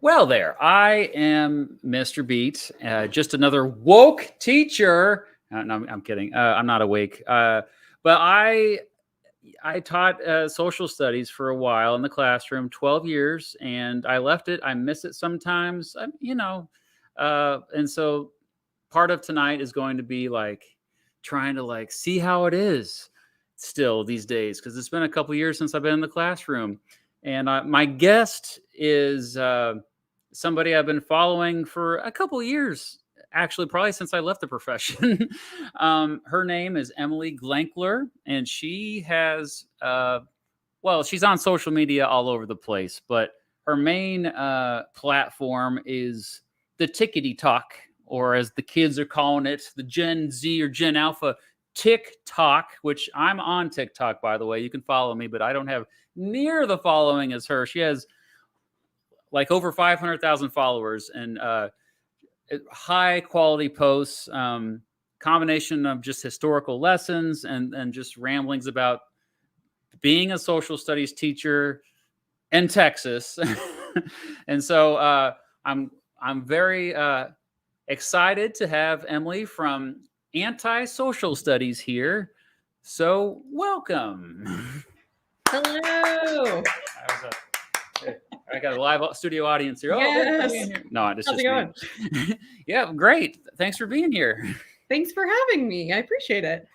Well, there. I am Mr. Beat, just another woke teacher. No, I'm kidding. I'm not awake. But I taught social studies for a while in the classroom, 12 years, and I left it. I miss it sometimes, and so part of tonight is going to be like trying to like see how it is still these days because it's been a couple years since I've been in the classroom. And my guest is somebody I've been following for a couple years, actually, probably since I left the profession. Her name is Emily Glankler, and she has, well, she's on social media all over the place, but her main platform is the Tickety Talk, or as the kids are calling it, the Gen Z or Gen Alpha TikTok, which I'm on TikTok, by the way. You can follow me, but I don't have near the following as her. She has like over 500,000 followers and high quality posts, combination of just historical lessons and just ramblings about being a social studies teacher in Texas. And so I'm very excited to have Emily from Anti-Social Studies here. So welcome. Hello. I got a live studio audience here. Yes. Oh, no, it's How's just it going? Yeah, great. Thanks for being here. Thanks for having me. I appreciate it.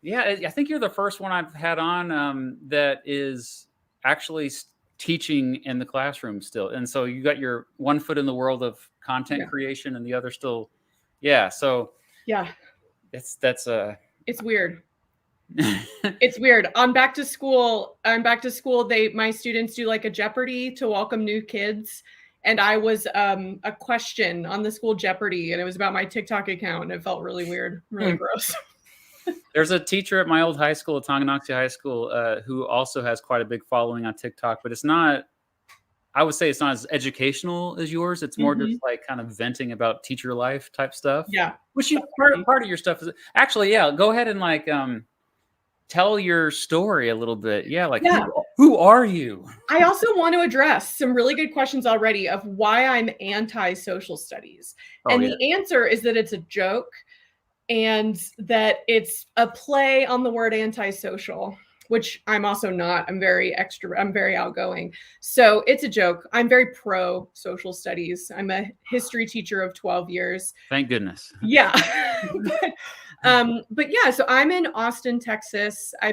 Yeah, I think you're the first one I've had on that is actually teaching in the classroom still. And so you got your one foot in the world of content creation and the other still. Yeah. So yeah, it's weird. It's weird. I'm back to school. My students do like a Jeopardy to welcome new kids. And I was a question on the school Jeopardy, and it was about my TikTok account, and it felt really weird, really gross. There's a teacher at my old high school, Tonganoxie High School, who also has quite a big following on TikTok, but it's not, I would say it's not as educational as yours. It's more just like kind of venting about teacher life type stuff. Yeah. Which part of your stuff is actually, yeah, go ahead and like tell your story a little bit. Yeah, like who are you? I also want to address some really good questions already of why I'm anti-social studies. The answer is that it's a joke and that it's a play on the word antisocial, which I'm also not. I'm very outgoing. So it's a joke. I'm very pro social studies. I'm a history teacher of 12 years. Thank goodness. Yeah. But yeah, so I'm in Austin, Texas. I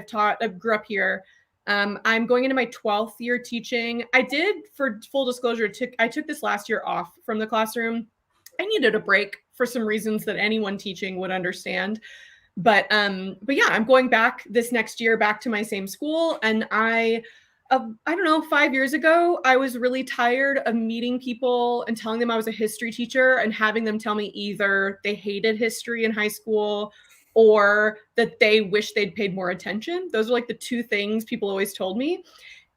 grew up here. I'm going into my 12th year teaching. I did, for full disclosure, I took this last year off from the classroom. I needed a break for some reasons that anyone teaching would understand. But yeah, I'm going back this next year back to my same school. And I don't know, 5 years ago, I was really tired of meeting people and telling them I was a history teacher and having them tell me either they hated history in high school or that they wish they'd paid more attention. Those are like the two things people always told me.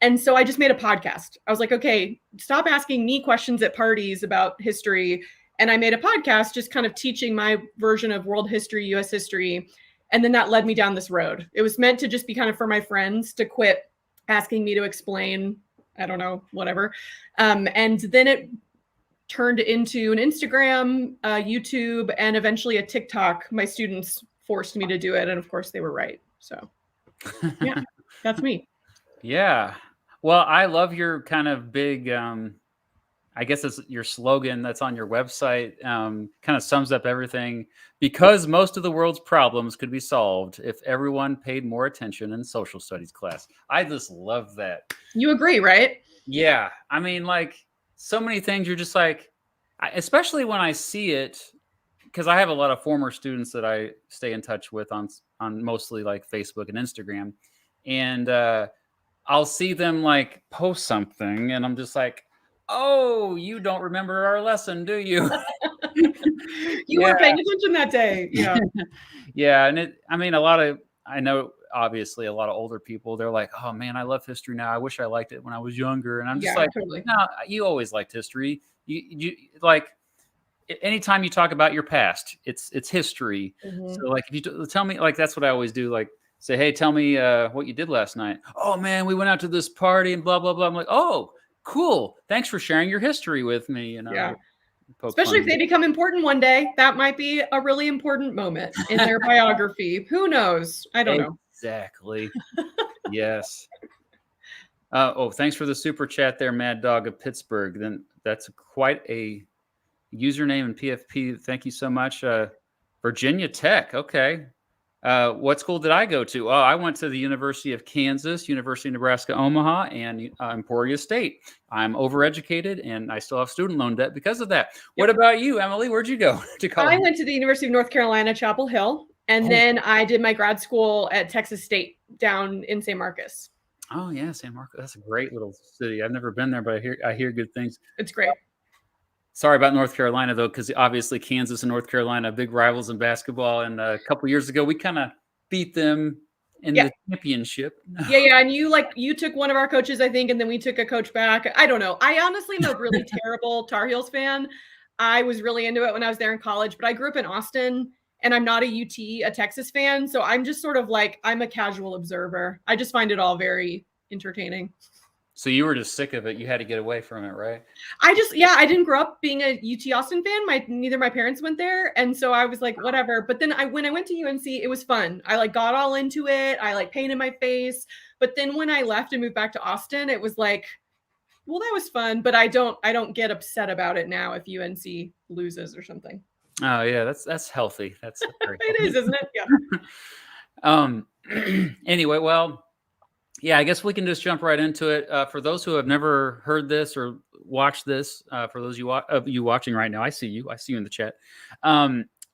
And so I just made a podcast. I was like, okay, stop asking me questions at parties about history. And I made a podcast just kind of teaching my version of world history, US history. And then that led me down this road. It was meant to just be kind of for my friends to quit asking me to explain, I don't know, whatever. And then it turned into an Instagram, YouTube, and eventually a TikTok. My students forced me to do it. And of course they were right. So yeah, that's me. Yeah. Well, I love your kind of big, I guess it's your slogan that's on your website, kind of sums up everything. Because most of the world's problems could be solved if everyone paid more attention in social studies class. I just love that. You agree, right? Yeah. I mean, like so many things you're just like, especially when I see it, because I have a lot of former students that I stay in touch with on mostly like Facebook and Instagram. And I'll see them like post something and I'm just like, oh, you don't remember our lesson, do you? You were paying attention that day. Yeah. Yeah. And I know obviously a lot of older people, they're like, oh man, I love history now. I wish I liked it when I was younger. And I'm just like, totally. No, you always liked history. You like, anytime you talk about your past, it's history. So like, if you tell me, like, that's what I always do. Like, say, hey, tell me what you did last night. Oh man, we went out to this party and blah, blah, blah. I'm like, oh, Cool. Thanks for sharing your history with me. Yeah. Poke Especially fun. if they become important one day, that might be a really important moment in their biography. Who knows? I don't know. Exactly. Yes. Thanks for the super chat there, Mad Dog of Pittsburgh. Then that's quite a username in PFP. Thank you so much. Virginia Tech. Okay. What school did I go to? Oh, I went to the University of Kansas, University of Nebraska, Omaha, and Emporia State. I'm overeducated, and I still have student loan debt because of that. Yep. What about you, Emily? Where'd you go to college? I went to the University of North Carolina, Chapel Hill, and then I did my grad school at Texas State down in San Marcos. Oh yeah, San Marcos. That's a great little city. I've never been there, but I hear good things. It's great. Sorry about North Carolina though, because obviously Kansas and North Carolina big rivals in basketball, and a couple years ago we kind of beat them in the championship. Yeah, and you took one of our coaches, I think, and then we took a coach back. I don't know. I honestly am a really terrible Tar Heels fan. I was really into it when I was there in college, but I grew up in Austin, and I'm not a Texas fan, so I'm just sort of like, I'm a casual observer. I just find it all very entertaining. So you were just sick of it. You had to get away from it, right? I didn't grow up being a UT Austin fan. Neither my parents went there. And so I was like, whatever. But then when I went to UNC, it was fun. I got all into it. I painted my face. But then when I left and moved back to Austin, it was like, well, that was fun. But I don't get upset about it now if UNC loses or something. Oh yeah, that's healthy. That's very it is, isn't it? Yeah. Anyway, well, yeah, I guess we can just jump right into it. For those who have never heard this or watched this, for those of you watching right now, I see you in the chat.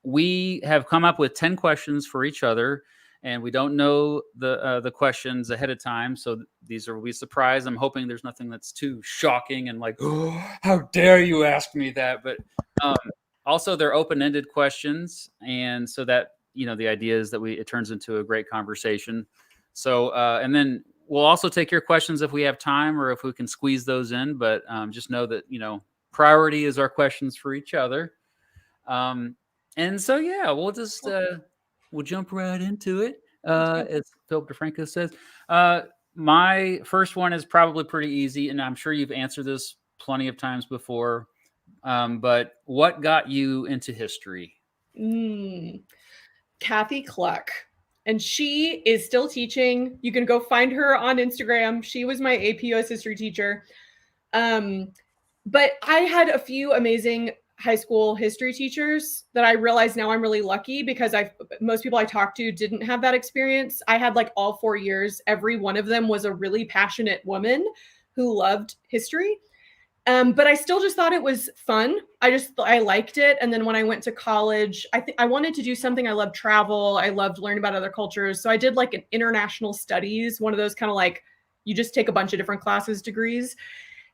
We have come up with 10 questions for each other, and we don't know the questions ahead of time, so these will be a surprise. I'm hoping there's nothing that's too shocking and like, oh, how dare you ask me that? But also, they're open-ended questions, and so that the idea is that it turns into a great conversation. So, and then we'll also take your questions if we have time or if we can squeeze those in. But just know that priority is our questions for each other. And so, yeah, we'll just we'll jump right into it. As Philip DeFranco says, my first one is probably pretty easy, and I'm sure you've answered this plenty of times before. But what got you into history? Kathy Cluck. And she is still teaching. You can go find her on Instagram. She was my AP US history teacher. But I had a few amazing high school history teachers that I realize now I'm really lucky because most people I talked to didn't have that experience. I had all 4 years. Every one of them was a really passionate woman who loved history. But I still just thought it was fun. I liked it. And then when I went to college, I wanted to do something. I loved travel. I loved learning about other cultures. So I did an international studies, one of those kind of you just take a bunch of different classes degrees.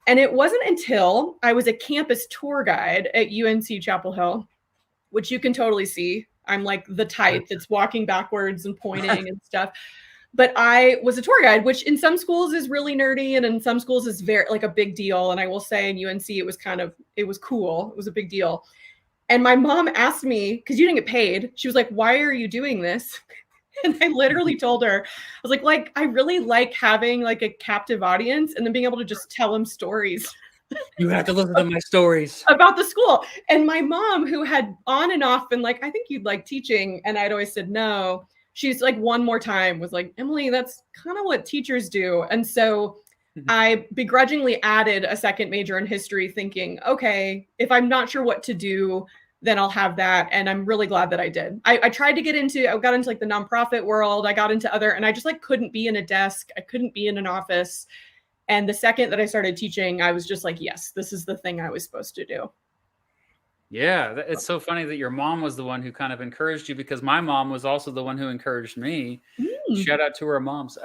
And it wasn't until I was a campus tour guide at UNC Chapel Hill, which you can totally see. I'm the type that's walking backwards and pointing and stuff. But I was a tour guide, which in some schools is really nerdy and in some schools is very a big deal. And I will say in UNC, it was cool. It was a big deal. And my mom asked me, because you didn't get paid, she was like, why are you doing this? And I literally told her, I was like, I really like having a captive audience and then being able to just tell them stories. You have to listen to my stories about the school. And my mom, who had on and off been like, I think you'd like teaching. And I'd always said no. She's one more time was like, Emily, that's kind of what teachers do. And so I begrudgingly added a second major in history thinking, okay, if I'm not sure what to do, then I'll have that. And I'm really glad that I did. I got into the nonprofit world. I got into and I just couldn't be in a desk. I couldn't be in an office. And the second that I started teaching, I was just like, yes, this is the thing I was supposed to do. Yeah, it's so funny that your mom was the one who kind of encouraged you, because my mom was also the one who encouraged me. Shout out to our moms.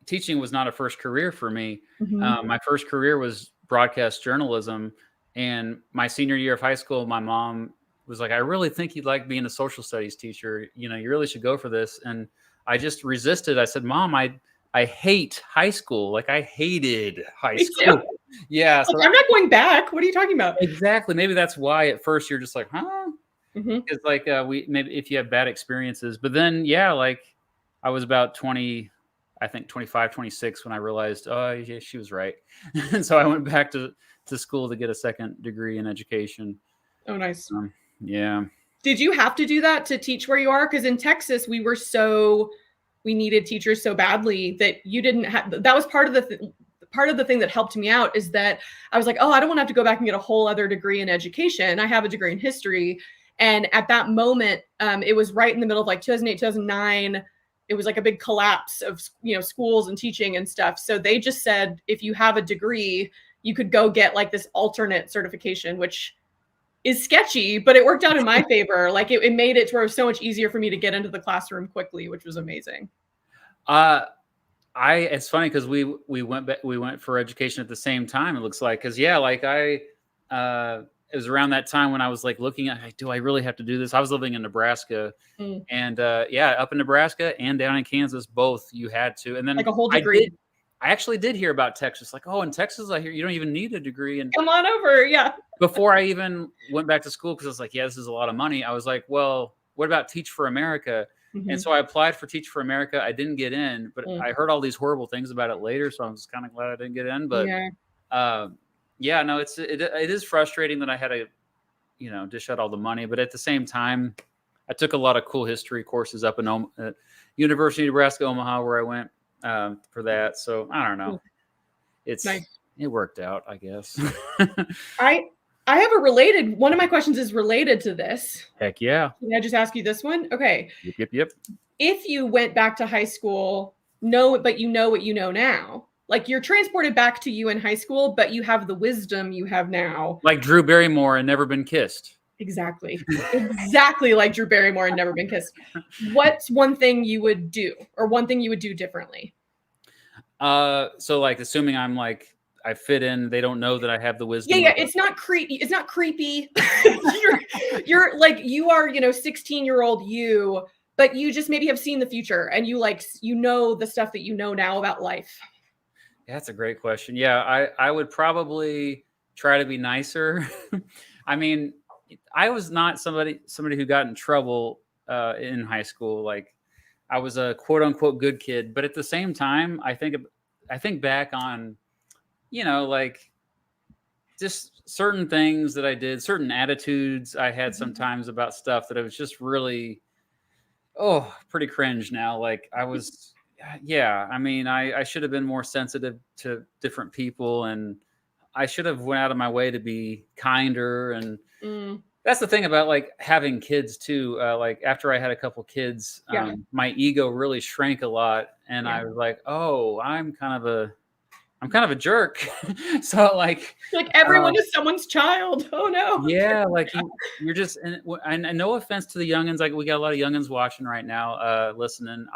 Teaching was not a first career for me. My first career was broadcast journalism. And my senior year of high school, my mom was like, I really think you'd like being a social studies teacher. You really should go for this. And I just resisted. I said, Mom, I hate high school. I hated high school. Yeah. So I'm not going back. What are you talking about? Exactly. Maybe that's why at first you're just like, huh? Because maybe if you have bad experiences, but then, yeah, I was about 20, I think 25, 26 when I realized, oh, yeah, she was right. And so I went back to school to get a second degree in education. Oh, nice. Yeah. Did you have to do that to teach where you are? Because in Texas, we needed teachers so badly that you didn't have, that was part of the thing that helped me out, is that I was like, oh, I don't want to have to go back and get a whole other degree in education. I have a degree in history. And at that moment, it was right in the middle of like 2008, 2009. It was like a big collapse of, schools and teaching and stuff. So they just said, if you have a degree, you could go get like this alternate certification, which is sketchy, but it worked out in my favor. Like it made it to where it was so much easier for me to get into the classroom quickly, which was amazing. It's funny because we went for education at the same time. It looks like, because it was around that time when I was like looking at, do I really have to do this? I was living in Nebraska, and up in Nebraska and down in Kansas, both you had to, and then like a whole degree. I actually did hear about Texas. Like, oh, in Texas, I hear you don't even need a degree. And come on over, yeah. Before I even went back to school, because I was like, yeah, this is a lot of money. I was like, well, what about Teach for America? Mm-hmm. And so I applied for Teach for America. I didn't get in, but I heard all these horrible things about it later. So I was kind of glad I didn't get in. But it is frustrating that I had to, dish out all the money. But at the same time, I took a lot of cool history courses up in University of Nebraska, Omaha, where I went for that. So I don't know. It's nice. It worked out, I guess. I have one of my questions is related to this. Heck yeah. Can I just ask you this one? Okay. Yep. If you went back to high school, but you know what you know now, like you're transported back to you in high school, but you have the wisdom you have now. Like Drew Barrymore and Never Been Kissed. Exactly. Exactly like Drew Barrymore and Never Been Kissed. What's one thing you would do, or one thing you would do differently? So like assuming I'm like, I fit in, they don't know that I have the wisdom. Yeah. It's not creepy. It's not creepy. you're like, you are, 16-year-old you, but you just maybe have seen the future and you know the stuff that you know now about life. Yeah, that's a great question. Yeah, I would probably try to be nicer. I mean, I was not somebody who got in trouble in high school. Like I was a quote unquote good kid, but at the same time, I think back on, like just certain things that I did, certain attitudes I had sometimes about stuff that I was just really, pretty cringe now. Like I was, I mean, I should have been more sensitive to different people, and I should have went out of my way to be kinder. And that's the thing about like having kids too. Like after I had a couple kids, my ego really shrank a lot, and I was like, oh, I'm kind of a jerk. So like everyone is someone's child. Oh no. Yeah. Like you're just, and no offense to the youngins. Like we got a lot of youngins watching right now, listening.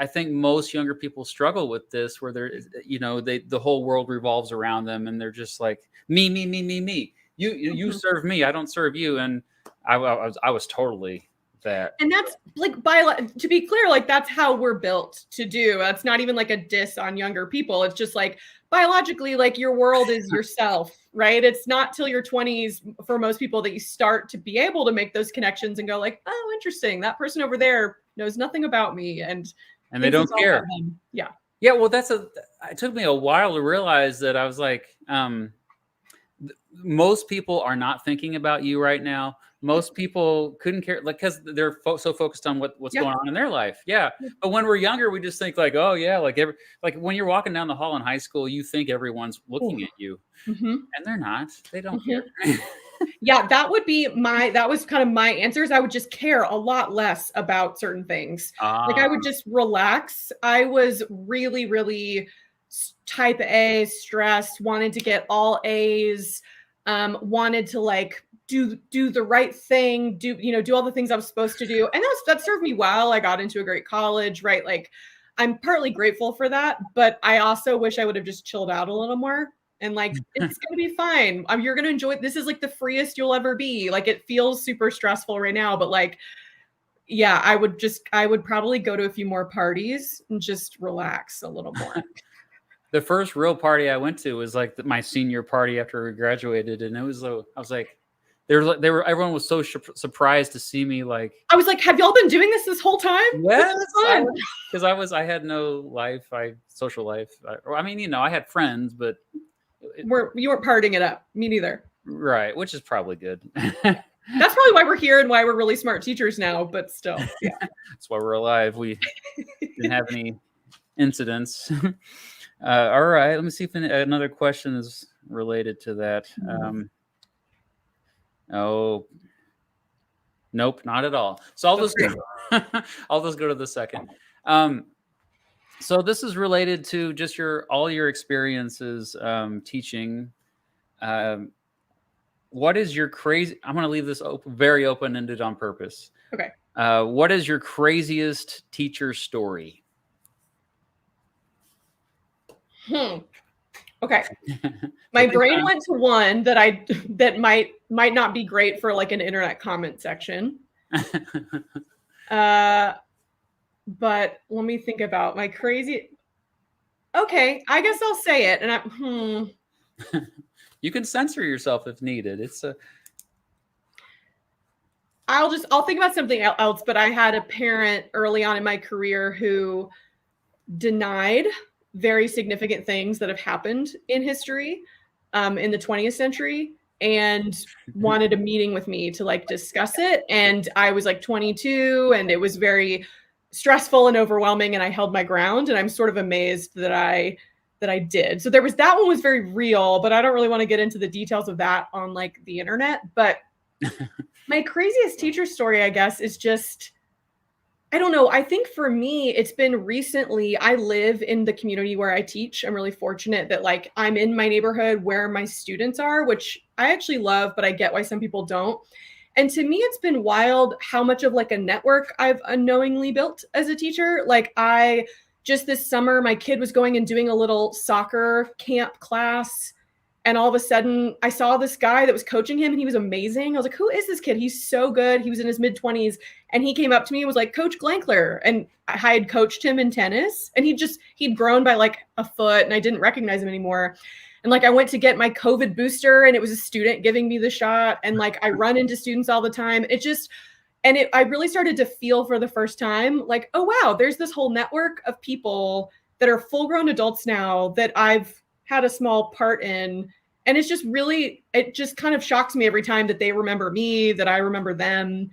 I think most younger people struggle with this, where they're, the whole world revolves around them, and they're just like me. You serve me, I don't serve you. And I was totally that. And that's like, to be clear, like that's how we're built to do. That's not even like a diss on younger people. It's just like biologically, like your world is yourself, right? It's not till your 20s for most people that you start to be able to make those connections and go like, oh, interesting. That person over there knows nothing about me. And they don't care. Yeah. Yeah. Well, it took me a while to realize that. I was like, most people are not thinking about you right now. Most people couldn't care, like, because they're so focused on what's going on in their life. Yeah. But when we're younger, we just think like, oh yeah, like when you're walking down the hall in high school, you think everyone's looking at you, and they're not. They don't care. Yeah, that was kind of my answers. I would just care a lot less about certain things. Like I would just relax. I was really, really type A, stressed, wanted to get all A's, wanted to like do the right thing, do all the things I was supposed to do. And that served me well. I got into a great college, right? Like I'm partly grateful for that, but I also wish I would have just chilled out a little more. And like, it's going to be fine. You're going to enjoy it. This is like the freest you'll ever be. Like, it feels super stressful right now, but like, yeah, I would probably go to a few more parties and just relax a little more. The first real party I went to was like my senior party after we graduated. And I was like, everyone was so surprised to see me like. I was like, have y'all been doing this whole time? Yes, because I had no life, social life. I mean, you know, I had friends, but you weren't partying it up. Me neither. Right, which is probably good. That's probably why we're here and why we're really smart teachers now, but still, yeah. That's why we're alive. We didn't have any incidents. All right, let me see if another question is related to that. Oh, nope, not at all. So I'll just go to the second. So this is related to just all your experiences teaching. What is your crazy? I'm going to leave this very open-ended on purpose. Okay. What is your craziest teacher story? Okay. My brain went to one that might not be great for like an internet comment section. But let me think about my crazy. Okay, I guess I'll say it. And You can censor yourself if needed. I'll think about something else, but I had a parent early on in my career who denied very significant things that have happened in history in the 20th century and wanted a meeting with me to like discuss it. And I was like 22 and it was very stressful and overwhelming, and I held my ground, and I'm sort of amazed that I did. So that one was very real, but I don't really want to get into the details of that on like the internet. But my craziest teacher story, I guess, is just, I don't know. I think for me, it's been recently. I live in the community where I teach. I'm really fortunate that like I'm in my neighborhood where my students are, which I actually love, but I get why some people don't. And to me, it's been wild how much of like a network I've unknowingly built as a teacher. Like just this summer, my kid was going and doing a little soccer camp class. And all of a sudden I saw this guy that was coaching him and he was amazing. I was like, who is this kid? He's so good. He was in his mid-20s and he came up to me and was like, Coach Glankler. And I had coached him in tennis and he'd grown by like a foot and I didn't recognize him anymore. And like, I went to get my COVID booster and it was a student giving me the shot. And like, I run into students all the time. I really started to feel for the first time, like, oh, wow, there's this whole network of people that are full grown adults now that I've had a small part in. And it just kind of shocks me every time that they remember me, that I remember them.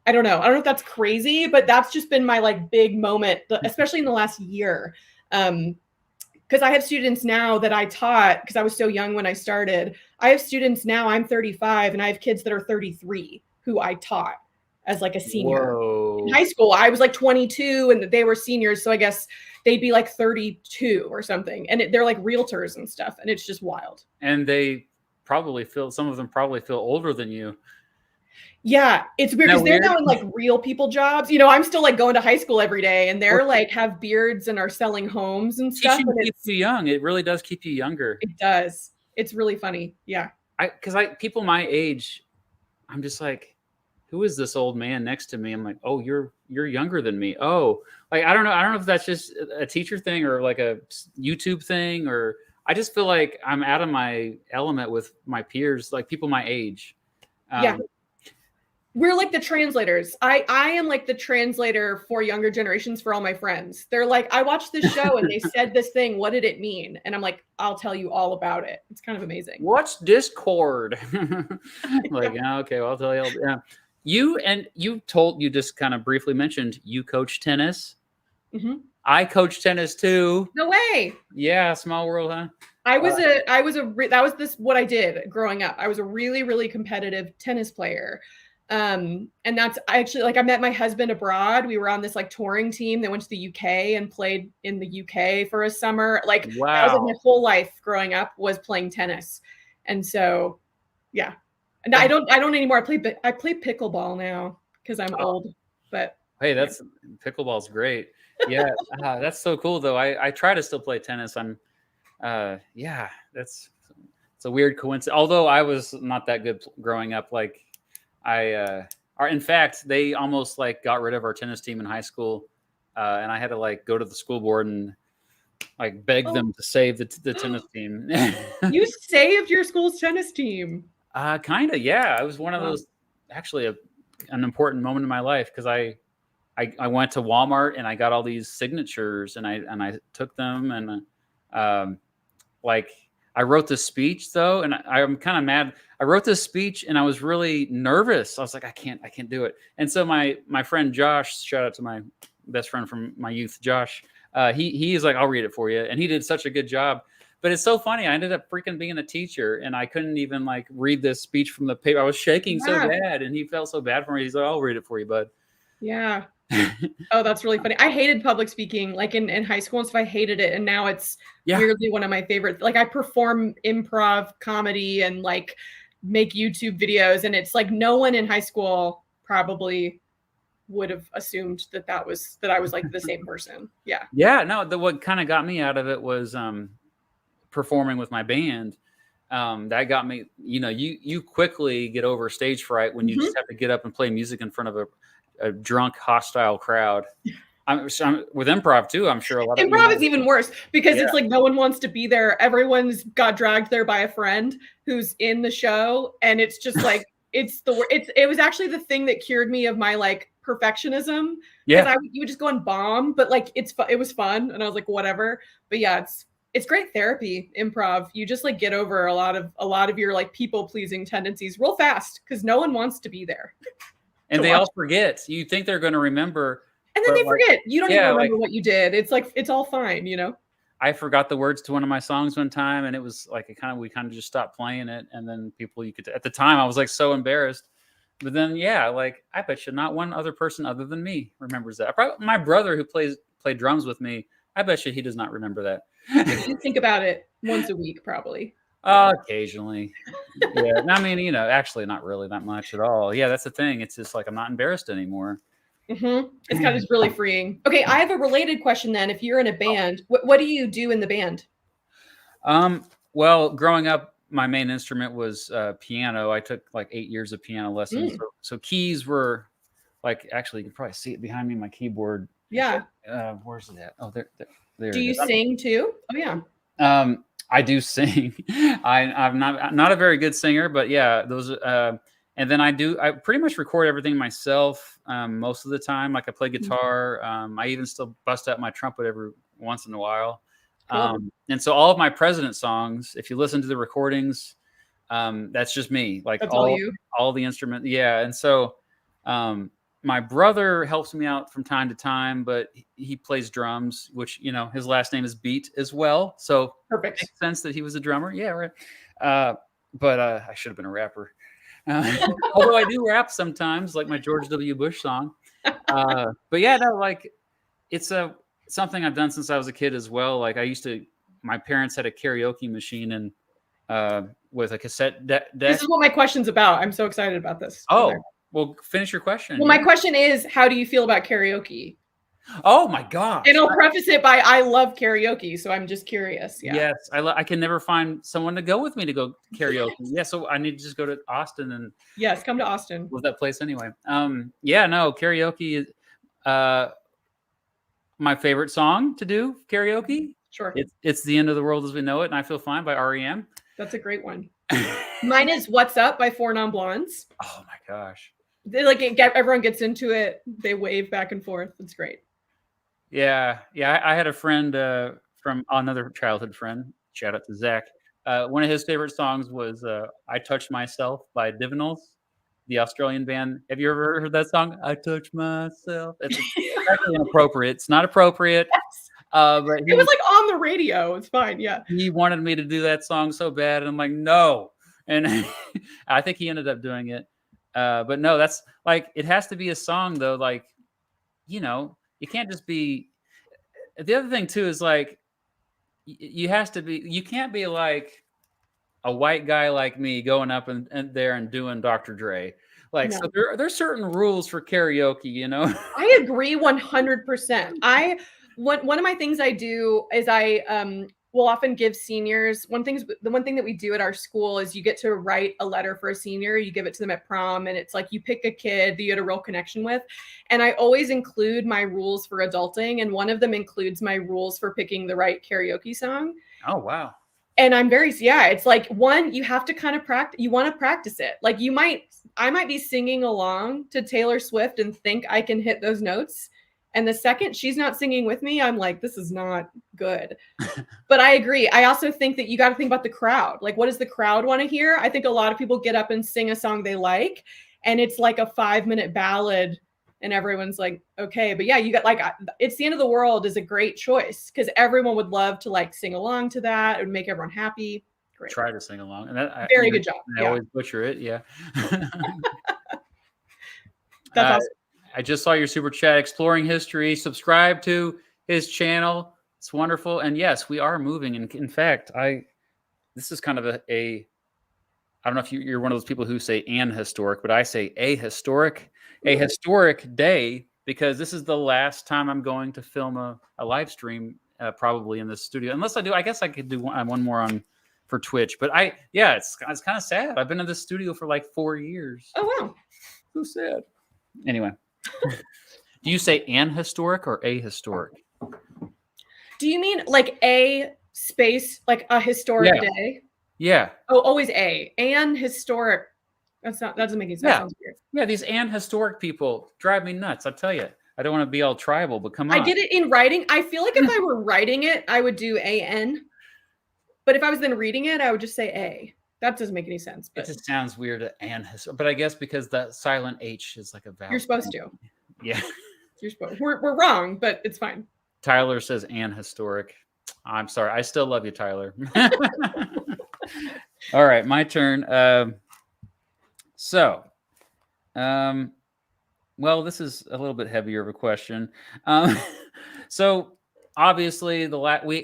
I don't know if that's crazy, but that's just been my like big moment, especially in the last year. Because I have students now that I taught, because I was so young when I started. I have students now, I'm 35, and I have kids that are 33 who I taught as like a senior. Whoa. In high school. I was like 22 and they were seniors. So I guess they'd be like 32 or something. And they're like realtors and stuff. And it's just wild. And some of them probably feel older than you. Yeah, it's weird because they're now in like real people jobs. You know, I'm still like going to high school every day and they're like have beards and are selling homes and stuff. Teaching keeps you young. It really does keep you younger. It does. It's really funny. Yeah. Because people my age, I'm just like, who is this old man next to me? I'm like, oh, you're younger than me. Oh, like, I don't know if that's just a teacher thing or like a YouTube thing, or I just feel like I'm out of my element with my peers, like people my age. Yeah. We're like the translators. I am like the translator for younger generations for all my friends. They're like, I watched this show and they said this thing. What did it mean? And I'm like, I'll tell you all about it. It's kind of amazing. What's Discord? Like, yeah. Okay, well, I'll tell you. Yeah. You just kind of briefly mentioned you coach tennis. Mm-hmm. I coach tennis too. No way. Yeah, small world, huh? That was what I did growing up. I was a really, really competitive tennis player. And that's actually like, I met my husband abroad. We were on this like touring team that went to the UK and played in the UK for a summer. Like, wow. That was like my whole life growing up was playing tennis. And so, yeah. And I don't anymore. I play pickleball now because I'm old, but hey, pickleball's great. Yeah. That's so cool though. I try to still play tennis. It's a weird coincidence. Although I was not that good growing up. Like in fact, they almost like got rid of our tennis team in high school. And I had to like go to the school board and like beg them to save the tennis team. You saved your school's tennis team. Kind of, yeah. It was one of Wow. those, actually an important moment in my life, because I went to Walmart and I got all these signatures, and I took them, and um, like I wrote this speech though, and I'm kind of mad. I wrote this speech and I was really nervous. I was like, I can't do it. And so my friend Josh, shout out to my best friend from my youth, Josh. He's like, I'll read it for you, and he did such a good job. But it's so funny. I ended up freaking being a teacher, and I couldn't even like read this speech from the paper. I was shaking so Yeah. bad, and he felt so bad for me. He's like, I'll read it for you, bud. Yeah. Oh, that's really funny. I hated public speaking, like in high school and stuff. I hated it, and now it's Yeah. weirdly one of my favorites. Like I perform improv comedy and like make YouTube videos, and it's like no one in high school probably would have assumed that I was like the same person. Yeah. Yeah. No, what kind of got me out of it was performing with my band. That got me, you quickly get over stage fright when you Mhm. just have to get up and play music in front of a drunk, hostile crowd. I'm with improv too. I'm sure a lot of Improv is even worse because Yeah. it's like no one wants to be there. Everyone's got dragged there by a friend who's in the show, and it's just like it was actually the thing that cured me of my like perfectionism, because Yeah. you would just go and bomb, but like it was fun, and I was like whatever. But yeah, it's great therapy, improv. You just like get over a lot of your like people pleasing tendencies real fast because no one wants to be there. And To they watch. all forget. You think they're going to remember, And then but they like, forget. You don't even yeah, like remember what you did. It's like it's all fine, you know? I forgot the words to one of my songs one time, and it was like we kind of just stopped playing it, and then people you could at the time I was like so embarrassed, but then yeah, like I bet you not one other person other than me remembers that. Probably my brother who played drums with me. I bet you he does not remember that. You think about it once a week, probably. Yeah. Occasionally, yeah. I mean, actually, not really that much at all. Yeah, that's the thing. It's just like I'm not embarrassed anymore. It's kind of just really freeing. Okay, I have a related question then. If you're in a band, what do you do in the band? Well, growing up, my main instrument was piano. I took like 8 years of piano lessons. Mm, So keys were like, actually, you can probably see it behind me, my keyboard. yeah. Where's it at? Oh, there Do it you is. sing too? Oh yeah. I do sing. I'm not a very good singer, but yeah, those. And then I pretty much record everything myself most of the time. Like I play guitar. I even still bust out my trumpet every once in a while. Cool. And so all of my president songs, if you listen to the recordings, that's just me. Like That's all you. all the instrument. Yeah. And so my brother helps me out from time to time, but he plays drums, which his last name is Beat as well. So Perfect. makes sense that he was a drummer. Yeah, right. But I should have been a rapper. Although I do rap sometimes, like my George W. Bush song. But yeah, no, like it's something I've done since I was a kid as well. Like my parents had a karaoke machine and with a cassette deck. This is what my question's about. I'm so excited about this. Oh, well, finish your question. Well, my question is, how do you feel about karaoke? Oh my gosh. And I'll preface it by I love karaoke, so I'm just curious. Yeah. Yes, I can never find someone to go with me to go karaoke. Yeah, so I need to just go to Austin and Yes, come to Austin. love that place anyway. Yeah, no, karaoke is my favorite song to do karaoke. Sure. It's The End of the World as We Know It, and I Feel Fine by REM. That's a great one. Mine is What's Up by Four Non Blondes. Oh my gosh. They everyone gets into it. They wave back and forth. It's great. Yeah. I had a friend from another childhood friend. Shout out to Zach. One of his favorite songs was "I Touch Myself" by Divinals, the Australian band. Have you ever heard that song? I touch myself. It's actually inappropriate. It's not appropriate. But It was like on the radio. It's fine. Yeah. he wanted me to do that song so bad, and I'm like, no. And I think he ended up doing it. But no, that's like it has to be a song though. Like, it can't just be. The other thing too is like you can't be like a white guy like me going up and there and doing Dr. Dre. Like, No. so there's certain rules for karaoke, I agree 100%. One of my things I do is I will often give seniors the one thing that we do at our school is you get to write a letter for a senior. You give it to them at prom, and it's like you pick a kid that you had a real connection with. And I always include my rules for adulting, and one of them includes my rules for picking the right karaoke song. Oh wow. And I'm very, yeah, it's like, one, you have to kind of practice, you want to practice it. Like I might be singing along to Taylor Swift and think I can hit those notes. And the second she's not singing with me, I'm like, this is not good. But I agree. I also think that you got to think about the crowd. Like, what does the crowd want to hear? I think a lot of people get up and sing a song they like, and it's like a 5-minute ballad, and everyone's like, okay. But yeah, you got like, It's the End of the World is a great choice because everyone would love to like sing along to that. It would make everyone happy. Great. Try to sing along. And Very good job. I always butcher it. Yeah. That's awesome. I just saw your super chat, Exploring History. Subscribe to his channel. It's wonderful. And yes, we are moving. And in fact, this is kind of I don't know if you're one of those people who say an historic, but I say a historic day, because this is the last time I'm going to film a live stream, probably in this studio. Unless I do, I guess I could do one more for Twitch. But it's kind of sad. I've been in this studio for like 4 years. Oh, wow. So sad. Anyway, do you say an historic or a historic? Do you mean like a space, like a historic day? Yeah. Oh, always an historic. That doesn't make any sense. That sounds weird. Yeah, these historic people drive me nuts. I tell you, I don't want to be all tribal, but come on. I did it in writing. I feel like if I were writing it, I would do an. But if I was then reading it, I would just say a. That doesn't make any sense. But it just sounds weird, but I guess because the silent H is like a vowel. You're supposed to. Yeah. You're supposed. We're wrong, but it's fine. Tyler says an historic. I'm sorry. I still love you, Tyler. All right, my turn. Well, this is a little bit heavier of a question. So obviously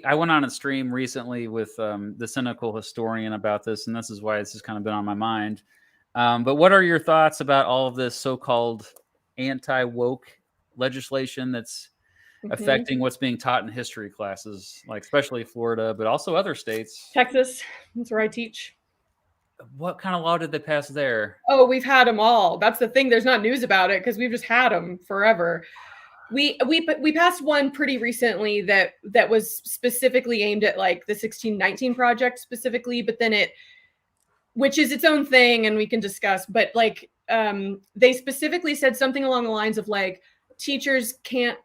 I went on a stream recently with the cynical historian about this, and this is why this has kind of been on my mind. But what are your thoughts about all of this so-called anti-woke legislation that's affecting what's being taught in history classes, like especially Florida, but also other states? Texas, that's where I teach. What kind of law did they pass there? Oh, we've had them all. That's the thing. There's not news about it because we've just had them forever. We passed one pretty recently that was specifically aimed at like the 1619 project specifically, but then which is its own thing and we can discuss, but like they specifically said something along the lines of like teachers can't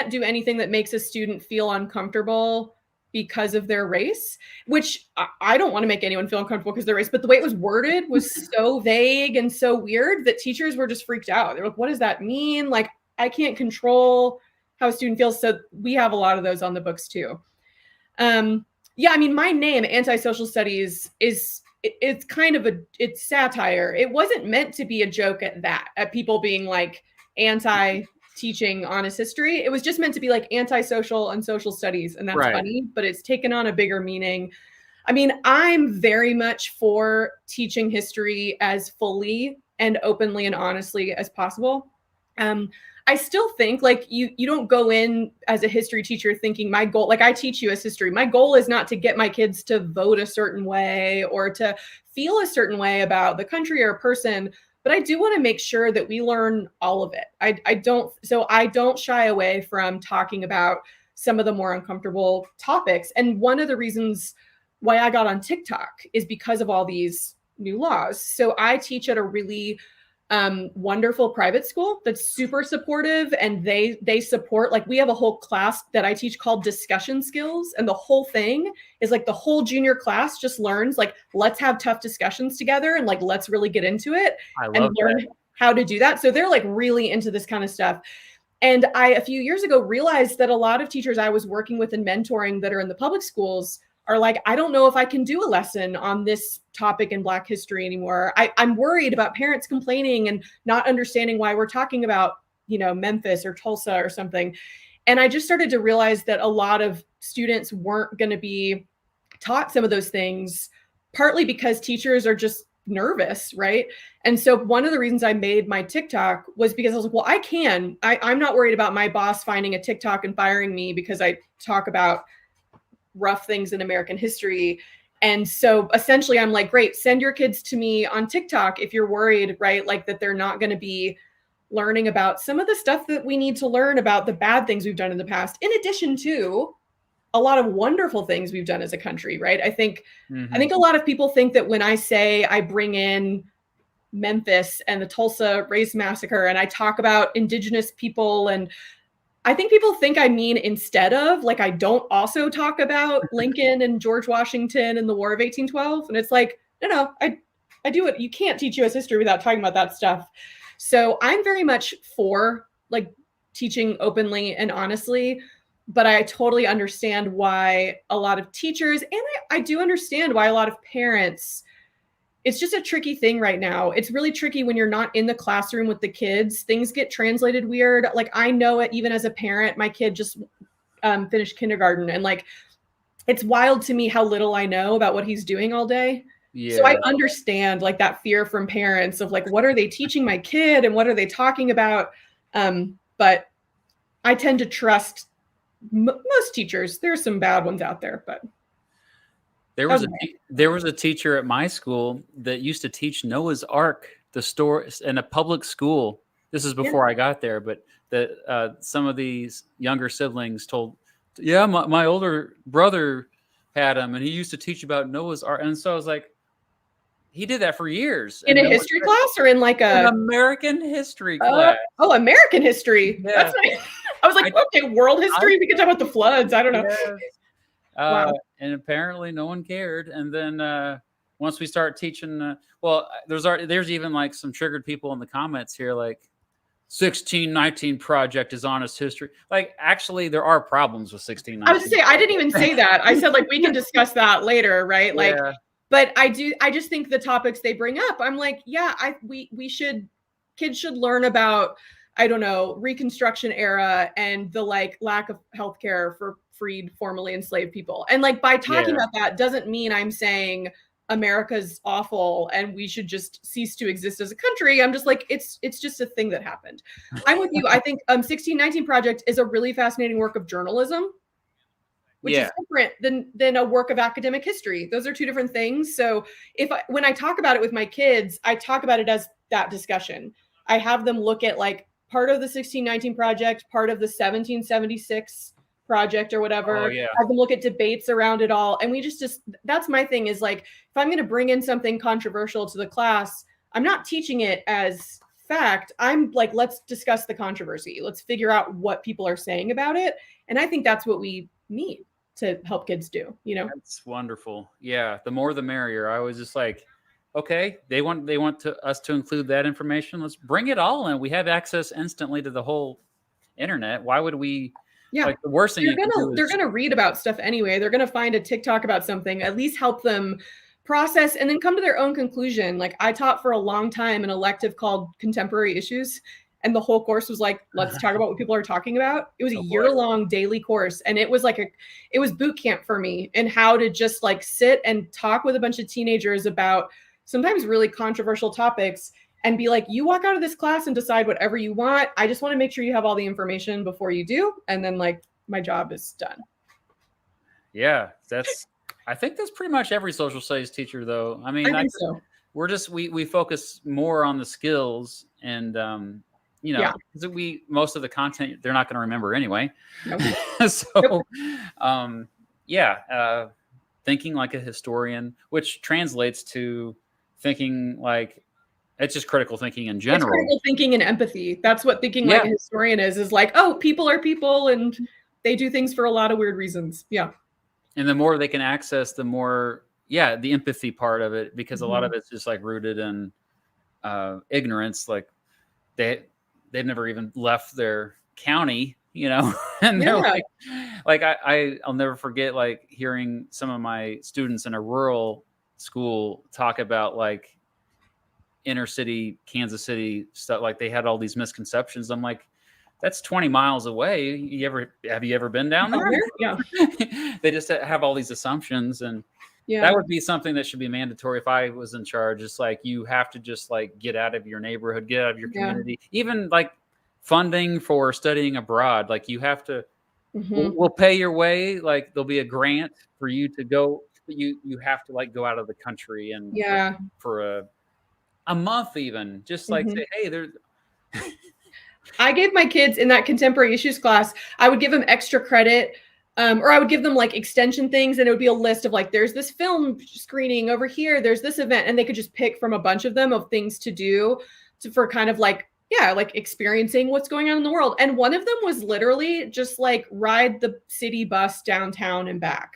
do anything that makes a student feel uncomfortable because of their race, which I don't want to make anyone feel uncomfortable because of their race, but the way it was worded was so vague and so weird that teachers were just freaked out. They're like, what does that mean? Like, I can't control how a student feels. So we have a lot of those on the books too. Yeah, I mean, my name, Antisocial Studies, it's kind of it's satire. It wasn't meant to be a joke at people being like anti-teaching honest history. It was just meant to be like antisocial and social studies. And that's funny, but it's taken on a bigger meaning. I mean, I'm very much for teaching history as fully and openly and honestly as possible. I still think like you don't go in as a history teacher thinking my goal, like I teach US history. My goal is not to get my kids to vote a certain way or to feel a certain way about the country or a person, but I do want to make sure that we learn all of it. I don't shy away from talking about some of the more uncomfortable topics. And one of the reasons why I got on TikTok is because of all these new laws. So I teach at a really wonderful private school that's super supportive, and they support, like we have a whole class that I teach called discussion skills, and the whole thing is like the whole junior class just learns like, let's have tough discussions together and like let's really get into it and learn how to do that. So they're like really into this kind of stuff. And I a few years ago realized that a lot of teachers I was working with and mentoring that are in the public schools are like, I don't know if I can do a lesson on this topic in Black history anymore. I'm worried about parents complaining and not understanding why we're talking about, Memphis or Tulsa or something. And I just started to realize that a lot of students weren't going to be taught some of those things, partly because teachers are just nervous, right? And so one of the reasons I made my TikTok was because I was like, well, I'm not worried about my boss finding a TikTok and firing me because I talk about rough things in American history. And so essentially I'm like, great, send your kids to me on TikTok if you're worried, right? Like that they're not going to be learning about some of the stuff that we need to learn about the bad things we've done in the past, in addition to a lot of wonderful things we've done as a country, right? I think Mhm. a lot of people think that when I say I bring in Memphis and the Tulsa Race Massacre and I talk about indigenous people, and I think people think I mean instead of, like, I don't also talk about Lincoln and George Washington and the War of 1812. And it's like, no, I do it. You can't teach US history without talking about that stuff. So I'm very much for like teaching openly and honestly, but I totally understand why a lot of teachers, and I do understand why a lot of parents, it's just a tricky thing right now. It's really tricky when you're not in the classroom with the kids. Things get translated weird. Like, I know it even as a parent. My kid just finished kindergarten, and like, it's wild to me how little I know about what he's doing all day. So I Yeah. understand like that fear from parents of like, what are they teaching my kid and what are they talking about? But I tend to trust most teachers. There's some bad ones out there, but There was a teacher at my school that used to teach Noah's Ark, the story in a public school. This is yeah. before I got there, but that some of these younger siblings told, yeah, my older brother had him, and he used to teach about Noah's Ark, and so I was like, he did that for years, In and a no one history class or in like an a American history class. American history. Yeah, That's nice. I was like, okay, world history. We could talk about the floods. I don't know. yes. Wow. And apparently no one cared. And then once we start teaching, well, there's even like some triggered people in the comments here, like 1619 project is honest history. Like, actually, there are problems with I was 1619. to say, I didn't even say that. I said like we can discuss that later, right? Like, Yeah, but I just think the topics they bring up, I'm like, yeah, we should, kids should learn about, I don't know, Reconstruction era and the like lack of healthcare for freed formerly enslaved people. And like by talking yeah, about that doesn't mean I'm saying America's awful and we should just cease to exist as a country. I'm just like, it's just a thing that happened. I'm with you. I think 1619 Project is a really fascinating work of journalism, which yeah. is different than a work of academic history. Those are two different things. So when I talk about it with my kids, I talk about it as that discussion. I have them look at like part of the 1619 project, part of the 1776 project or Oh, whatever. yeah. Have them look at debates around it all. And we just that's my thing, is like, if I'm going to bring in something controversial to the class, I'm not teaching it as fact. I'm like, let's discuss the controversy. Let's figure out what people are saying about it. And I think that's what we need to help kids do, you know? That's wonderful. Yeah, the more the merrier. I was just like, okay, they want us to include that information. Let's bring it all in. We have access instantly to the whole internet. Why would we? Yeah. Like, the worst thing you can do They're is gonna read about stuff anyway. They're gonna find a TikTok about something, at least help them process and then come to their own conclusion. Like, I taught for a long time an elective called Contemporary Issues, and the whole course was like, let's talk about what people are talking about. It was a Oh, boy. year-long daily course, and it was like it was boot camp for me, and how to just like sit and talk with a bunch of teenagers about sometimes really controversial topics and be like, you walk out of this class and decide whatever you want. I just want to make sure you have all the information before you do. And then like my job is done. Yeah, I think that's pretty much every social studies teacher, though. I mean, I think so. we focus more on the skills, and Yeah. because most of the content they're not going to remember anyway. Nope. So, yeah, thinking like a historian, which translates to thinking like, it's just critical thinking in It's general. critical thinking and empathy. That's what thinking like a Yeah. historian is like, oh, people are people and they do things for a lot of weird reasons. Yeah. And the more they can access, the more, yeah, the empathy part of it, because a lot of it's just like rooted in ignorance. Like they've never even left their county, and they're Yeah. like I'll never forget like hearing some of my students in a rural school talk about like inner city Kansas City stuff. Like they had all these misconceptions. I'm like, that's 20 miles away. Have you ever been down there? Yeah. They just have all these assumptions, and Yeah. that would be something that should be mandatory if I was in charge. It's like, you have to just like get out of your neighborhood, get out of your community, even like funding for studying abroad. Like you have to, we'll pay your way. Like there'll be a grant for you to go, but you have to like go out of the country and for a month, even just like say, hey, there's. I gave my kids in that contemporary issues class, I would give them extra credit Or I would give them like extension things, and it would be a list of like, there's this film screening over here, there's this event, and they could just pick from a bunch of them of things to do for kind of like, yeah, like experiencing what's going on in the world. And one of them was literally just like ride the city bus downtown and back.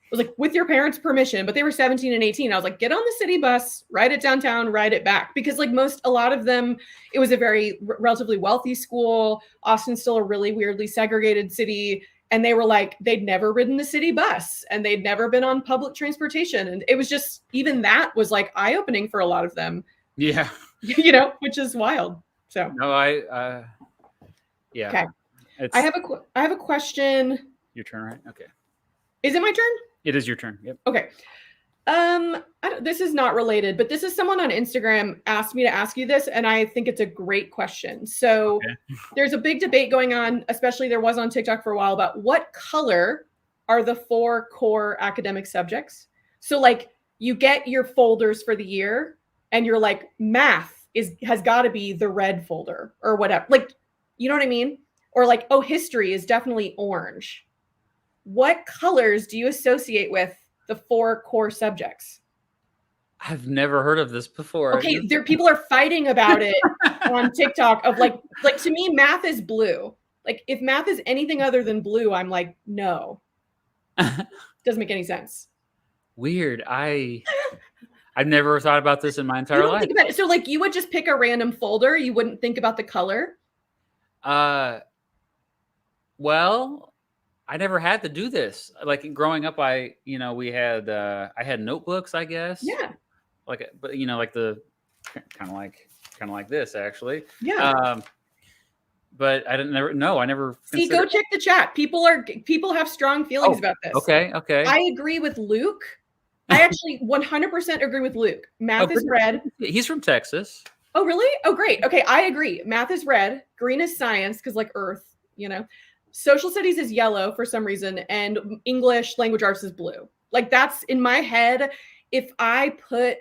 It was like with your parents' permission, but they were 17 and 18. I was like, get on the city bus, ride it downtown, ride it back. Because like a lot of them, it was a very relatively wealthy school. Austin's still a really weirdly segregated city. And they were like, they'd never ridden the city bus and they'd never been on public transportation. And it was just, even that was like eye-opening for a lot of them. Yeah. You know, which is wild. So no, yeah. Okay. I have a question. Your turn, right? Okay. Is it my turn? It is your turn. Yep. Okay. This is not related, but this is someone on Instagram asked me to ask you this, and I think it's a great question. So there's a big debate going on, especially there was on TikTok for a while, about what color are the 4 core academic subjects. So like you get your folders for the year and you're like, math has got to be the red folder or whatever. Like, you know what I mean? Or like, oh, history is definitely orange. What colors do you associate with the 4 core subjects? I've never heard of this before. Okay, people are fighting about it on TikTok of like to me, math is blue. Like if math is anything other than blue, I'm like, no. Doesn't make any sense. Weird. I've never thought about this in my entire life. Think about it. So like you would just pick a random folder, you wouldn't think about the color? Well, I never had to do this. Like growing up, I had notebooks, I guess. Yeah. Like, but like the kind of like this actually. Yeah. But I never see. Go check the chat. People have strong feelings about this. Okay. I agree with Luke. I actually 100% agree with Luke. Math is red. He's from Texas. Oh, really? Oh, great. Okay, I agree. Math is red. Green is science because like Earth. Social studies is yellow for some reason, and English language arts is blue. Like that's in my head. If I put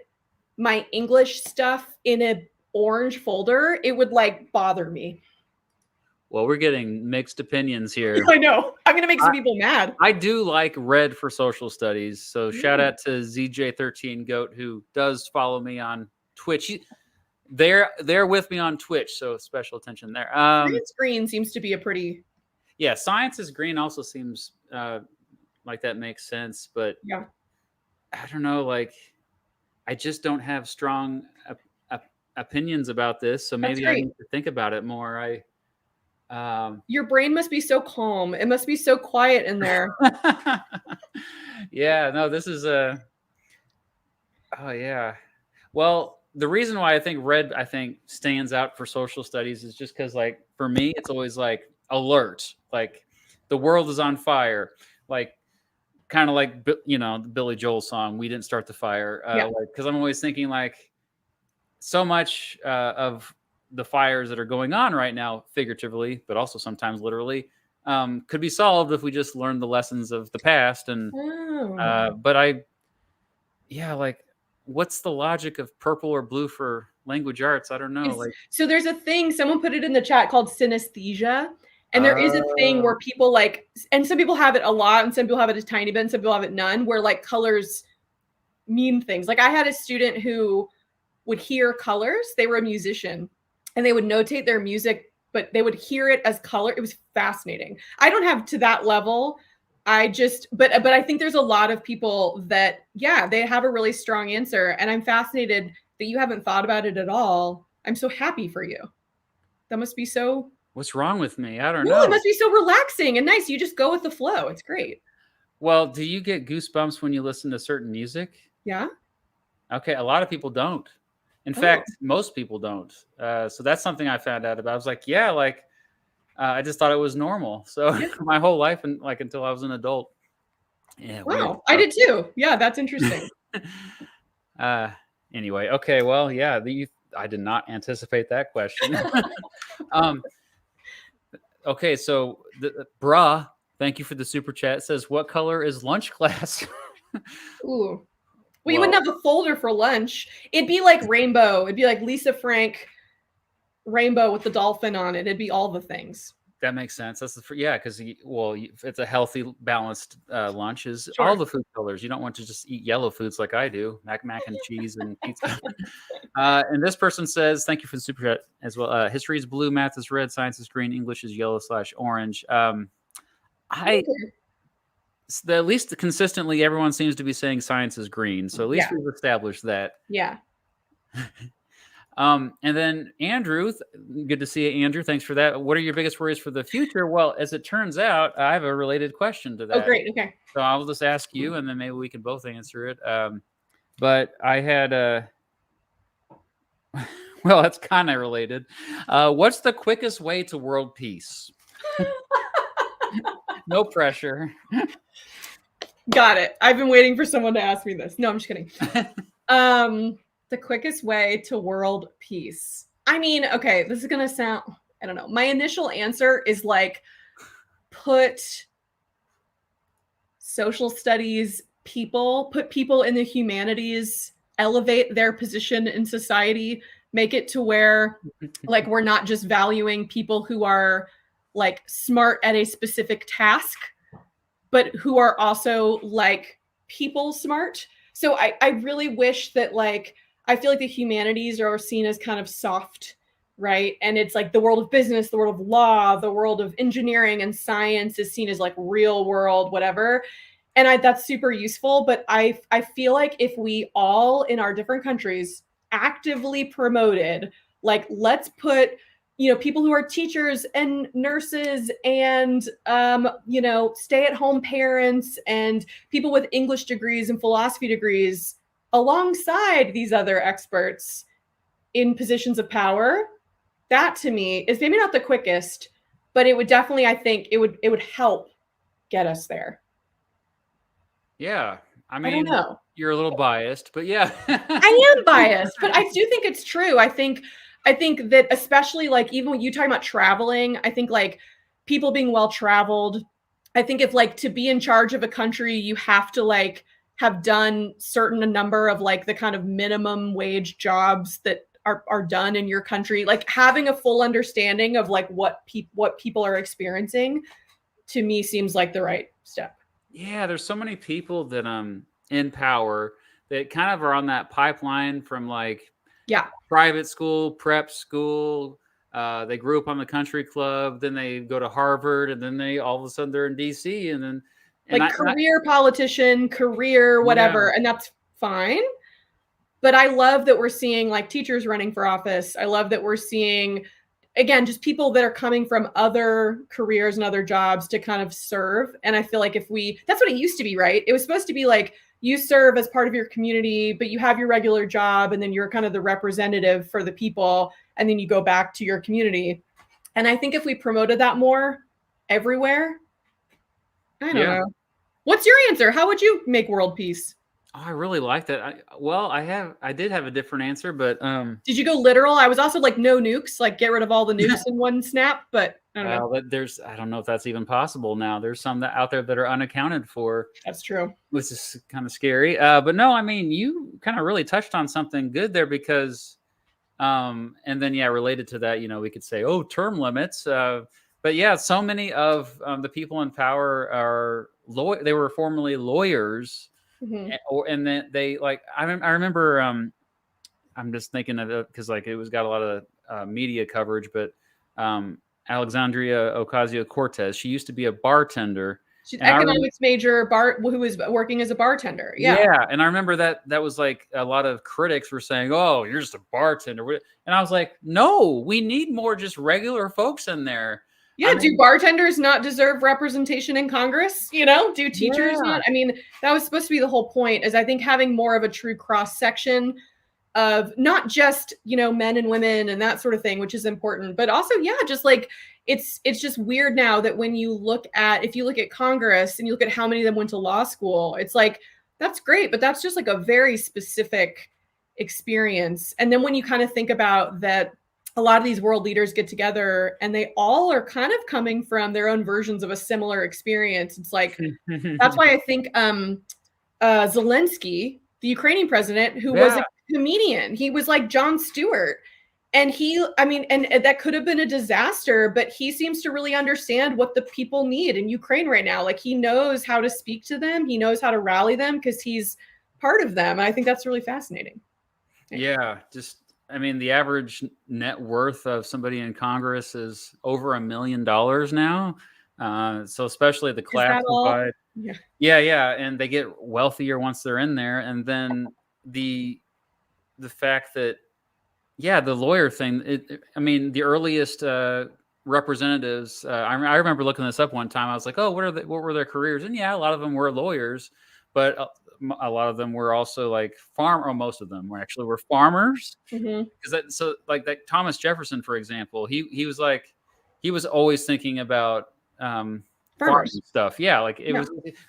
my English stuff in an orange folder, it would like bother me. Well, we're getting mixed opinions here. I know. I'm going to make some people mad. I do like red for social studies. So shout out to ZJ13 Goat, who does follow me on Twitch. They're with me on Twitch, so special attention there. Green seems to be a pretty... Yeah, science is green also seems like that makes sense. But yeah, I don't know. Like, I just don't have strong opinions about this. So maybe I need to think about it more. Your brain must be so calm. It must be so quiet in there. Yeah, no, this is oh yeah. Well, the reason why I think red stands out for social studies is just because like for me it's always like alert, like the world is on fire, like kind of like the Billy Joel song, "We Didn't Start the Fire," because I'm always thinking like so much of the fires that are going on right now, figuratively, but also sometimes literally, could be solved if we just learn the lessons of the past. And but like, what's the logic of purple or blue for language arts? I don't know. So there's a thing, someone put it in the chat called synesthesia. And there is a thing where people like, and some people have it a lot, and some people have it a tiny bit, and some people have it none, where like colors mean things. Like I had a student who would hear colors. They were a musician. And they would notate their music, but they would hear it as color. It was fascinating. I don't have to that level. But I think there's a lot of people that, they have a really strong answer. And I'm fascinated that you haven't thought about it at all. I'm so happy for you. That must be so... What's wrong with me? I don't know. It must be so relaxing and nice. You just go with the flow. It's great. Well, do you get goosebumps when you listen to certain music? Yeah. Okay. A lot of people don't. In fact, most people don't. So that's something I found out about. I was like, I just thought it was normal. So my whole life, and like until I was an adult. Yeah. Wow, I did too. Yeah, that's interesting. Anyway, okay. Well, yeah. I did not anticipate that question. Okay, so Bruh, thank you for the super chat. Says, what color is lunch class? Ooh. Well, you wouldn't have a folder for lunch. It'd be like rainbow. It'd be like Lisa Frank rainbow with the dolphin on it. It'd be all the things. That makes sense. That's because it's a healthy, balanced lunch. Is all Sure. the food colors. You don't want to just eat yellow foods like I do, mac and cheese and pizza. And this person says, "Thank you for the super chat as well. History is blue, math is red, science is green, English is yellow/orange." At least consistently, everyone seems to be saying science is green. So at least we've established that. Yeah. And then Andrew, good to see you, Andrew. Thanks for that. What are your biggest worries for the future? Well, as it turns out, I have a related question to that. Oh, great. Okay. So I'll just ask you, and then maybe we can both answer it. But I had well, that's kind of related. What's the quickest way to world peace? No pressure. Got it. I've been waiting for someone to ask me this. No, I'm just kidding. The quickest way to world peace. I mean, okay, this is going to sound, I don't know. My initial answer is like, put social studies put people in the humanities, elevate their position in society, make it to where like we're not just valuing people who are like smart at a specific task, but who are also like people smart. So I really wish that like, I feel like the humanities are seen as kind of soft, right? And it's like the world of business, the world of law, the world of engineering and science is seen as like real world, whatever. And that's super useful. But I feel like if we all in our different countries actively promoted, like, let's put, people who are teachers and nurses and, stay-at-home parents and people with English degrees and philosophy degrees alongside these other experts in positions of power, that to me is maybe not the quickest, but it would definitely, I think it would help get us there. Yeah. I don't know. You're a little biased, but yeah. I am biased, but I do think it's true. I think that especially like even when you talk about traveling, I think like people being well-traveled, I think if like to be in charge of a country, you have to like have done a number of like the kind of minimum wage jobs that are done in your country, like having a full understanding of like what people are experiencing, to me seems like the right step. Yeah, there's so many people that in power that kind of are on that pipeline from like private school, prep school. They grew up on the country club, then they go to Harvard, and then they all of a sudden they're in DC, and then career politician, career whatever, and that's fine. But I love that we're seeing like teachers running for office. I love that we're seeing, again, just people that are coming from other careers and other jobs to kind of serve. And I feel like that's what it used to be, right? It was supposed to be like you serve as part of your community, but you have your regular job and then you're kind of the representative for the people. And then you go back to your community. And I think if we promoted that more everywhere, I don't know. What's your answer? How would you make world peace? Oh, I really like that. I did have a different answer, but did you go literal? I was also like no nukes, like get rid of all the nukes in one snap, but I don't know. But I don't know if that's even possible now. There's some out there that are unaccounted for. That's true. Which is kind of scary. But no, you kind of really touched on something good there because and then related to that, we could say, term limits. But yeah, so many of the people in power are they were formerly lawyers. Mm-hmm. And then they like I remember I'm just thinking of it because like it was got a lot of media coverage, but Alexandria Ocasio-Cortez, she used to be a bartender. She's an economics major who was working as a bartender. Yeah, and I remember that was like a lot of critics were saying, "Oh, you're just a bartender," and I was like, "No, we need more just regular folks in there." Yeah, do bartenders not deserve representation in Congress? Do teachers not? That was supposed to be the whole point, is I think having more of a true cross section of not just, men and women and that sort of thing, which is important, but also, just like, it's just weird now that when if you look at Congress and you look at how many of them went to law school, it's like, that's great, but that's just like a very specific experience. And then when you kind of think about that, a lot of these world leaders get together and they all are kind of coming from their own versions of a similar experience. It's like, that's why I think Zelensky, the Ukrainian president, who was a comedian, he was like Jon Stewart. And and that could have been a disaster, but he seems to really understand what the people need in Ukraine right now. Like, he knows how to speak to them. He knows how to rally them because he's part of them. And I think that's really fascinating. Yeah, the average net worth of somebody in Congress is over $1 million now. So especially the class divide. Yeah. Yeah, and they get wealthier once they're in there. And then the fact that, the lawyer thing. The earliest representatives. I remember looking this up one time. I was like, oh, what were their careers? And a lot of them were lawyers, but a lot of them were also like most of them were farmers. Because like Thomas Jefferson, for example, he was always thinking about farming stuff. Yeah, like it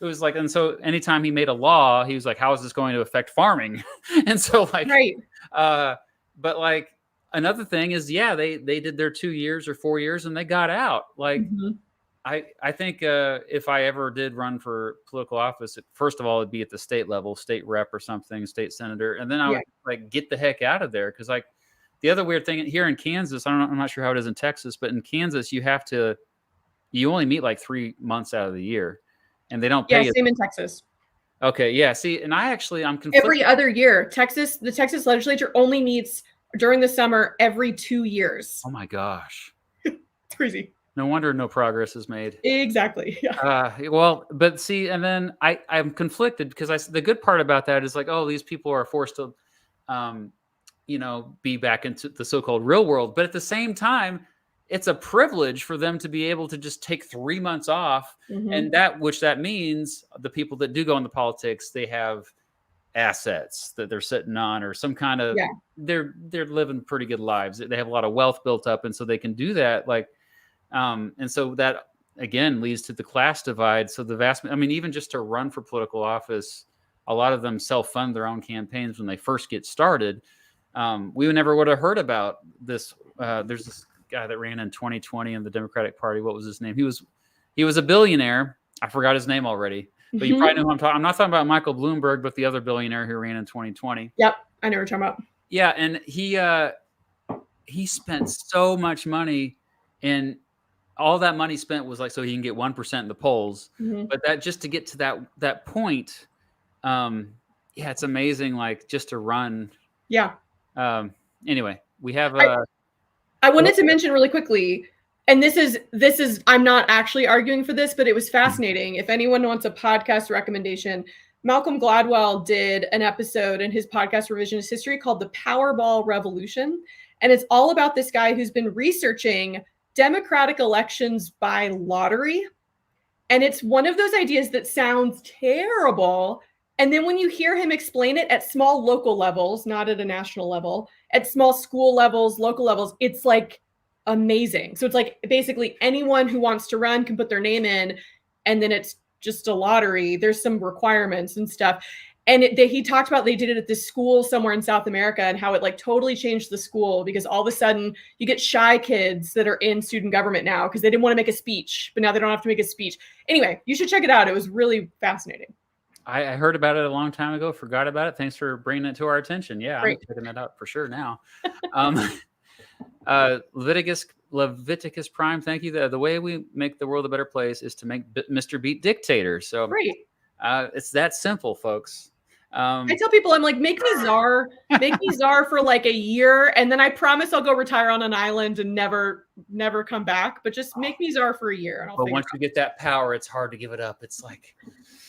was like, and so anytime he made a law, he was like, how is this going to affect farming? And so like, right. But like another thing is, they did their 2 years or 4 years and they got out. Like, I think if I ever did run for political office, first of all, it'd be at the state level, state rep or something, state senator, and then I would like get the heck out of there. Because like the other weird thing here in Kansas, I'm not sure how it is in Texas, but in Kansas you only meet like 3 months out of the year, and they don't pay. Yeah, same in Texas. Okay, yeah. See, and I'm conflicted. Every other year, the Texas legislature only meets during the summer every 2 years. Oh my gosh, it's crazy. No wonder no progress is made. Exactly. Yeah. Well, but see, and then I'm conflicted because the good part about that is like, oh, these people are forced to, be back into the so-called real world. But at the same time, it's a privilege for them to be able to just take 3 months off, and that means the people that do go into politics, they have assets that they're sitting on, or some kind of they're living pretty good lives. They have a lot of wealth built up, and so they can do that. Like. And so that again leads to the class divide. So even just to run for political office, a lot of them self-fund their own campaigns when they first get started. We never would have heard about this. There's this guy that ran in 2020 in the Democratic Party. What was his name? He was a billionaire. I forgot his name already, but you probably know who I'm talking. I'm not talking about Michael Bloomberg, but the other billionaire who ran in 2020. Yep, I know what you're talking about. Yeah, and he spent so much money, and all that money spent was like so he can get 1% in the polls. But that just to get to that point, it's amazing. Like just to run. Yeah. Anyway, we have. I wanted to mention really quickly, and this is I'm not actually arguing for this, but it was fascinating. If anyone wants a podcast recommendation, Malcolm Gladwell did an episode in his podcast Revisionist History called The Powerball Revolution, and it's all about this guy who's been researching Democratic elections by lottery. And it's one of those ideas that sounds terrible. And then when you hear him explain it at small local levels, not at a national level, at small school levels, local levels, it's like amazing. So it's like basically anyone who wants to run can put their name in, and then it's just a lottery. There's some requirements and stuff. And he talked about they did it at this school somewhere in South America and how it like totally changed the school because all of a sudden you get shy kids that are in student government now because they didn't want to make a speech, but now they don't have to make a speech. Anyway, you should check it out. It was really fascinating. I heard about it a long time ago, forgot about it. Thanks for bringing it to our attention. Yeah, great. I'm checking that out for sure now. Leviticus Prime, thank you. The way we make the world a better place is to make Mr. Beat dictator. So great. It's that simple, folks. I tell people, I'm like, make me czar for like a year, and then I promise I'll go retire on an island and never come back. But just make me czar for a year. And but once you get that power, it's hard to give it up. It's like,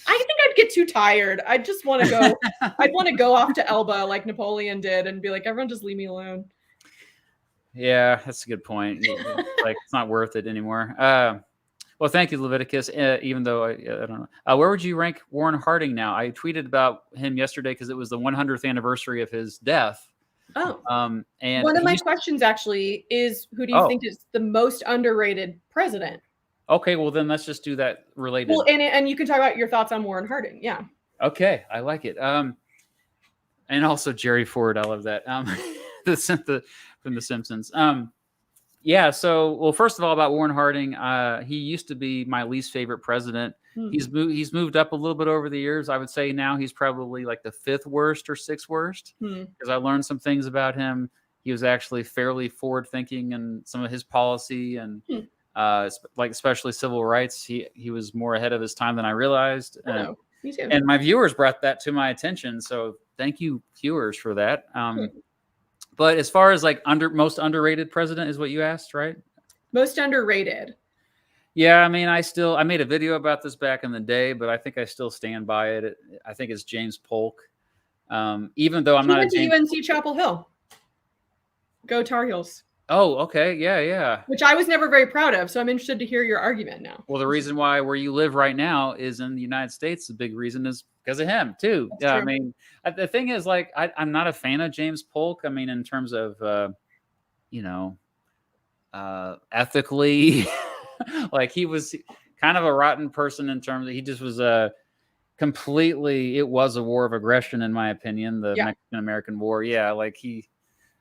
I think I'd get too tired. I just want to go. I'd want to go off to Elba like Napoleon did and be like, everyone just leave me alone. Yeah, that's a good point. Like, it's not worth it anymore. Well, thank you, Leviticus. Even though I don't know, where would you rank Warren Harding now? I tweeted about him yesterday because it was the 100th anniversary of his death. Oh, and one of my questions actually is, who do you think is the most underrated president? Okay, well then let's just do that related. Well, and you can talk about your thoughts on Warren Harding. Yeah. Okay, I like it. And also Jerry Ford, I love that. From The Simpsons. Yeah. So, well, first of all, about Warren Harding, he used to be my least favorite president. He's moved up a little bit over the years. I would say now he's probably like the 5th worst or 6th worst because I learned some things about him. he was actually fairly forward thinking in some of his policy, and Hmm. like especially civil rights. He was more ahead of his time than I realized. Oh, me too. And my viewers brought that to my attention. So thank you, viewers, for that. But as far as like most underrated president is what you asked, right? Most underrated. Yeah, I mean, I made a video about this back in the day, but I think I still stand by it. I think it's James Polk. Even though I'm He not a went to James. UNC Chapel Hill. Go Tar Heels. Oh, okay, yeah. Which I was never very proud of, so I'm interested to hear your argument now. Well, the reason why where you live right now is in the United States. The big reason is because of him too. That's Yeah, true. I mean, the thing is, like, I'm not a fan of James Polk. I mean, in terms of, ethically, like he was kind of a rotten person in terms of he just was completely. It was a war of aggression, in my opinion, the Mexican-American War. Yeah, like he.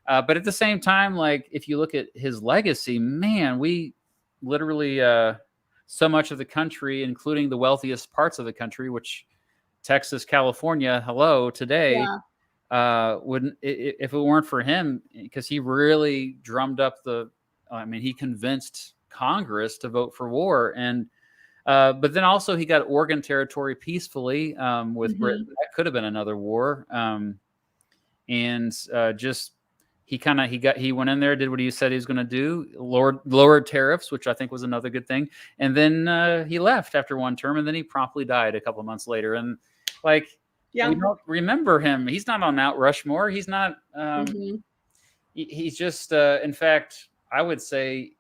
But at the same time, like if you look at his legacy, man, we literally so much of the country, including the wealthiest parts of the country, which Texas, California, hello today, wouldn't if it weren't for him, because he really drummed up he convinced Congress to vote for war, and but then also he got Oregon Territory peacefully with Britain. That could have been another war, and just. He went in there, did what he said he was going to do, lowered tariffs, which I think was another good thing, and then he left after one term, and then he promptly died a couple of months later. And we don't remember him. He's not on Mount Rushmore. He's not. He's just. In fact, I would say,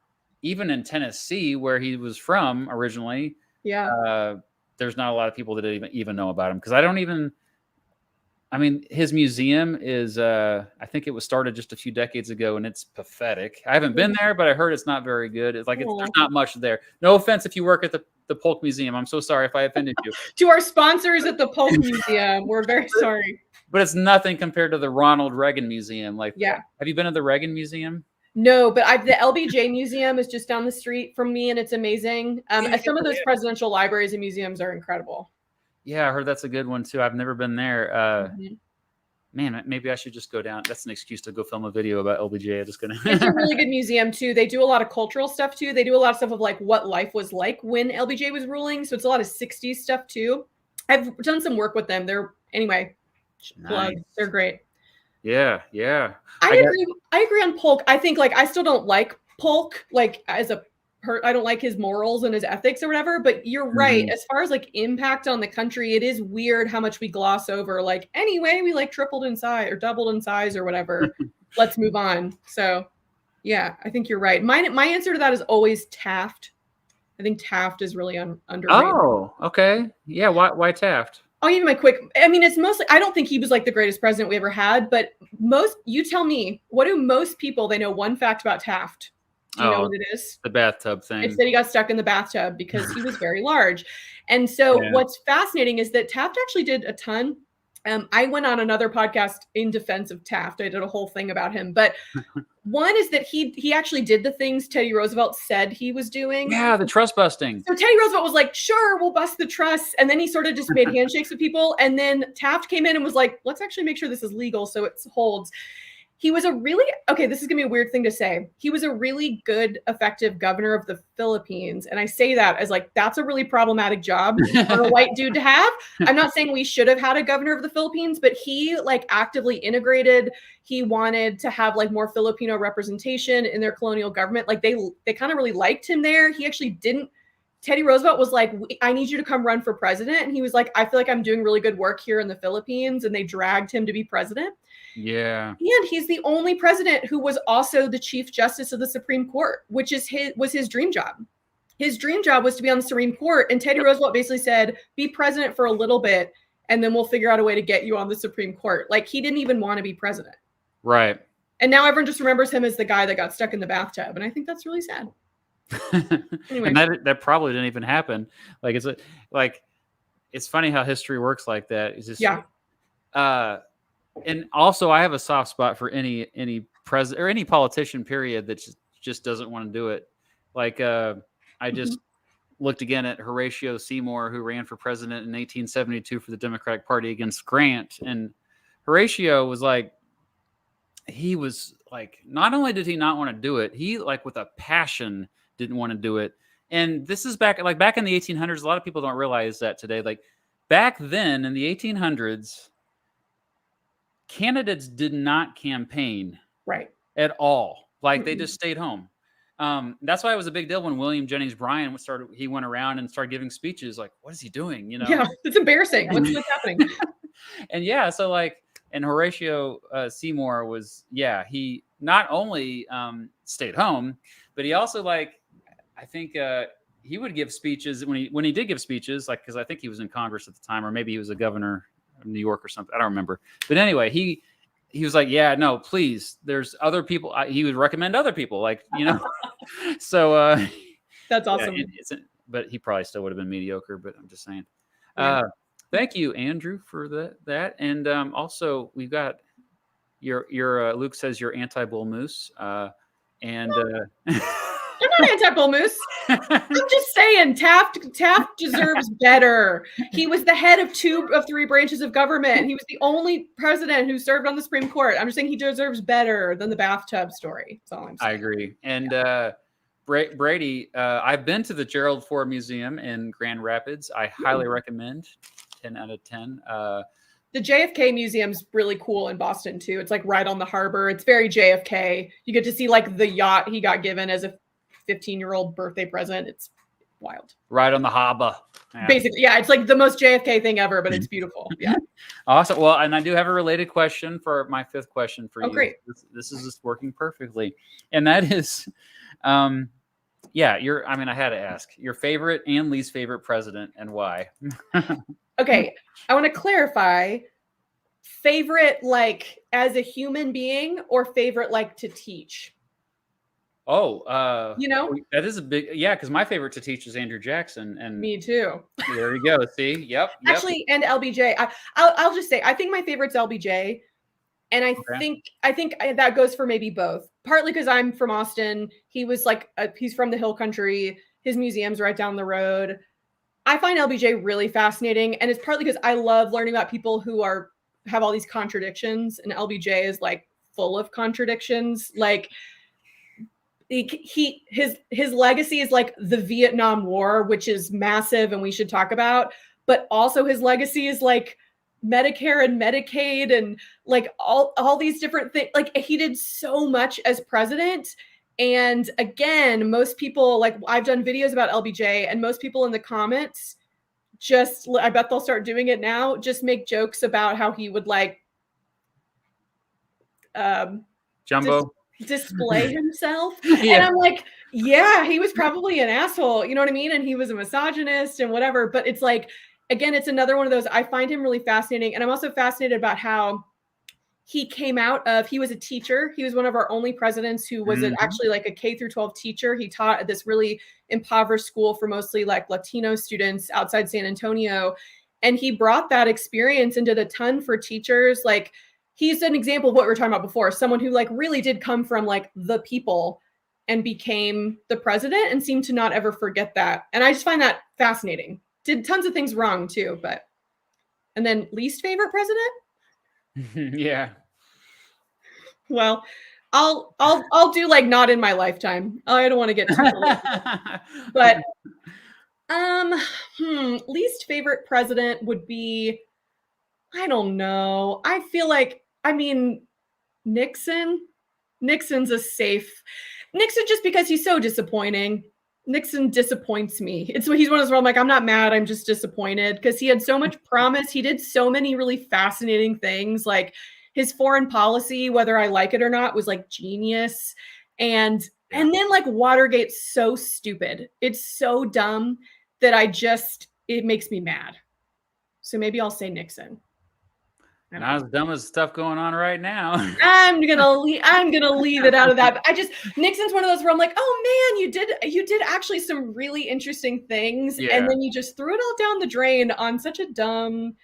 even in Tennessee, where he was from originally, there's not a lot of people that even know about him, because I don't even. I mean, his museum is, I think it was started just a few decades ago, and it's pathetic. I haven't been there, but I heard it's not very good. It's like, there's not much there. No offense if you work at the Polk Museum. I'm so sorry if I offended you. To our sponsors at the Polk Museum, we're very sorry. But it's nothing compared to the Ronald Reagan Museum. Have you been to the Reagan Museum? No, but the LBJ Museum is just down the street from me, and it's amazing. Some of those presidential libraries and museums are incredible. Yeah, I heard that's a good one too. I've never been there. Man, maybe I should just go down. That's an excuse to go film a video about LBJ. I'm just gonna. It's a really good museum too. They do a lot of cultural stuff too. They do a lot of stuff of like what life was like when LBJ was ruling. So it's a lot of 60s stuff too. I've done some work with them. They're great. Yeah. I agree on Polk. I think I still don't like Polk I don't like his morals and his ethics or whatever, but you're right. As far as impact on the country, it is weird how much we gloss over. Anyway, we tripled in size or doubled in size or whatever. Let's move on. So yeah, I think you're right. My answer to that is always Taft. I think Taft is really underrated. Oh, okay. Yeah. Why Taft? I'll give you my quick. I mean, it's mostly, I don't think he was the greatest president we ever had, but you tell me, what do most people, they know one fact about Taft? Do you know what it is? The bathtub thing. It's that he got stuck in the bathtub because he was very large. And so what's fascinating is that Taft actually did a ton. I went on another podcast in defense of Taft. I did a whole thing about him. But one is that he actually did the things Teddy Roosevelt said he was doing. Yeah, the trust busting. So Teddy Roosevelt was like, sure, we'll bust the trust. And then he sort of just made handshakes with people. And then Taft came in and was like, let's actually make sure this is legal so it holds. He was this is going to be a weird thing to say. He was a really good, effective governor of the Philippines. And I say that as that's a really problematic job for a white dude to have. I'm not saying we should have had a governor of the Philippines, but he actively integrated. He wanted to have more Filipino representation in their colonial government. They kind of really liked him there. He actually didn't. Teddy Roosevelt was like, I need you to come run for president. And he was like, I feel like I'm doing really good work here in the Philippines. And they dragged him to be president. Yeah. And he's the only president who was also the Chief Justice of the Supreme Court, which was his dream job. His dream job was to be on the Supreme Court. And Teddy Roosevelt basically said, be president for a little bit, and then we'll figure out a way to get you on the Supreme Court. He didn't even want to be president. Right. And now everyone just remembers him as the guy that got stuck in the bathtub. And I think that's really sad. Anyway. And that probably didn't even happen. It's funny how history works like that. It's just, and also I have a soft spot for any president or any politician period that just doesn't want to do it. I just looked again at Horatio Seymour, who ran for president in 1872 for the Democratic Party against Grant. And Horatio was he was like, not only did he not want to do it, he like with a passion didn't want to do it. And this is back in the 1800s. A lot of people don't realize that today. Like back then in the 1800s, candidates did not campaign Right. at all. Like they just stayed home. That's why it was a big deal when William Jennings Bryan he went around and started giving speeches. Like, what is he doing? You know? Yeah, it's embarrassing. What's happening? And yeah, so like, and Horatio Seymour was, he not only stayed home, but he also like, I think he would give speeches when he did give speeches, like, because I think he was in Congress at the time, or maybe he was a governor of New York or something. I don't remember. But anyway, he was like, yeah, no, please. There's other people. He would recommend other people, like, you know. So that's awesome. But he probably still would have been mediocre. But I'm just saying. Thank you, Andrew, for that. And also, we've got your Luke says you're anti-bull moose. And I'm not anti-bull moose. I'm just saying Taft deserves better. He was the head of 2 of 3 branches of government. He was the only president who served on the Supreme Court. I'm just saying he deserves better than the bathtub story. That's all I'm saying. I agree. And Brady, I've been to the Gerald Ford Museum in Grand Rapids. I highly recommend. 10 out of 10. The JFK Museum's really cool in Boston too. It's like right on the harbor. It's very JFK. You get to see like the yacht he got given as a 15-year-old birthday present. It's wild. Right on the harbor. Yeah. Basically, yeah, it's like the most JFK thing ever, but it's beautiful. Yeah. Awesome. Well, and I do have a related question for my 5th question for you. Oh, great. This is just working perfectly. And that is, I had to ask your favorite and least favorite president and why. Okay, I want to clarify favorite like as a human being or favorite like to teach. Oh, you know, that is a big, because my favorite to teach is Andrew Jackson, and me too. There you go. See, yep. Actually, and LBJ. I'll just say I think my favorite's LBJ, and I think that goes for maybe both. Partly because I'm from Austin. He was like he's from the Hill Country. His museum's right down the road. I find LBJ really fascinating, and it's partly because I love learning about people who have all these contradictions, and LBJ is like full of contradictions. Like his legacy is like the Vietnam War, which is massive and we should talk about, but also his legacy is like Medicare and Medicaid and like all these different things. Like he did so much as president. And again, most people, like I've done videos about LBJ, and most people in the comments I bet they'll start doing it now, just make jokes about how he would like Jumbo display himself. Yeah. And I'm like, yeah, he was probably an asshole, you know what I mean? And he was a misogynist and whatever. But it's like, again, it's another one of those, I find him really fascinating. And I'm also fascinated about how he was a teacher. He was one of our only presidents who was actually like a K-12 teacher. He taught at this really impoverished school for mostly like Latino students outside San Antonio. And he brought that experience and did a ton for teachers. Like he's an example of what we were talking about before. Someone who like really did come from like the people and became the president and seemed to not ever forget that. And I just find that fascinating. Did tons of things wrong too, and then least favorite president? Yeah. Well, I'll do like not in my lifetime. I don't want to get too political. But least favorite president would be, I don't know. I feel like, Nixon. Nixon's a safe. Nixon, just because he's so disappointing. Nixon disappoints me. He's one of those where I'm like, I'm not mad, I'm just disappointed because he had so much promise. He did so many really fascinating things. Like his foreign policy, whether I like it or not, was like genius. And then like Watergate's so stupid. It's so dumb that it makes me mad. So maybe I'll say Nixon. Not as dumb as stuff going on right now. I'm gonna leave it out of that. But Nixon's one of those where I'm like, oh man, you did actually some really interesting things, and then you just threw it all down the drain on such a dumb.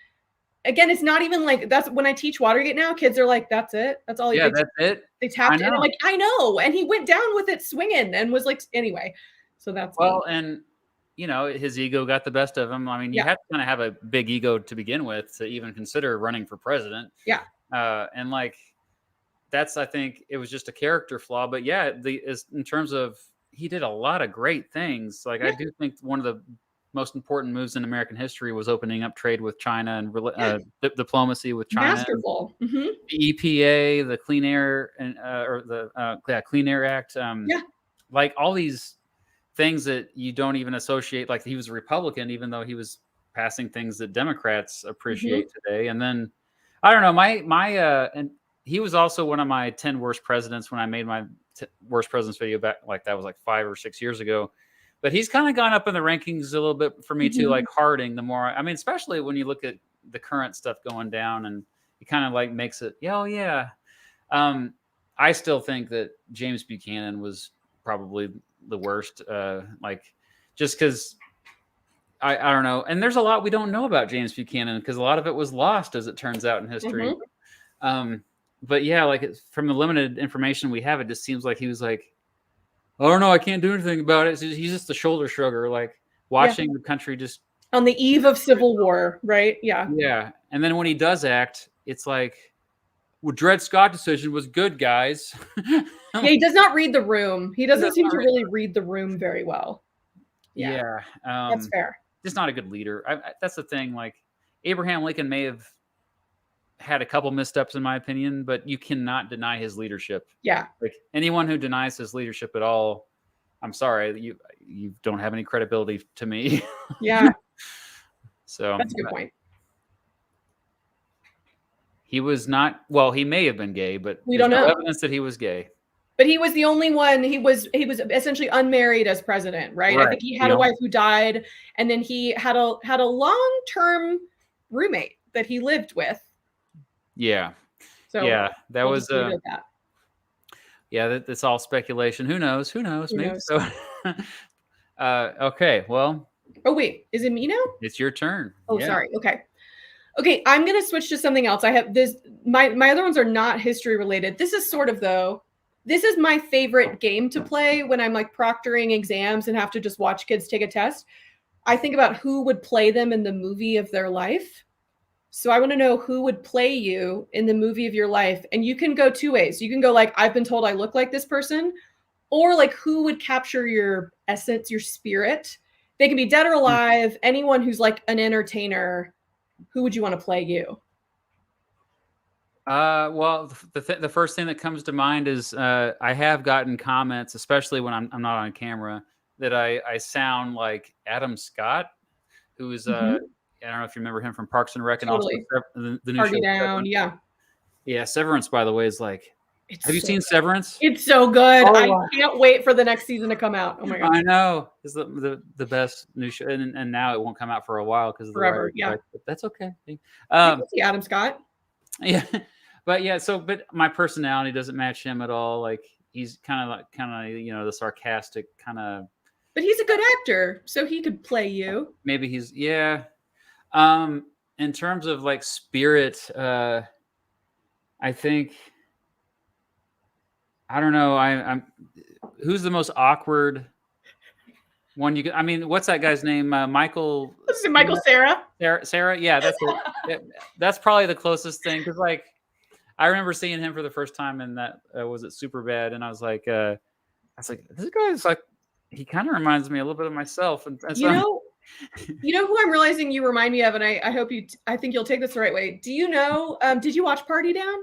Again, it's not even like that's when I teach Watergate now. Kids are like, that's it. That's all. Yeah, that's it. They tapped it. I'm like, I know, and he went down with it swinging and was like, anyway. So that's and. His ego got the best of him. I mean, you have to kind of have a big ego to begin with to even consider running for president. Yeah. And like, that's, I think it was just a character flaw. But yeah, in terms of, he did a lot of great things. Like, I do think one of the most important moves in American history was opening up trade with China and diplomacy with China. Masterful. The EPA, the Clean Air Clean Air Act. Like all these things that you don't even associate. Like, he was a Republican, even though he was passing things that Democrats appreciate today. And then I don't know, and he was also one of my 10 worst presidents when I made my worst presidents video back, like that was like 5 or 6 years ago. But he's kind of gone up in the rankings a little bit for me too, like Harding. The more, I mean, especially when you look at the current stuff going down, and it kind of like makes it, I still think that James Buchanan was probably the worst. Like, just because I don't know. And there's a lot we don't know about James Buchanan, because a lot of it was lost, as it turns out, in history. But yeah, like, from the limited information we have, it just seems like he was like, I don't know, I can't do anything about it. So he's just a shoulder shrugger, like watching the country just on the eve of civil war, right? Yeah. Yeah. And then when he does act, it's like, well, Dred Scott decision was good, guys. Yeah, he does not read the room. He doesn't seem to really read the room very well. Yeah. That's fair. Just not a good leader. That's the thing. Like, Abraham Lincoln may have had a couple missteps, in my opinion, but you cannot deny his leadership. Yeah. Like, anyone who denies his leadership at all, I'm sorry, you don't have any credibility to me. Yeah. So that's a good point. He was not, well, he may have been gay, but we don't know. No evidence that he was gay. But he was the only one. He was essentially unmarried as president, right? I think he had a wife who died, and then he had a long-term roommate that he lived with. Yeah. So yeah, that was yeah, that's all speculation. Who knows? Who knows? Maybe so. Okay, well. Oh wait, is it me now? It's your turn. Oh, sorry. Okay, I'm gonna switch to something else. I have this. My other ones are not history related. This is sort of, though. This is my favorite game to play when I'm like proctoring exams and have to just watch kids take a test. I think about who would play them in the movie of their life. So I want to know who would play you in the movie of your life. And you can go two ways. You can go like, I've been told I look like this person, or like, who would capture your essence, your spirit. They can be dead or alive. Anyone who's like an entertainer, who would you want to play you? Well, the first thing that comes to mind is I have gotten comments, especially when I'm not on camera, that I sound like Adam Scott, who is I don't know if you remember him from Parks and Rec, and also the new Party show Down, yeah. Severance, by the way, is like. Have you seen Severance? It's so good. I can't wait for the next season to come out. Oh my god! I know, it's the best new show, and now it won't come out for a while because of forever. But that's okay. You can see Adam Scott. Yeah, but my personality doesn't match him at all. Like, he's kind of the sarcastic kind of. But he's a good actor, so he could play you. Maybe he's in terms of like spirit, I think. I don't know. I'm. Who's the most awkward one? I mean, what's that guy's name? Michael. Michael Cera. Sarah. Yeah, that's it. That's probably the closest thing, because like I remember seeing him for the first time in that was it Superbad, and I was like, this guy's like, he kind of reminds me a little bit of myself, and you know who I'm realizing you remind me of, and I hope I think you'll take this the right way. Do you know? Did you watch Party Down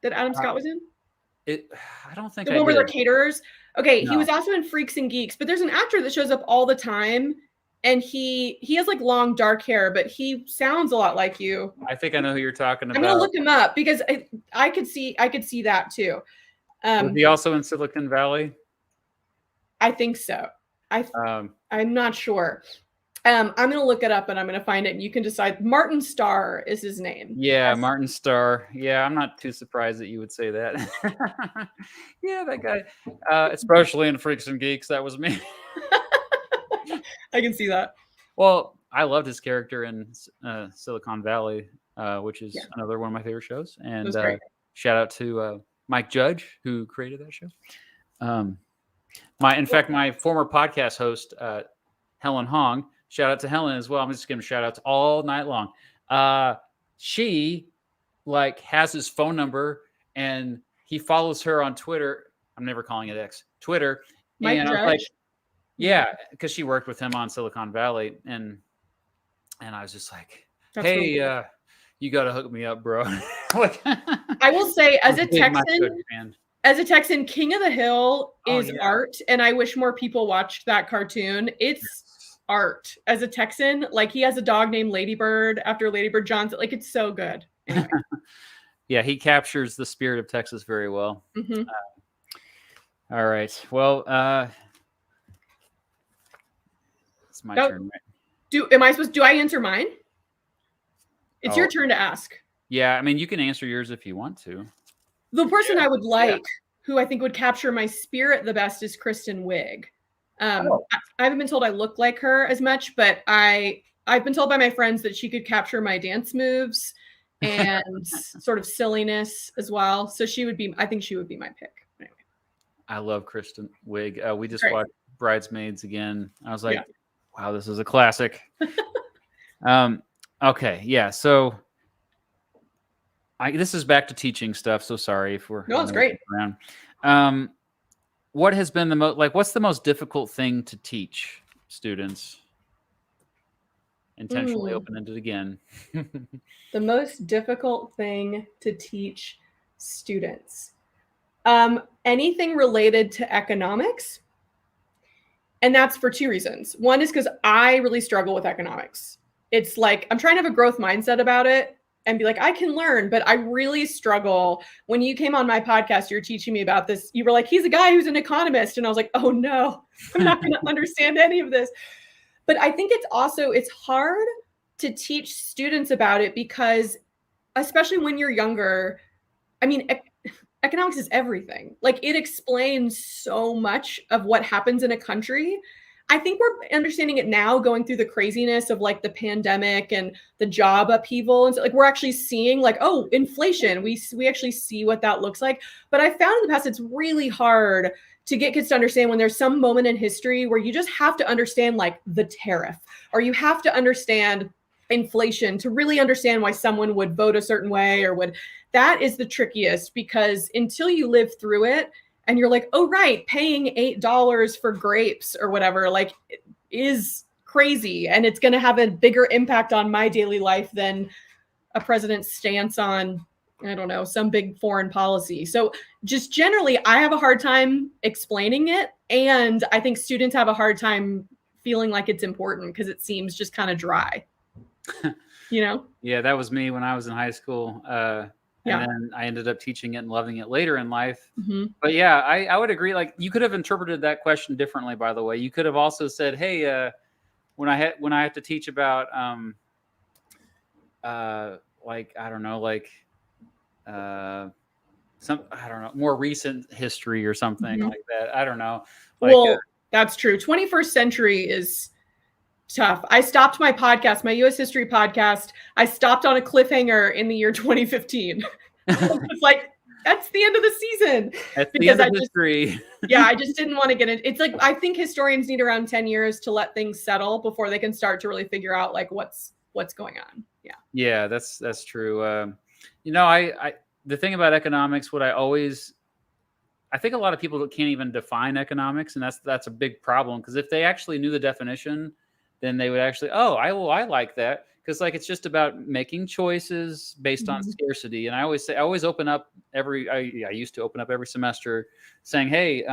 that Adam Scott was in? I don't think the one where they're caterers. Okay, no. He was also in Freaks and Geeks, but there's an actor that shows up all the time, and he has like long dark hair, but he sounds a lot like you. I think I know who you're talking about. I'm gonna look him up because I could see that too. Was he also in Silicon Valley? I think so. I'm not sure. I'm gonna look it up and I'm gonna find it, and you can decide. Martin Starr is his name. Yeah, Martin Starr. Yeah, I'm not too surprised that you would say that. Yeah, that guy. Especially in Freaks and Geeks, that was me. I can see that. Well, I loved his character in Silicon Valley, which is another one of my favorite shows. And shout out to Mike Judge, who created that show. My former podcast host, Helen Hong. Shout out to Helen as well. I'm just giving shout outs all night long. She like has his phone number, and he follows her on Twitter. I'm never calling it X, Twitter. Mike And I was Judge? like, yeah, because she worked with him on Silicon Valley. And I was just like, That's hey, really cool. you got to hook me up, bro. Like, I will say, as a big Mike Judge Texan, fan. King of the Hill Oh, is yeah. art, and I wish more people watched that cartoon. It's art. As a Texan, like, he has a dog named Ladybird after Ladybird Johnson. Like, it's so good. Anyway. Yeah, he captures the spirit of Texas very well. Mhm. All right. Well, it's my turn, right? Do I answer mine? It's your Oh. turn to ask. Yeah, I mean, you can answer yours if you want to. The person I would like, who I think would capture my spirit the best, is Kristen Wiig. I haven't been told I look like her as much, but I've been told by my friends that she could capture my dance moves and sort of silliness as well. So I think she would be my pick. Anyway. I love Kristen Wiig. We just watched Bridesmaids again. I was like, wow, this is a classic. Okay, yeah. So this is back to teaching stuff. So sorry if we're no, it's great. Around. What has been the most what's the most difficult thing to teach students? Intentionally open-ended again. The most difficult thing to teach students. Anything related to economics. And that's for two reasons. One is because I really struggle with economics. It's like, I'm trying to have a growth mindset about it and be like, I can learn, but I really struggle. When you came on my podcast, you were teaching me about this. You were like, he's a guy who's an economist. And I was like, oh no, I'm not going to understand any of this. But I think it's hard to teach students about it because, especially when you're younger, I mean, economics is everything. Like, it explains so much of what happens in a country. I think we're understanding it now, going through the craziness of like the pandemic and the job upheaval. And so, like, we're actually seeing like, oh, inflation. We actually see what that looks like. But I found in the past, it's really hard to get kids to understand when there's some moment in history where you just have to understand like the tariff, or you have to understand inflation to really understand why someone would vote a certain way that is the trickiest, because until you live through it and you're like, oh, right, paying $8 for grapes or whatever, like, is crazy. And it's going to have a bigger impact on my daily life than a president's stance on, I don't know, some big foreign policy. So just generally, I have a hard time explaining it. And I think students have a hard time feeling like it's important because it seems just kind of dry. You know? Yeah, that was me when I was in high school. And then I ended up teaching it and loving it later in life. Mm-hmm. But yeah, I would agree. Like, you could have interpreted that question differently, by the way. You could have also said, hey, when I have to teach about like, I don't know, like more recent history or something like that. I don't know. Like, well, that's true. 21st century is tough. I stopped my podcast, my U.S. history podcast. I stopped on a cliffhanger in the year 2015. It's like, that's the end of the season. That's the end of history. I just didn't want to get it. It's like, I think historians need around 10 years to let things settle before they can start to really figure out like what's going on. Yeah. Yeah, that's true. You know, the thing about economics, I think a lot of people can't even define economics, and that's a big problem, because if they actually knew the definition, then they would actually, I like that, because like, it's just about making choices based on scarcity. And I always open up I used to open up every semester saying, hey,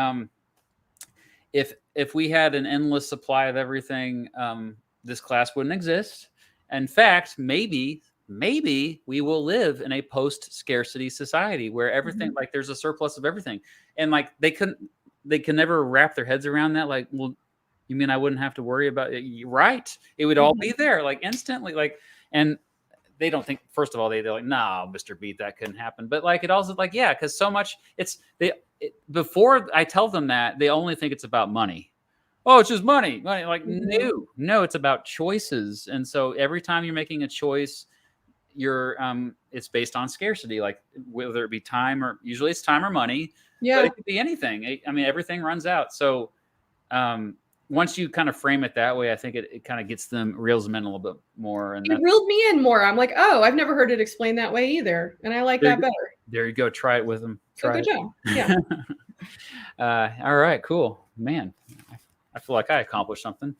if we had an endless supply of everything, this class wouldn't exist. In fact, maybe we will live in a post-scarcity society where everything, like, there's a surplus of everything. And like, they can never wrap their heads around that. Like, well, you mean I wouldn't have to worry about it? Right. It would all be there, like, instantly. Like, and they don't think, first of all, they're like, no, Mr. Beat, that couldn't happen. But like, it also, like, yeah, because so much before I tell them that, they only think it's about money. Oh, it's just money. Like, no, it's about choices. And so every time you're making a choice, it's based on scarcity, like whether it be time, or usually it's time or money. But it could be anything. I mean, everything runs out. So once you kind of frame it that way, I think it kind of reels them in a little bit more. And it reeled me in more. I'm like, oh, I've never heard it explained that way either. And I like that better. There you go. Try it with them. So Try good it. job. Yeah. All right, cool, man. I feel like I accomplished something.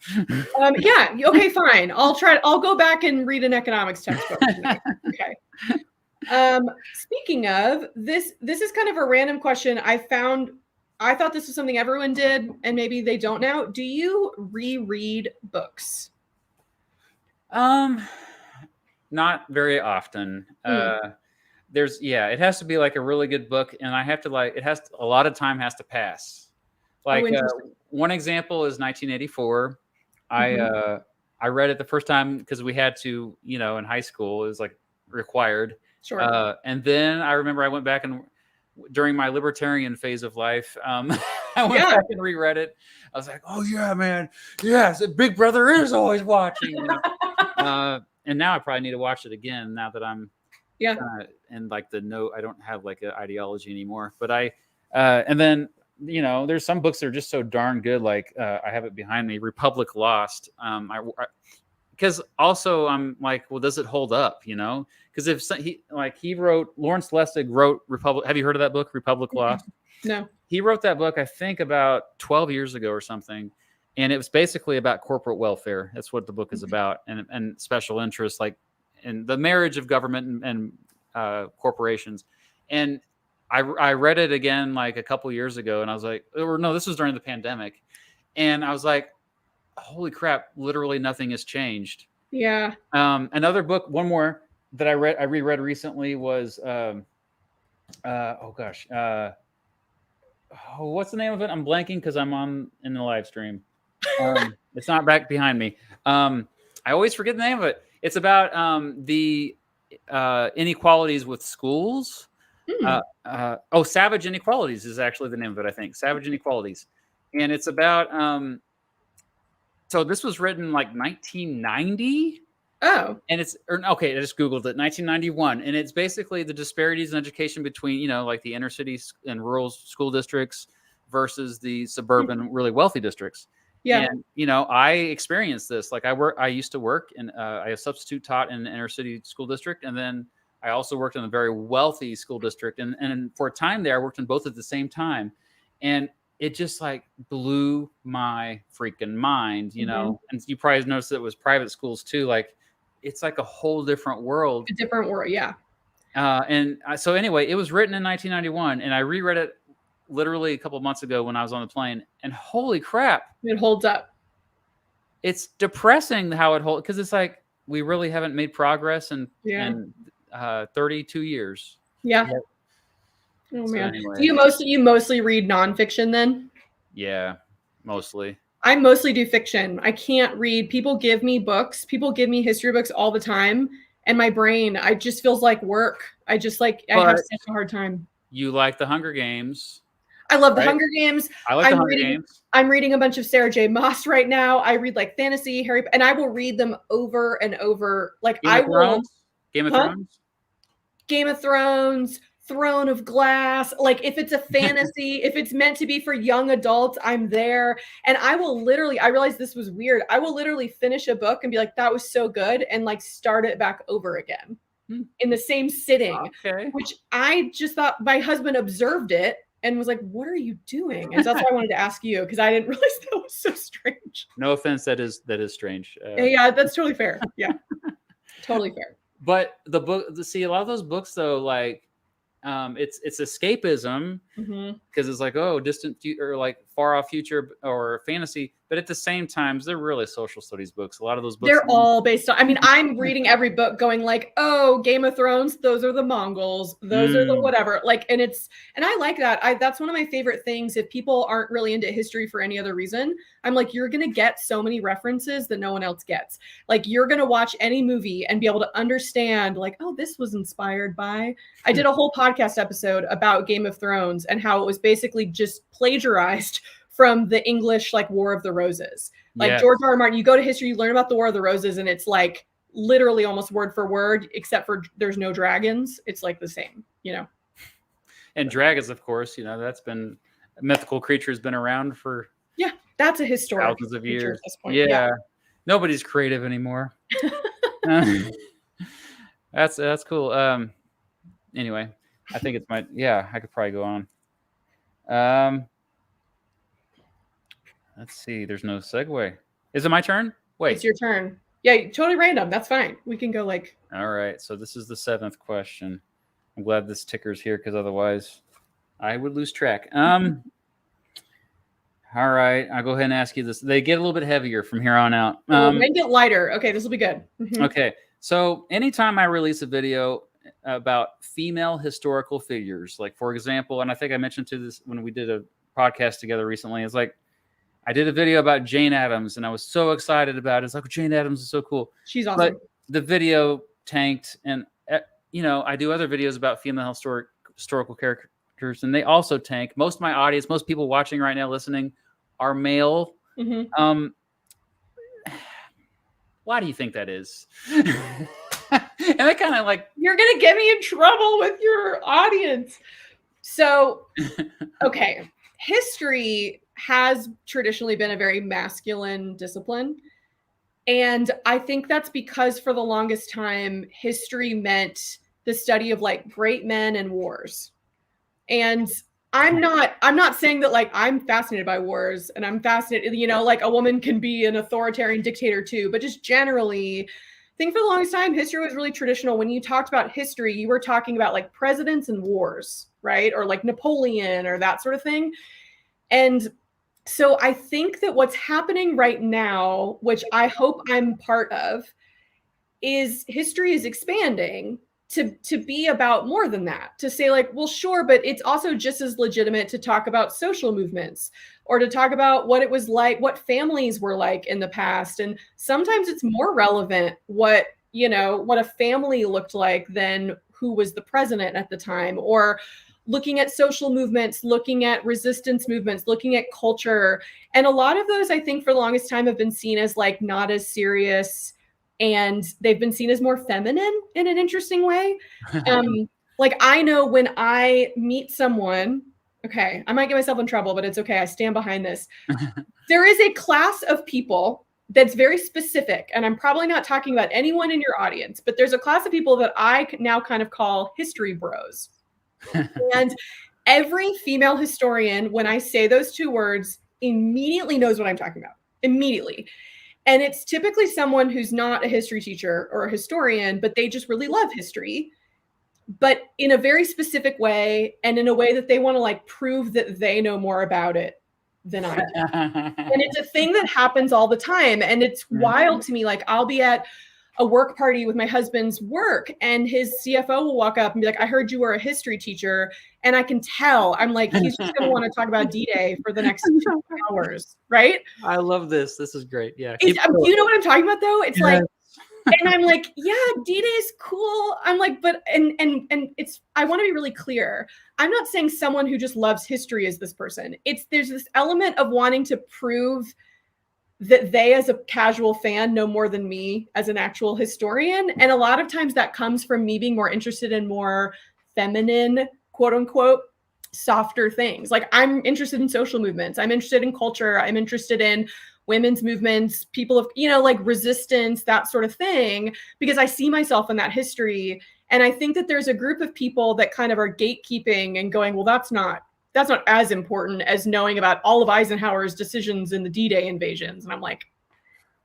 Yeah. Okay, fine. I'll go back and read an economics textbook tonight. Okay. Speaking of this is kind of a random question. I thought this was something everyone did, and maybe they don't now. Do you reread books? Not very often. It has to be like a really good book, and I have to a lot of time has to pass. Like Interesting. one example is 1984. I read it the first time because we had to, in high school, it was like required. Sure. And then I remember I went back and during my libertarian phase of life, I went back and reread it. I was like, oh yeah, man. Yes, Big Brother is always watching. And now I probably need to watch it again now that I'm and like I don't have like an ideology anymore. But and then there's some books that are just so darn good. Like I have it behind me, Republic Lost. Because also I'm like, well, does it hold up? Because if he wrote, Lawrence Lessig wrote Republic. Have you heard of that book, Republic Lost? No. He wrote that book, I think, about 12 years ago or something. And it was basically about corporate welfare. That's what the book is about, and special interests, like in the marriage of government and corporations. And I read it again like a couple years ago, and I was like, or no, this was during the pandemic, and I was like, holy crap! Literally nothing has changed. Yeah. Another book, one more that I reread recently was what's the name of it? I'm blanking because I'm in the live stream. It's not back behind me. I always forget the name of it. It's about the inequalities with schools. Savage Inequalities is actually the name of it, I think. Savage Inequalities. And it's about so this was written like 1990. Oh. And I just Googled it, 1991. And it's basically the disparities in education between, like the inner city and rural school districts versus the suburban, really wealthy districts. Yeah. And, I experienced this. Like I used to work and I substitute taught in an inner city school district. And then I also worked in a very wealthy school district. And for a time there, I worked in both at the same time. And it just like blew my freaking mind, and you probably noticed that it was private schools too. Like it's like a whole different world. A different world. Yeah. So anyway, it was written in 1991 and I reread it literally a couple of months ago when I was on the plane, and holy crap, it holds up. It's depressing how it holds, because it's like we really haven't made progress in 32 years. Yeah. Yep. Oh man. Anyway. Do you mostly read nonfiction then? Yeah, mostly. I mostly do fiction. I can't read. People give me books. People give me history books all the time, and my brain, I just feels like work. I have such a hard time. You like the Hunger Games? I love the Hunger Games. I like the Hunger Games. I'm reading a bunch of Sarah J. Maas right now. I read like fantasy, and I will read them over and over. Like Game of Thrones, Throne of Glass. Like if it's a fantasy, if it's meant to be for young adults, I'm there. And I will literally, I realized this was weird. I will literally finish a book and be like, that was so good, and like start it back over again in the same sitting. Okay. Which I just thought my husband observed it and was like, what are you doing? And so that's why I wanted to ask you, because I didn't realize that was so strange. No offense, that is strange. Yeah, that's totally fair. Yeah, totally fair. But a lot of those books though, like it's escapism, because it's like, oh, distant or like far off future or fantasy, but at the same time they're really social studies books. A lot of those books, they're all based on, I mean, I'm reading every book going like, oh, Game of Thrones, those are the Mongols, those are the whatever, like, and I like that. That's one of my favorite things. If people aren't really into history for any other reason, I'm like, you're gonna get so many references that no one else gets. Like you're gonna watch any movie and be able to understand like, oh, this was inspired by, I did a whole podcast episode about Game of Thrones and how it was basically just plagiarized from the English like War of the Roses. Like George R. R. Martin, you go to history, you learn about the War of the Roses, and it's like literally almost word for word, except for there's no dragons. It's like the same, And dragons, of course, that's been a mythical creature, has been around for that's a historic thousands of years. At this point. Yeah. Nobody's creative anymore. That's cool. Anyway, I think it's yeah, I could probably go on. Let's see. There's no segue. Is it my turn? Wait. It's your turn. Yeah, totally random. That's fine. We can go like. All right. So this is the 7th question. I'm glad this ticker's here because otherwise I would lose track. All right. I'll go ahead and ask you this. They get a little bit heavier from here on out. Mine get lighter. Okay, this will be good. Okay. So anytime I release a video about female historical figures, like for example, and I think I mentioned to this when we did a podcast together recently, it's like I did a video about Jane Addams and I was so excited about it. It's like, Jane Addams is so cool. She's awesome. But the video tanked, and I do other videos about female historical characters, and they also tank. Most of my audience, most people watching right now, listening, are male. Mm-hmm. Why do you think that is? And I kind of like, you're gonna get me in trouble with your audience. So, okay, history has traditionally been a very masculine discipline. And I think that's because for the longest time, history meant the study of like great men and wars. And I'm not saying that like I'm fascinated by wars and I'm fascinated, like a woman can be an authoritarian dictator too, but just generally, I think for the longest time, history was really traditional. When you talked about history, you were talking about like presidents and wars, right? Or like Napoleon or that sort of thing. And so I think that what's happening right now, which I hope I'm part of, is history is expanding to be about more than that, to say like, well, sure, but it's also just as legitimate to talk about social movements or to talk about what it was like, what families were like in the past. And sometimes it's more relevant what a family looked like than who was the president at the time, or looking at social movements, looking at resistance movements, looking at culture. And a lot of those, I think, for the longest time have been seen as like not as serious, and they've been seen as more feminine in an interesting way. Like I know when I meet someone, okay, I might get myself in trouble, but it's okay. I stand behind this. There is a class of people that's very specific, and I'm probably not talking about anyone in your audience, but there's a class of people that I now kind of call history bros. And every female historian, when I say those two words, immediately knows what I'm talking about. Immediately. And it's typically someone who's not a history teacher or a historian, but they just really love history, but in a very specific way, and in a way that they want to like prove that they know more about it than I do. And it's a thing that happens all the time. And it's wild to me. Like I'll be at a work party with my husband's work, and his CFO will walk up and be like, I heard you were a history teacher. And I can tell, I'm like, he's just going to want to talk about D-Day for the next 2 hours. Right. I love this. This is great. Yeah. Do you know what I'm talking about though? It's like, and I'm like, yeah, D-Day is cool. I'm like, but, and it's, I want to be really clear. I'm not saying someone who just loves history is this person. There's this element of wanting to prove that they as a casual fan know more than me as an actual historian. And a lot of times that comes from me being more interested in more feminine, quote unquote, softer things. Like I'm interested in social movements. I'm interested in culture. I'm interested in women's movements, people of, like resistance, that sort of thing, because I see myself in that history. And I think that there's a group of people that kind of are gatekeeping and going, well, that's not as important as knowing about all of Eisenhower's decisions in the D-Day invasions. And I'm like,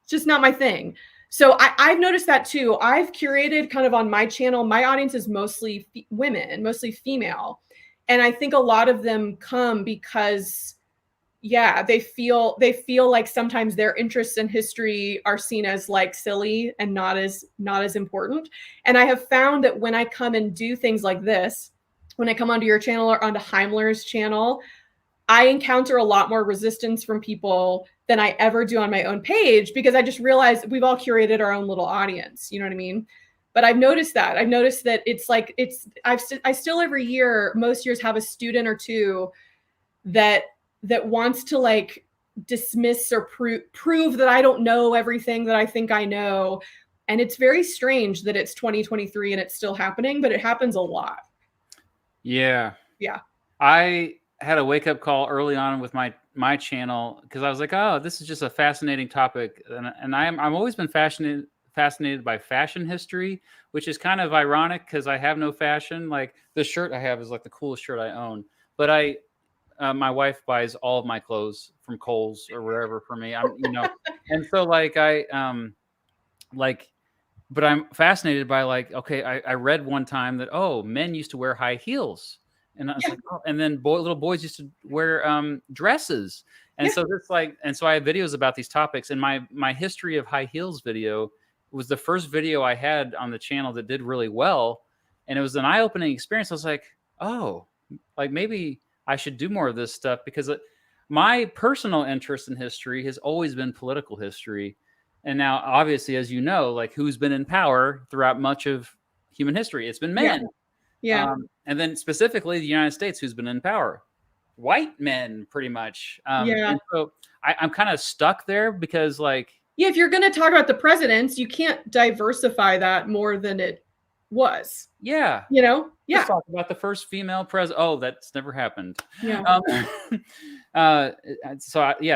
it's just not my thing. So I've noticed that too. I've curated kind of on my channel, my audience is mostly women, mostly female. And I think a lot of them come because, yeah, they feel like sometimes their interests in history are seen as like silly and not as important. And I have found that when I come and do things like this, when I come onto your channel or onto Heimler's channel, I encounter a lot more resistance from people than I ever do on my own page, because I just realized we've all curated our own little audience. You know what I mean? But I've noticed that. It's like, I still every year, most years have a student or two that wants to like dismiss or prove that I don't know everything that I think I know. And it's very strange that it's 2023 and it's still happening, but it happens a lot. Yeah. I had a wake up call early on with my channel, because I was like, oh, this is just a fascinating topic. And I've always been fascinated by fashion history, which is kind of ironic because I have no fashion. Like the shirt I have is like the coolest shirt I own, but my wife buys all of my clothes from Kohl's or wherever for me. And so like like, but I'm fascinated by like, okay, I read one time that, oh, men used to wear high heels. And I was like, oh, and then little boys used to wear dresses. And so this like, and so I have videos about these topics. And my history of high heels video was the first video I had on the channel that did really well. And it was an eye-opening experience. I was like, oh, like maybe I should do more of this stuff because my personal interest in history has always been political history. And now, obviously, as you know, like who's been in power throughout much of human history? It's been men. Yeah. And then specifically the United States, who's been in power? White men, pretty much. And so I'm kind of stuck there because like. Yeah, if you're going to talk about the presidents, you can't diversify that more than it was. Yeah. Yeah. Let's talk about the first female president. Oh, that's never happened. Yeah.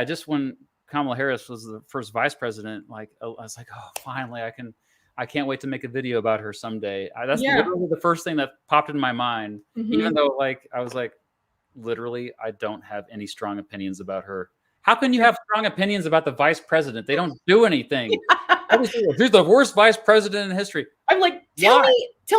Just when Kamala Harris was the first vice president, like I was like, oh, finally, I can't wait to make a video about her someday. That's literally the first thing that popped in my mind, even though like I was like, literally, I don't have any strong opinions about her. How can you have strong opinions about the vice president? They don't do anything. Who's the worst vice president in history? I'm like, tell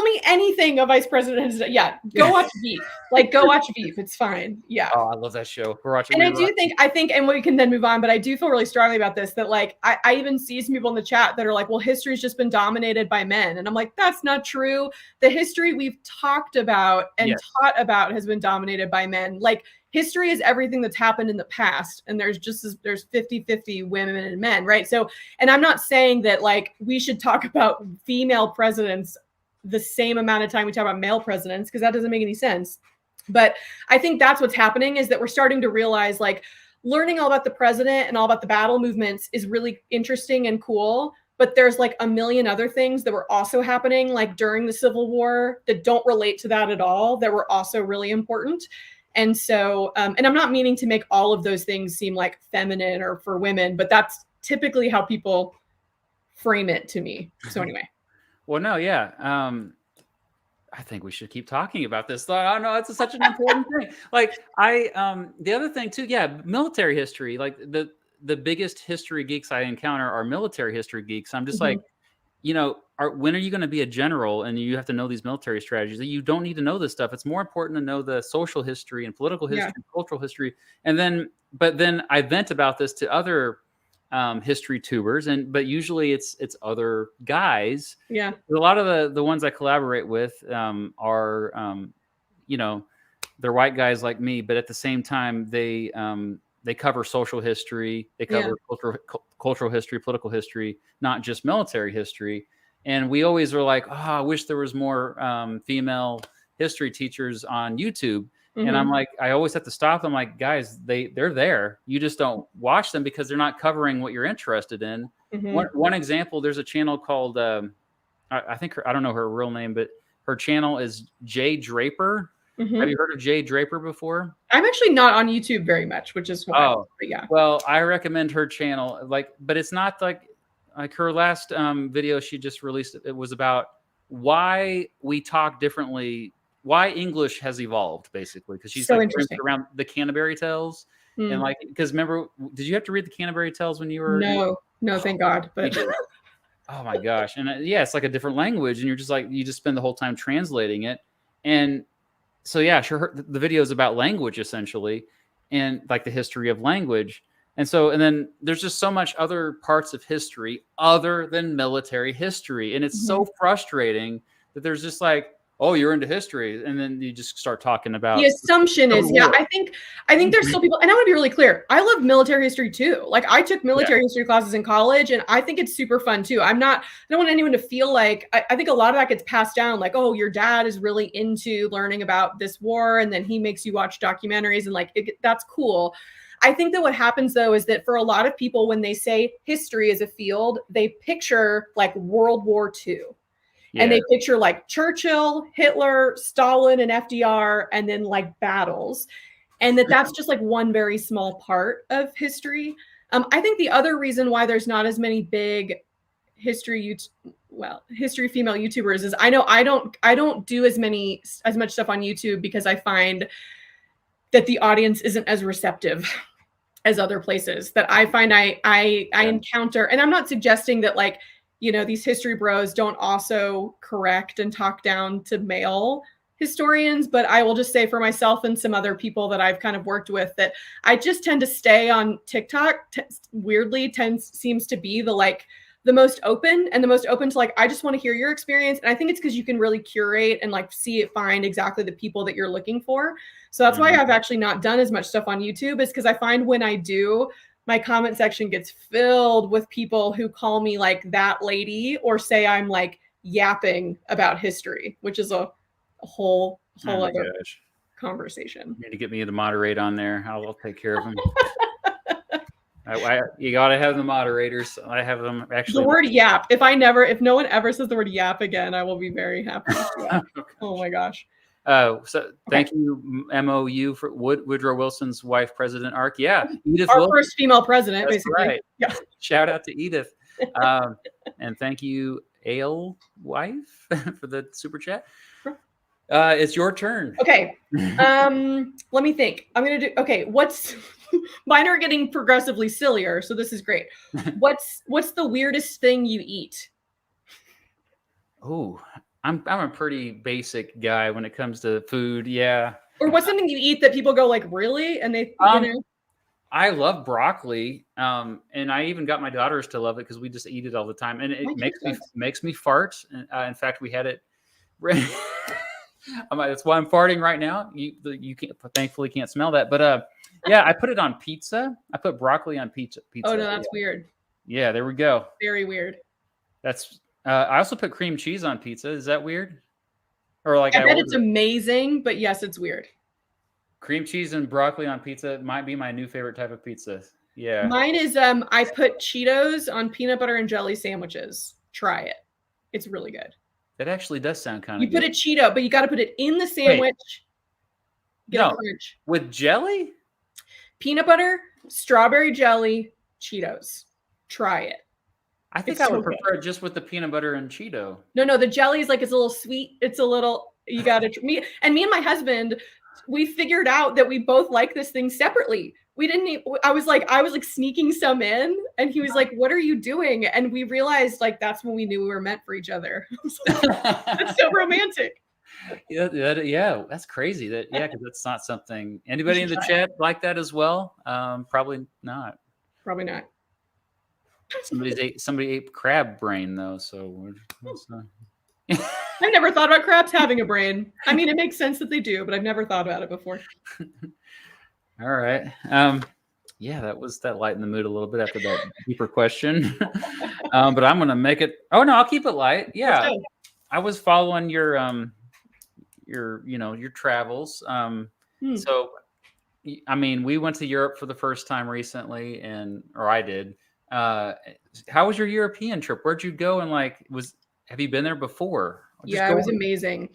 me anything a vice president has done. Yeah, go watch Veep. Like, go watch Veep. It's fine. Yeah. Oh, I love that show. We're watching. And I think, and we can then move on, but I do feel really strongly about this, that like, I even see some people in the chat that are like, well, history's just been dominated by men. And I'm like, that's not true. The history we've talked about and taught about has been dominated by men. Like, history is everything that's happened in the past. And there's 50-50 women and men, right? So, and I'm not saying that like we should talk about female presidents the same amount of time we talk about male presidents, because that doesn't make any sense. But I think that's what's happening, is that we're starting to realize like learning all about the president and all about the battle movements is really interesting and cool. But there's like a million other things that were also happening like during the Civil War that don't relate to that at all, that were also really important. And so, and I'm not meaning to make all of those things seem like feminine or for women, but that's typically how people frame it to me. So anyway. Well, no, yeah. I think we should keep talking about this. I know it's such an important thing. Like the other thing too, military history. Like the biggest history geeks I encounter are military history geeks. I'm just like, when are you going to be a general and you have to know these military strategies? You don't need to know this stuff. It's more important to know the social history and political history, cultural history. But then I vent about this to other history tubers, but usually it's other guys. Yeah. A lot of the ones I collaborate with are they're white guys like me, but at the same time they cover social history, they cover cultural history, political history, not just military history. And we always were like, I wish there was more female history teachers on YouTube. And I'm like, I always have to stop them. Like, guys, they're there. You just don't watch them because they're not covering what you're interested in. One example, there's a channel called, I think I don't know her real name, but her channel is Jay Draper. Have you heard of Jay Draper before? I'm actually not on YouTube very much, which is why. But yeah. Well, I recommend her channel. But it's not like her last video she just released. It was about why we talk differently. Why English has evolved, basically, because she's so like around the Canterbury Tales, and like, because remember, did you have to read the Canterbury Tales when you were? No, thank God. But oh my gosh, and it's like a different language, and you're just like, you just spend the whole time translating it, and so the video is about language essentially, and like the history of language, and then there's just so much other parts of history other than military history, and it's so frustrating that there's just like, oh, you're into history, and then you just start talking about. The assumption is, I think there's still people, and I want to be really clear. I love military history too. Like I took military history classes in college, and I think it's super fun too. I don't want anyone to feel like, I think a lot of that gets passed down. Like, oh, your dad is really into learning about this war, and then he makes you watch documentaries, and like that's cool. I think that what happens though is that for a lot of people, when they say history as a field, they picture like World War II. And they picture like Churchill, Hitler, Stalin, and FDR, and then like battles. And that's just like one very small part of history. I think the other reason why there's not as many big history history female YouTubers is I know I don't do as much stuff on YouTube because I find that the audience isn't as receptive as other places that I find I encounter. And I'm not suggesting that like, these history bros don't also correct and talk down to male historians, but I will just say for myself and some other people that I've kind of worked with that I just tend to stay on TikTok. Weirdly seems to be the most open to like, I just want to hear your experience. And I think it's because you can really curate and like find exactly the people that you're looking for. So that's why I've actually not done as much stuff on YouTube, is because I find when I do, my comment section gets filled with people who call me like that lady or say I'm like yapping about history, which is a whole other conversation. You need to get me to moderate on there. I'll take care of them. You got to have the moderators. I have them actually. The word yap. If no one ever says the word yap again, I will be very happy. Oh my gosh. So thank you, MOU, for Woodrow Wilson's wife, President Ark. Yeah, Edith Our Wilson. first female president, That's basically. Right. Yeah. Shout out to Edith. And thank you, Ale Wife, for the super chat. It's your turn. Okay. Let me think. I'm gonna do. Okay. Mine are getting progressively sillier, so this is great. What's the weirdest thing you eat? Oh, I'm a pretty basic guy when it comes to food. Yeah. Or what's something you eat that people go like, really? And they, I love broccoli, and I even got my daughters to love it because we just eat it all the time, and it makes me fart. In fact, we had it. That's why I'm farting right now. You thankfully can't smell that, but yeah, I put it on pizza. I put broccoli on pizza. Oh no, that's weird. Yeah, there we go. Very weird. That's. I also put cream cheese on pizza. Is that weird? Or like I bet it's amazing, but yes, it's weird. Cream cheese and broccoli on pizza might be my new favorite type of pizza. Yeah. Mine is I put Cheetos on peanut butter and jelly sandwiches. Try it. It's really good. That actually does sound kind of good. You put a Cheeto, but you got to put it in the sandwich. Get a crunch. With jelly? Peanut butter, strawberry jelly, Cheetos. Try it. I think I would prefer it just with the peanut butter and Cheeto. No, the jelly is like, it's a little sweet. It's a little, you got to, me and my husband, we figured out that we both like this thing separately. I was like sneaking some in, and he was like, what are you doing? And we realized like, that's when we knew we were meant for each other. That's so romantic. Yeah, that's crazy. Because that's not something, anybody in the chat like that as well? Probably not. Probably not. Somebody ate crab brain though, so I never thought about crabs having a brain. I mean, it makes sense that they do, but I've never thought about it before. All right. Yeah, that lightened the mood a little bit after that deeper question. But I'm gonna make it. Oh no, I'll keep it light. Yeah, I was following your travels. So, I mean, we went to Europe for the first time recently, or I did. How was your European trip? Where'd you go? And have you been there before? Yeah, it was amazing.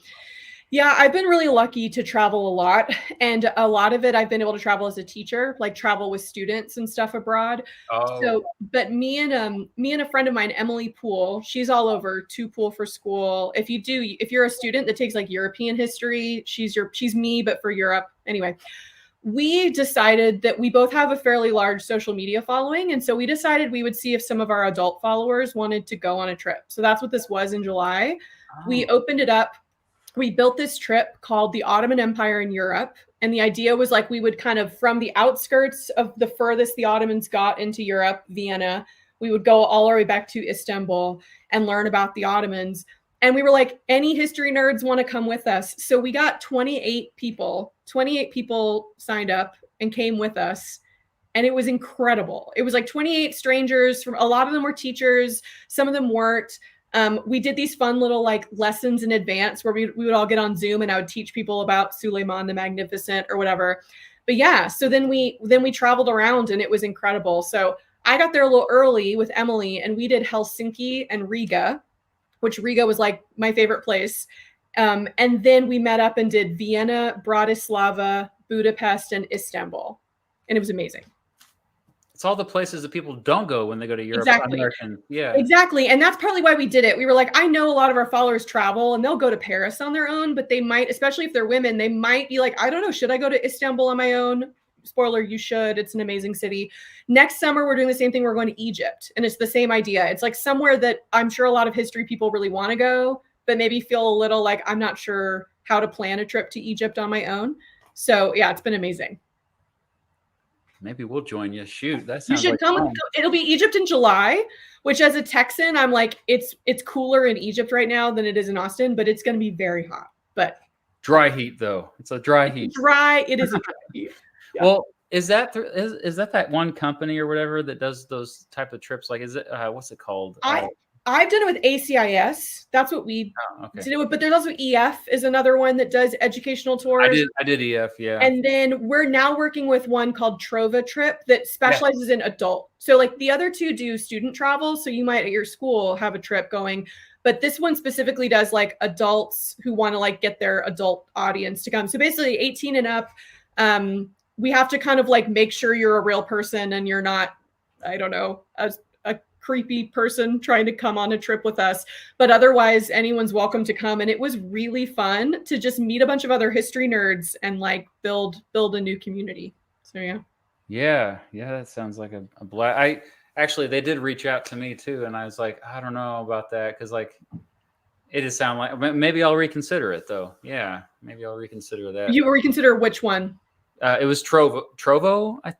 Yeah, I've been really lucky to travel a lot, and a lot of it I've been able to travel as a teacher, like travel with students and stuff abroad. Oh. So, but me and a friend of mine, Emily Poole, she's all over Two Pool for School. If you're a student that takes like European history, she's me, but for Europe. Anyway, we decided that we both have a fairly large social media following, and so we decided we would see if some of our adult followers wanted to go on a trip. So that's what this was in July. Oh. We opened it up. We built this trip called the Ottoman Empire in Europe. And the idea was like we would kind of, from the outskirts of the furthest the Ottomans got into Europe, Vienna, we would go all our way back to Istanbul and learn about the Ottomans. And we were like, any history nerds want to come with us? So we got 28 people signed up and came with us. And it was incredible. It was like 28 strangers. A lot of them were teachers. Some of them weren't. We did these fun little like lessons in advance where we would all get on Zoom and I would teach people about Suleiman the Magnificent or whatever. But yeah, so then we traveled around and it was incredible. So I got there a little early with Emily and we did Helsinki and Riga, which Riga was like my favorite place. And then we met up and did Vienna, Bratislava, Budapest, and Istanbul. And it was amazing. it's all the places that people don't go when they go to Europe. Exactly. American, yeah. Exactly. And that's partly why we did it. We were like, I know a lot of our followers travel and they'll go to Paris on their own, but they might, especially if they're women, they might be like, I don't know, should I go to Istanbul on my own? Spoiler, you should. It's an amazing city. Next summer, we're doing the same thing. We're going to Egypt. And it's the same idea. It's like somewhere that I'm sure a lot of history people really want to go, but maybe feel a little like, I'm not sure how to plan a trip to Egypt on my own. So yeah, it's been amazing. Maybe we'll join you. Shoot, that You sounds should like come. fun. It'll be Egypt in July, which as a Texan, I'm like, it's cooler in Egypt right now than it is in Austin, but it's going to be very hot. But Dry heat, though. It's a dry heat. Dry. It is a dry heat. Yeah. Well, is that one company or whatever that does those type of trips? Like, is it what's it called? I've done it with ACIS. That's what we did it with. But there's also EF is another one that does educational tours. I did EF, yeah. And then we're now working with one called Trova Trip that specializes in adult. So like the other two do student travel. So you might at your school have a trip going, but this one specifically does like adults who want to like get their adult audience to come. So basically 18 and up. We have to kind of like make sure you're a real person and you're not, I don't know, a creepy person trying to come on a trip with us, but otherwise anyone's welcome to come. And it was really fun to just meet a bunch of other history nerds and like build a new community. So yeah, that sounds like a blast. They did reach out to me too, and I was like, I don't know about that, because like it just sound like maybe I'll reconsider it though. Yeah, maybe I'll reconsider that. You reconsider which one? It was Trovo. I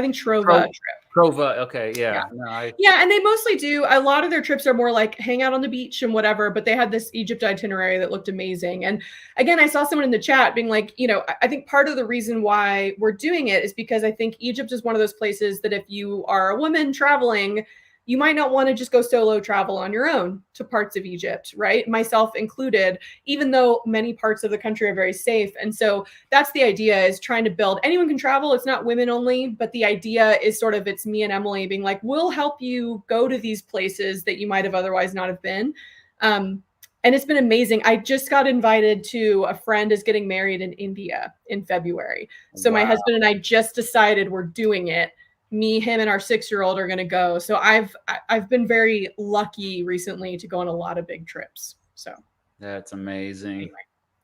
think Trova. Trova. Okay. Yeah. No, yeah. And they mostly do. A lot of their trips are more like hang out on the beach and whatever, but they had this Egypt itinerary that looked amazing. And again, I saw someone in the chat being like, I think part of the reason why we're doing it is because I think Egypt is one of those places that if you are a woman traveling, you might not want to just go solo travel on your own to parts of Egypt, right? Myself included, even though many parts of the country are very safe. And so that's the idea, is trying to build, anyone can travel. It's not women only, but the idea is sort of, it's me and Emily being like, we'll help you go to these places that you might have otherwise not have been. And it's been amazing. I just got invited to, a friend is getting married in India in February. So my husband and I just decided we're doing it. Me, him, and our 6-year-old are going to go. So I've been very lucky recently to go on a lot of big trips. So that's amazing.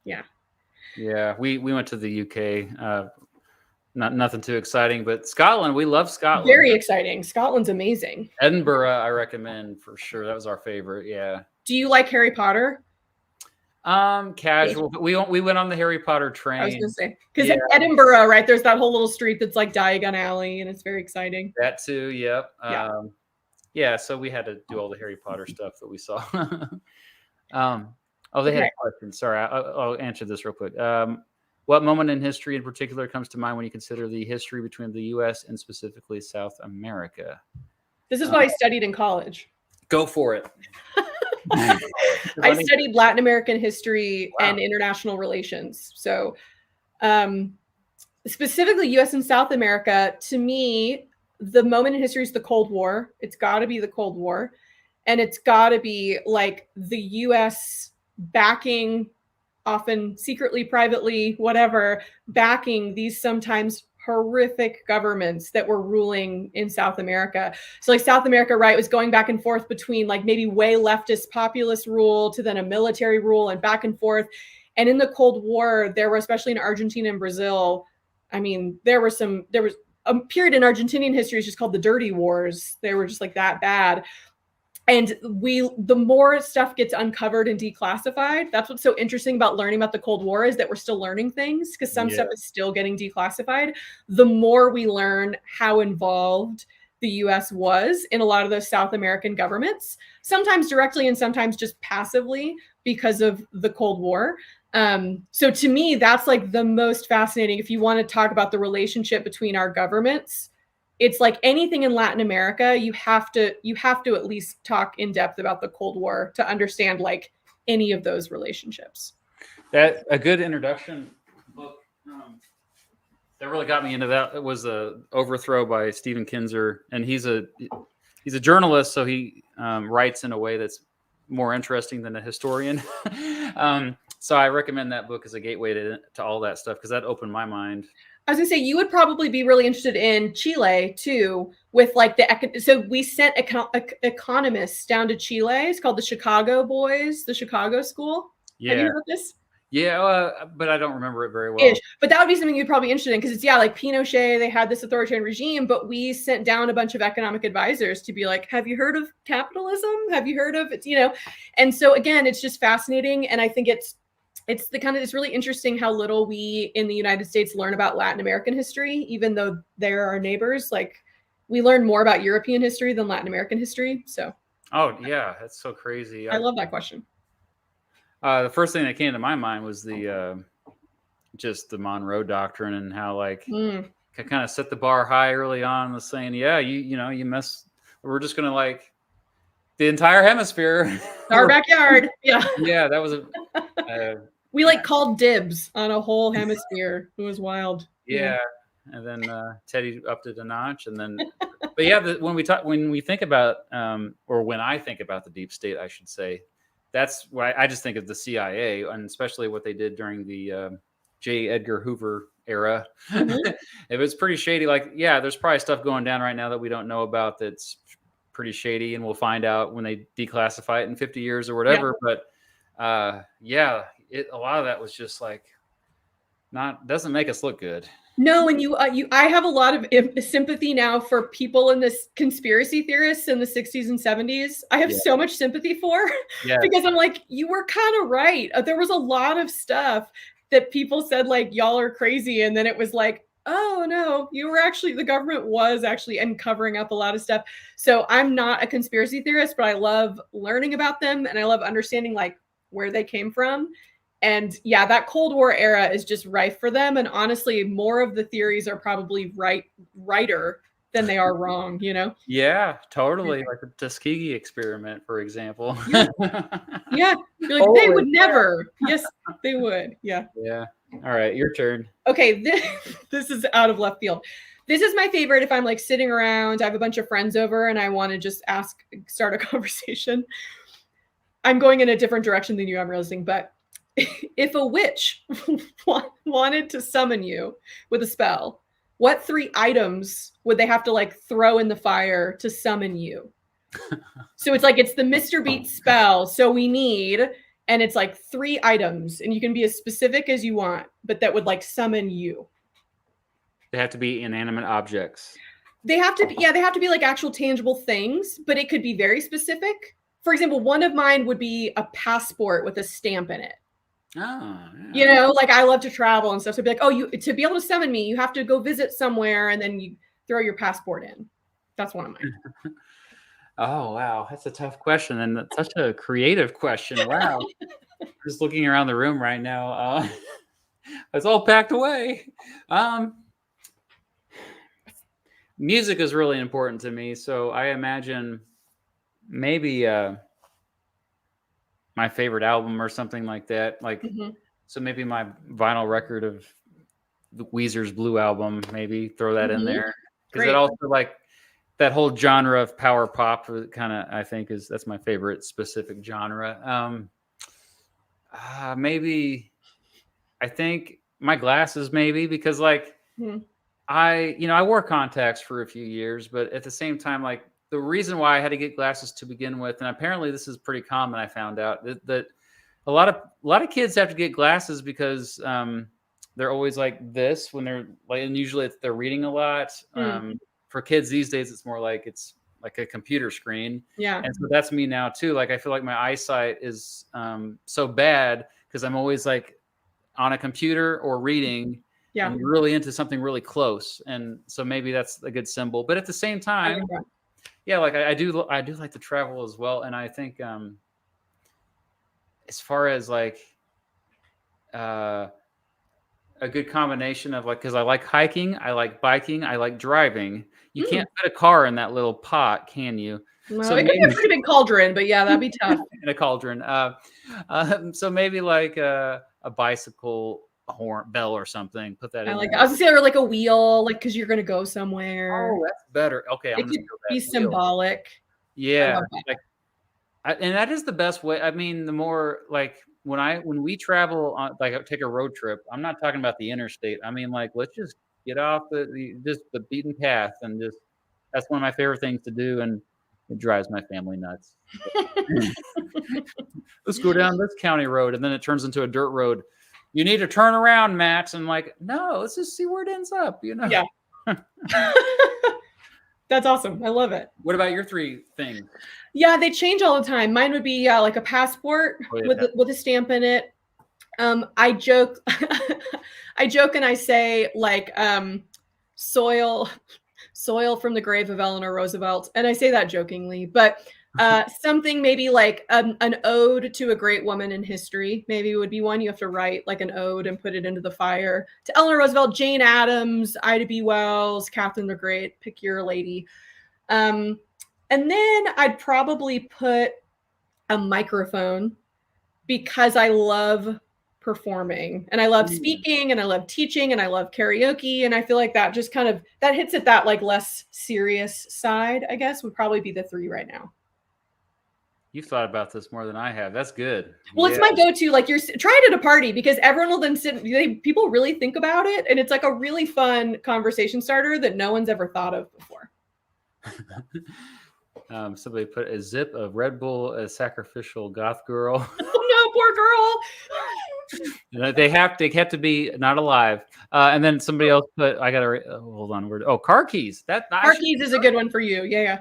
Anyway, yeah. We went to the UK. Nothing too exciting, but Scotland. We love Scotland. Very exciting. Scotland's amazing. Edinburgh, I recommend for sure. That was our favorite. Yeah. Do you like Harry Potter? Casual, but we went on the Harry Potter train. I was gonna say, because in Edinburgh, right, there's that whole little street that's like Diagon Alley, and it's very exciting. That too, yep. So we had to do all the Harry Potter stuff that we saw. They had a question. Sorry, I'll answer this real quick. What moment in history in particular comes to mind when you consider the history between the U.S. and specifically South America? This is what I studied in college. Go for it. I studied Latin American history and international relations. So specifically US and South America, to me, the moment in history is the Cold War. It's got to be the Cold War. And it's got to be like the US backing, often secretly, privately, whatever, backing these sometimes horrific governments that were ruling in South America. So like South America, right, was going back and forth between like maybe way leftist populist rule to then a military rule and back and forth. And in the Cold War, there were, especially in Argentina and Brazil, I mean, there was a period in Argentinian history is just called the Dirty Wars. They were just like that bad. And the more stuff gets uncovered and declassified, that's what's so interesting about learning about the Cold War, is that we're still learning things, because some stuff is still getting declassified. The more we learn how involved the US was in a lot of those South American governments, sometimes directly and sometimes just passively because of the Cold War. So to me, that's like the most fascinating. If you want to talk about the relationship between our governments, it's like anything in Latin America, you have to at least talk in depth about the Cold War to understand like any of those relationships. That a good introduction book that really got me into that. It was a Overthrow by Stephen Kinzer, and he's a journalist, so he writes in a way that's more interesting than a historian. So I recommend that book as a gateway to all that stuff because that opened my mind. I was gonna say you would probably be really interested in Chile too, with like so we sent economists down to Chile. It's called the Chicago Boys, the Chicago School. Yeah. Have you heard of this? Yeah, but I don't remember it very well. Ish. But that would be something you'd probably be interested in because it's like Pinochet, they had this authoritarian regime, but we sent down a bunch of economic advisors to be like, have you heard of capitalism? Have you heard of it? And so again, it's just fascinating. And I think it's it's really interesting how little we in the United States learn about Latin American history, even though they're our neighbors. Like we learn more about European history than Latin American history. So. Oh yeah, that's so crazy. I love that question. The first thing that came to my mind was just the Monroe Doctrine and how like kind of set the bar high early on, saying, yeah, you mess. We're just gonna like the entire hemisphere, our backyard. Yeah, yeah, that was we like called dibs on a whole hemisphere. It was wild. Yeah, and then Teddy upped it a notch, and then, but yeah, when we think about or when I think about the deep state, I should say. That's why I just think of the CIA, and especially what they did during the J. Edgar Hoover era. It was pretty shady. Like, yeah, there's probably stuff going down right now that we don't know about that's pretty shady, and we'll find out when they declassify it in 50 years or whatever. Yeah. But a lot of that was just like doesn't make us look good. No, and I have a lot of sympathy now for people in this conspiracy theorists in the 60s and 70s. I have so much sympathy for because I'm like, you were kind of right. There was a lot of stuff that people said like, y'all are crazy. And then it was like, oh no, the government was actually covering up a lot of stuff. So I'm not a conspiracy theorist, but I love learning about them. And I love understanding like where they came from. And yeah, that Cold War era is just rife for them. And honestly, more of the theories are probably righter than they are wrong, Yeah, totally. Like the Tuskegee experiment, for example. Yeah. You're like, they would never. Yes, they would. Yeah. Yeah. All right, your turn. Okay, this is out of left field. This is my favorite if I'm like sitting around, I have a bunch of friends over and I want to just start a conversation. I'm going in a different direction than you, I'm realizing, but if a witch wanted to summon you with a spell, what 3 items would they have to like throw in the fire to summon you? So it's the Mr. Beat spell. So we need, and it's like 3 items, and you can be as specific as you want, but that would like summon you. They have to be inanimate objects. They have to be like actual tangible things, but it could be very specific. For example, one of mine would be a passport with a stamp in it. Oh, yeah. Like I love to travel and stuff. So it'd be like, to be able to summon me, you have to go visit somewhere and then you throw your passport in. That's one of mine. Oh, wow. That's a tough question and such a creative question. Wow. Just looking around the room right now. It's all packed away. Music is really important to me. So I imagine maybe my favorite album or something like that. Like, so maybe my vinyl record of the Weezer's Blue album, maybe throw that in there. Because it also like that whole genre of power pop kind of, I think that's my favorite specific genre. Maybe I think my glasses, maybe, because like I wore contacts for a few years, but at the same time, like, the reason why I had to get glasses to begin with, and apparently this is pretty common, I found out that a lot of kids have to get glasses because they're always like this when they're like, and usually they're reading a lot. For kids these days, it's more like it's like a computer screen. Yeah, and so that's me now too. Like I feel like my eyesight is so bad because I'm always like on a computer or reading. Yeah, and really into something really close, and so maybe that's a good symbol. But at the same time. Yeah, like I do like to travel as well, and I think as far as like a good combination of like, because I like hiking, I like biking, I like driving. You can't fit a car in that little pot, can you? No, so it could be a pretty big cauldron, but yeah, that'd be tough. In a cauldron. So maybe like a bicycle horn bell or something. Put that in. I was gonna say, or like a wheel, like because you're gonna go somewhere. Oh, that's better. Okay, it could be symbolic. Yeah, and that is the best way. I mean, the more like when we travel on, like, take a road trip, I'm not talking about the interstate. I mean, like, let's just get off the beaten path, and just that's one of my favorite things to do, and it drives my family nuts. Let's go down this county road, and then it turns into a dirt road. You need to turn around, Matt. And I'm like, no, let's just see where it ends up, Yeah. That's awesome. I love it. What about your 3 things? Yeah, they change all the time. Mine would be like a passport with a stamp in it. I joke, I joke and I say like soil from the grave of Eleanor Roosevelt, and I say that jokingly, but something maybe like an ode to a great woman in history maybe would be one. You have to write like an ode and put it into the fire to Eleanor Roosevelt, Jane Addams, Ida B. Wells, Catherine the Great, pick your lady. And then I'd probably put a microphone, because I love performing and I love speaking and I love teaching and I love karaoke. And I feel like that just kind of, that hits at that like less serious side, I guess, would probably be the 3 right now. You've thought about this more than I have. That's good. Well, It's my go-to. Like, try it at a party, because everyone will then sit. People really think about it, and it's like a really fun conversation starter that no one's ever thought of before. Somebody put a zip of Red Bull, a sacrificial goth girl. Oh no, poor they girl. have to be not alive. And then somebody else put, I gotta hold on. Car keys. Car keys is a good one for you. Yeah.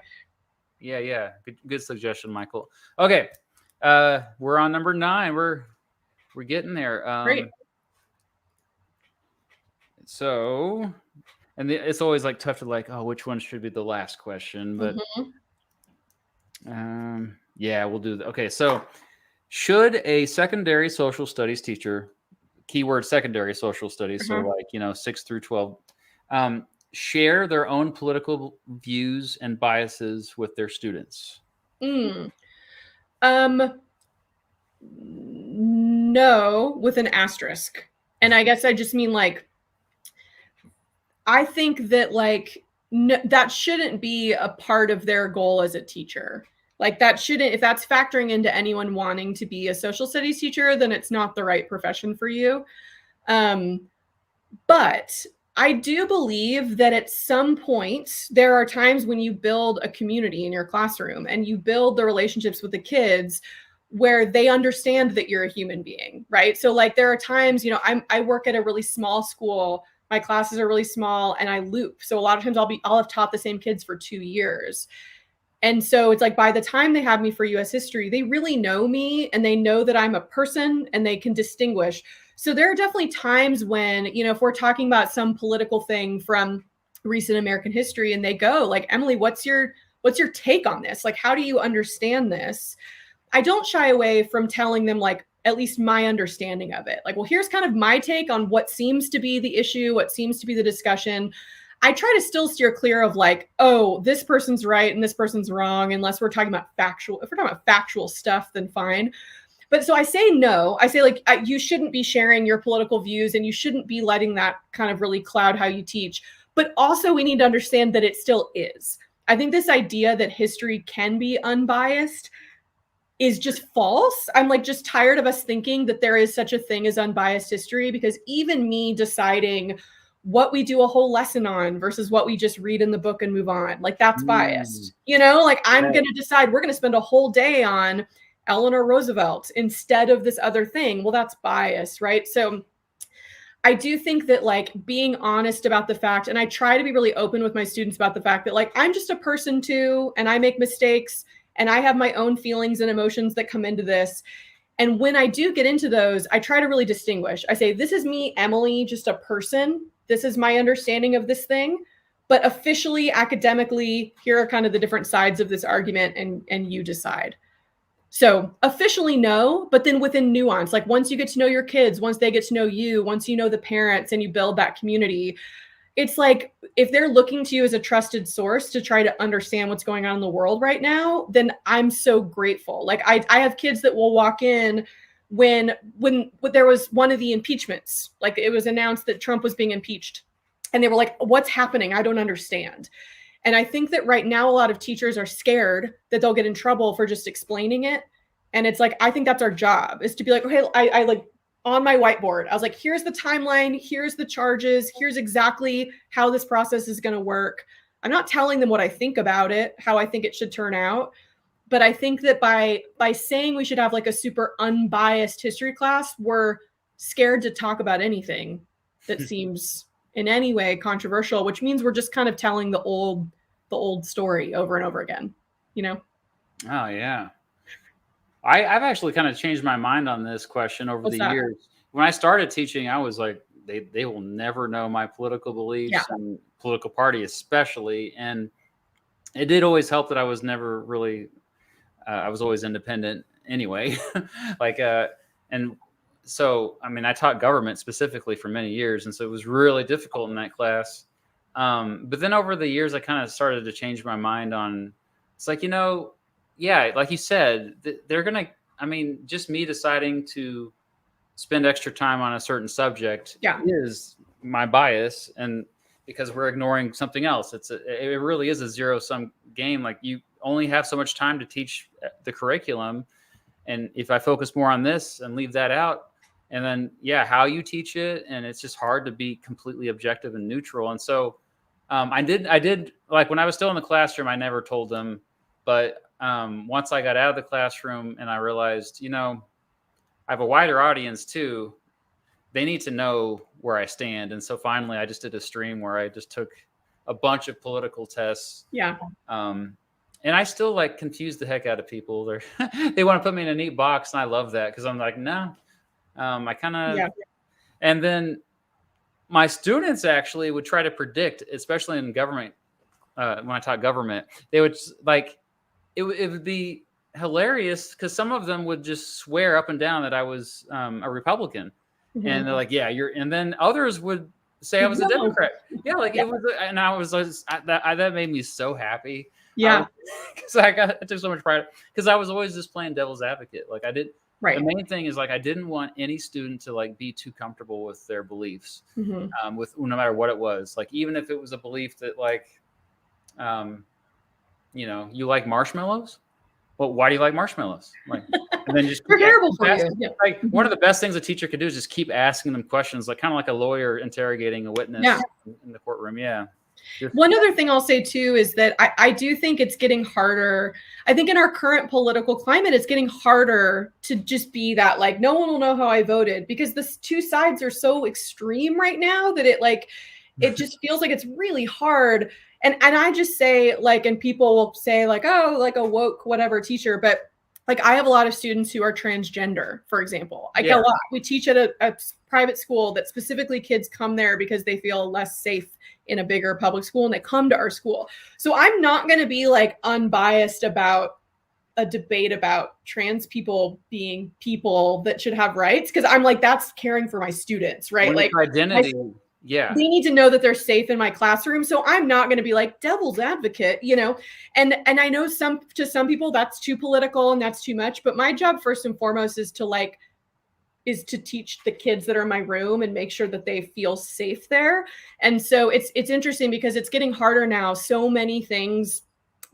Good suggestion, Michael. Okay, we're on number 9. We're getting there. Great. So, and it's always like tough to like, oh, which one should be the last question? But yeah, we'll do that. Okay, so should a secondary social studies teacher, keyword secondary social studies, so like 6 through 12, share their own political views and biases with their students? No, with an asterisk. And I guess I just mean like, I think that like that shouldn't be a part of their goal as a teacher. Like that shouldn't, if that's factoring into anyone wanting to be a social studies teacher, then it's not the right profession for you. But I do believe that at some point, there are times when you build a community in your classroom and you build the relationships with the kids where they understand that you're a human being, right? So like there are times, I work at a really small school. My classes are really small and I loop. So a lot of times I'll have taught the same kids for 2 years. And so it's like by the time they have me for US history, they really know me and they know that I'm a person and they can distinguish. So there are definitely times when, if we're talking about some political thing from recent American history and they go like, Emily, what's your take on this? Like, how do you understand this? I don't shy away from telling them like, at least my understanding of it. Like, well, here's kind of my take on what seems to be the issue, what seems to be the discussion. I try to still steer clear of like, oh, this person's right and this person's wrong, unless we're talking about factual. If we're talking about factual stuff, then fine. But so I say no. I say like, you shouldn't be sharing your political views and you shouldn't be letting that kind of really cloud how you teach. But also we need to understand that it still is. I think this idea that history can be unbiased is just false. I'm like just tired of us thinking that there is such a thing as unbiased history, because even me deciding what we do a whole lesson on versus what we just read in the book and move on, like that's biased. Like I'm going to decide we're going to spend a whole day on Eleanor Roosevelt instead of this other thing. Well, that's biased, right? So I do think that like being honest about the fact, and I try to be really open with my students about the fact that like I'm just a person too, and I make mistakes and I have my own feelings and emotions that come into this. And when I do get into those, I try to really distinguish. I say, this is me, Emily, just a person. This is my understanding of this thing. But officially, academically, here are kind of the different sides of this argument, and you decide. So officially, no, but then within nuance, like once you get to know your kids, once they get to know you, once you know the parents and you build that community, it's like if they're looking to you as a trusted source to try to understand what's going on in the world right now, then I'm so grateful. Like I have kids that will walk in when there was one of the impeachments, like it was announced that Trump was being impeached, and they were like, what's happening? I don't understand. And I think that right now a lot of teachers are scared that they'll get in trouble for just explaining it. And it's like, I think that's our job, is to be like, okay, I like on my whiteboard, I was like, here's the timeline, here's the charges, here's exactly how this process is going to work. I'm not telling them what I think about it, how I think it should turn out. But I think that by saying we should have like a super unbiased history class, we're scared to talk about anything that seems in any way controversial, which means we're just kind of telling the old story over and over again, you know? Oh yeah. I've actually kind of changed my mind on this question over What's the that? years. When I started teaching, I was like, they will never know my political beliefs Yeah. and political party especially. And it did always help that I was never really, I was always independent anyway. like, and so, I mean, I taught government specifically for many years. And so it was really difficult in that class. But then over the years, I kind of started to change my mind on, it's like, yeah, like you said, they're going to, I mean, just me deciding to spend extra time on a certain subject is my bias. And because we're ignoring something else, it really is a zero sum game. Like you only have so much time to teach the curriculum. And if I focus more on this and leave that out, and then, how you teach it. And it's just hard to be completely objective and neutral. And so I did like when I was still in the classroom, I never told them, but once I got out of the classroom and I realized, I have a wider audience too. They need to know where I stand. And so finally I just did a stream where I just took a bunch of political tests. Yeah. And I still like confuse the heck out of people. They want to put me in a neat box. And I love that because I'm like, no, I kind of, and then my students actually would try to predict, especially in government, when I taught government, they would like, it would be hilarious because some of them would just swear up and down that I was a Republican. Mm-hmm. And they're like, yeah, and then others would say I was a Democrat. Yeah, like it was, and I was like, that made me so happy. Yeah. Because I took so much pride because I was always just playing devil's advocate. Like I did. Right. The main thing is like I didn't want any student to like be too comfortable with their beliefs, with no matter what it was. Like even if it was a belief that like, you like marshmallows. Well, why do you like marshmallows? Like, and then just they're terrible for you. Yeah. Like one of the best things a teacher could do is just keep asking them questions, like kind of like a lawyer interrogating a witness in the courtroom. Yeah. One other thing I'll say too is that I do think it's getting harder. I think in our current political climate, it's getting harder to just be that like, no one will know how I voted because the two sides are so extreme right now that it just feels like it's really hard. And I just say like, and people will say like, oh, like a woke, whatever teacher, but like I have a lot of students who are transgender, for example. I get a lot. We teach at a private school that specifically kids come there because they feel less safe in a bigger public school and they come to our school. So I'm not going to be like unbiased about a debate about trans people being people that should have rights. Cause I'm like, that's caring for my students, right? Like identity. They need to know that they're safe in my classroom. So I'm not going to be like devil's advocate, and I know to some people that's too political and that's too much, but my job first and foremost is to teach the kids that are in my room and make sure that they feel safe there. And so it's interesting because it's getting harder now. So many things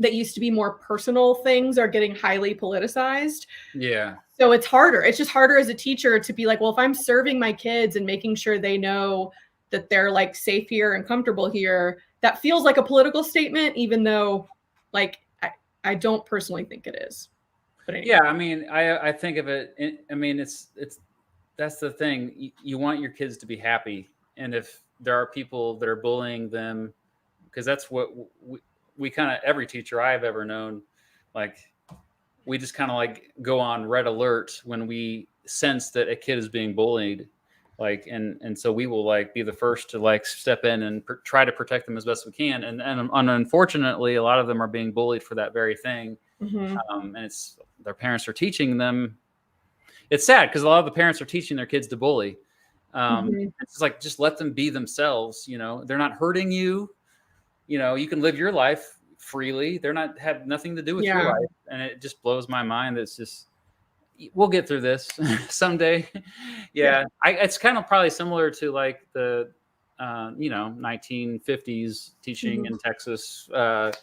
that used to be more personal things are getting highly politicized. Yeah. So it's harder. It's just harder as a teacher to be like, well, if I'm serving my kids and making sure they know that they're like safe here and comfortable here, that feels like a political statement, even though like, I don't personally think it is. But anyway. Yeah. I mean, I think of it, I mean, that's the thing. You want your kids to be happy. And if there are people that are bullying them, because that's what we kind of, every teacher I've ever known, like we just kind of like go on red alert when we sense that a kid is being bullied. Like, and so we will like be the first to like step in and try to protect them as best we can. And unfortunately, a lot of them are being bullied for that very thing. And it's their parents are teaching them. It's sad because a lot of the parents are teaching their kids to bully. It's like, just let them be themselves. They're not hurting you. You can live your life freely. They're not have nothing to do with your life. And it just blows my mind. It's just, we'll get through this someday. It's kind of probably similar to like the, 1950s teaching in Texas, like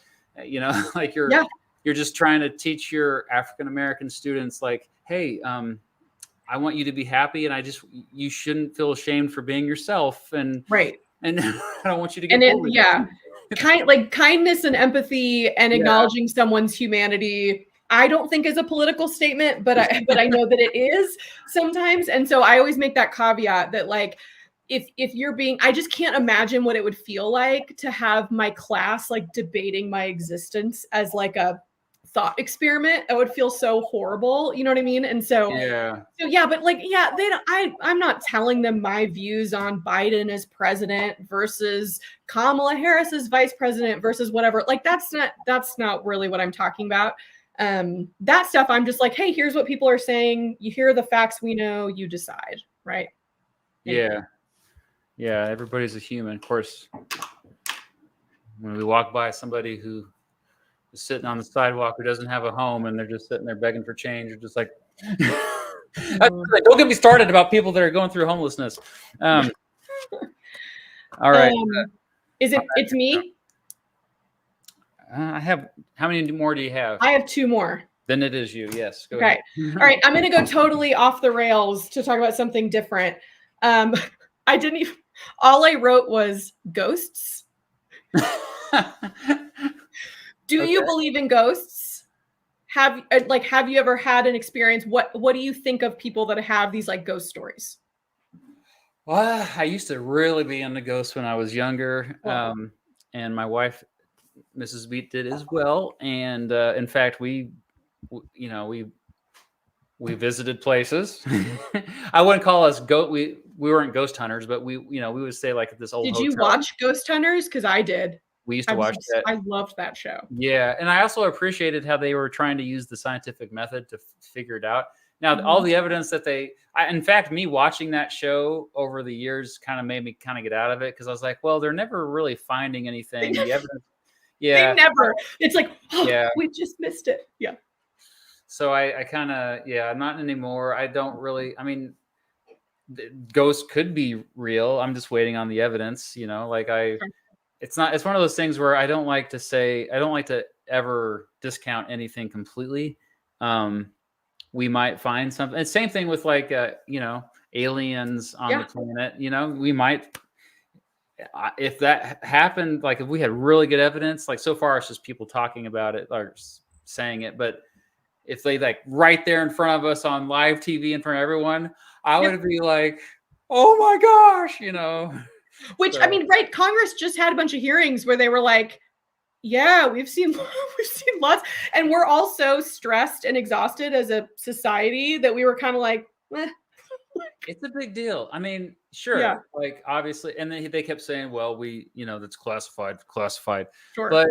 you're just trying to teach your African American students, like, hey, I want you to be happy, and you shouldn't feel ashamed for being yourself, and right. And I don't want you to get And kindness and empathy and acknowledging someone's humanity, I don't think is a political statement, but I know that it is sometimes. And so I always make that caveat that, like, if you're being, I just can't imagine what it would feel like to have my class like debating my existence as like a thought experiment. It would feel so horrible, you know what I mean? And so but like, they don't, I'm not telling them my views on Biden as president versus Kamala Harris as vice president versus whatever. Like, that's not really what I'm talking about. That stuff, I'm just like, hey, here's what people are saying. You hear the facts we know, you decide, right? Yeah. Everybody's a human. Of course, when we walk by somebody who is sitting on the sidewalk who doesn't have a home and they're just sitting there begging for change, you're just like, don't get me started about people that are going through homelessness. All right. It's me? I have, how many more do you have? I have 2 more. Then it is you. Yes. Go ahead. All right. I'm going to go totally off the rails to talk about something different. All I wrote was ghosts. Do you believe in ghosts? Have you ever had an experience? What do you think of people that have these like ghost stories? Well, I used to really be into ghosts when I was younger. And my wife, Mrs. Beat, did as well. And in fact, we visited places. I wouldn't call us we weren't ghost hunters, but we would stay like at this old hotel. Did you watch Ghost Hunters? Because I did. We used to watch that. I loved that show. Yeah, and I also appreciated how they were trying to use the scientific method to figure it out. Now, all the evidence that in fact, me watching that show over the years kind of made me kind of get out of it, because I was like, well, they're never really finding anything. The evidence, they never. It's like, we just missed it. Yeah. So I kind of, not anymore. I don't really. I mean, ghosts could be real. I'm just waiting on the evidence. It's one of those things where I don't like to ever discount anything completely. We might find something. And same thing with like, aliens on the planet, we might, if that happened, like if we had really good evidence, like so far it's just people talking about it or saying it, but if they like right there in front of us on live TV in front of everyone, I would be like, oh my gosh, Which, I mean, right, Congress just had a bunch of hearings where they were like, yeah, we've seen lots, and we're all so stressed and exhausted as a society that we were kind of like, it's a big deal. I mean, sure, like obviously, and then they kept saying, well, that's classified. Sure. But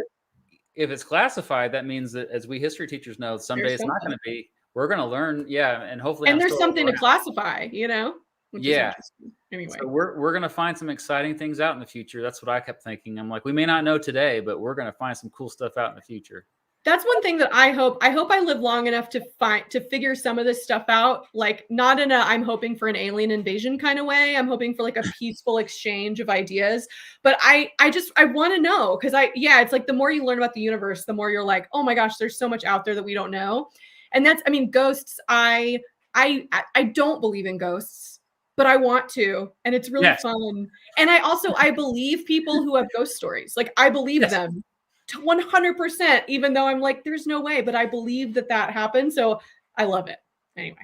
if it's classified, that means that, as we history teachers know, someday it's not going to be. We're going to learn, and hopefully, and there's something to classify, Which is anyway, so we're going to find some exciting things out in the future. That's what I kept thinking. I'm like, we may not know today, but we're going to find some cool stuff out in the future. That's one thing that I hope I live long enough to figure some of this stuff out. Like, not in a I'm hoping for an alien invasion kind of way. I'm hoping for like a peaceful exchange of ideas. But I want to know, because it's like the more you learn about the universe, the more you're like, oh my gosh, there's so much out there that we don't know. And ghosts. I don't believe in ghosts, but I want to, and it's really fun. And I believe people who have ghost stories. Like, I believe them to 100%, even though I'm like, there's no way, but I believe that happened. So I love it anyway.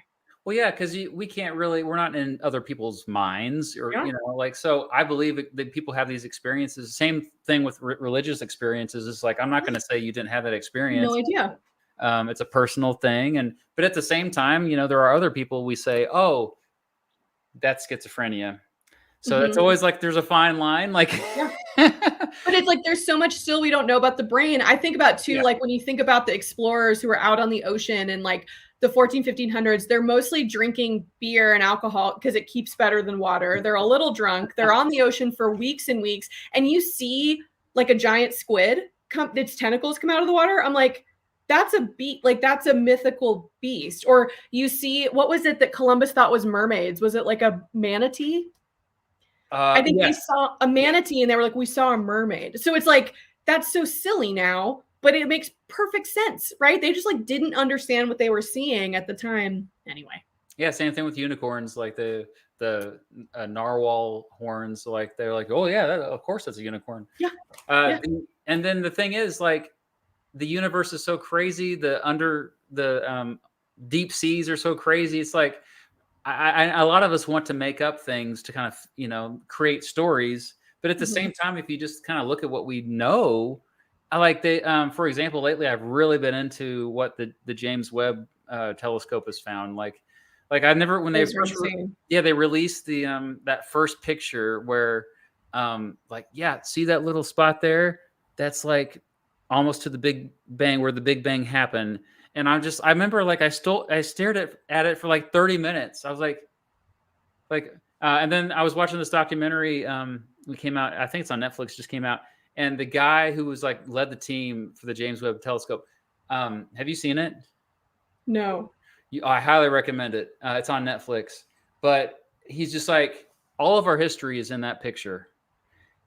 Well, yeah, because we're not in other people's minds, or so I believe that people have these experiences. Same thing with religious experiences. It's like, I'm not going to say you didn't have that experience. No idea. It's a personal thing, but at the same time, there are other people we say, oh, that's schizophrenia. So it's always like there's a fine line, like. But it's like there's so much still we don't know about the brain. I think about too, like when you think about the explorers who were out on the ocean and like the 1500s, they're mostly drinking beer and alcohol because it keeps better than water. They're a little drunk. They're on the ocean for weeks and weeks, and you see like a giant squid its tentacles come out of the water. I'm like, that's a mythical beast. Or you see, what was it that Columbus thought was mermaids? Was it like a manatee? I think they saw a manatee and they were like, we saw a mermaid. So it's like, that's so silly now. but it makes perfect sense, right? They just like didn't understand what they were seeing at the time. Anyway. Yeah, same thing with unicorns, like the narwhal horns. Like they're like, oh yeah, of course that's a unicorn. Yeah. Yeah. And then the thing is, like, the universe is so crazy. The deep seas are so crazy. It's like a lot of us want to make up things to kind of create stories, but at the same time, if you just kind of look at what we know, I like for example, lately I've really been into what the James Webb telescope has found. Like I've never when they first they released the that first picture where see that little spot there, that's like almost to the Big Bang, where the Big Bang happened. And I remember like I stared at it for like 30 minutes. I was like, and then I was watching this documentary. It came out, I think it's on Netflix, just came out. And the guy who was like led the team for the James Webb Telescope. Have you seen it? No. I highly recommend it. It's on Netflix. But he's just like, all of our history is in that picture.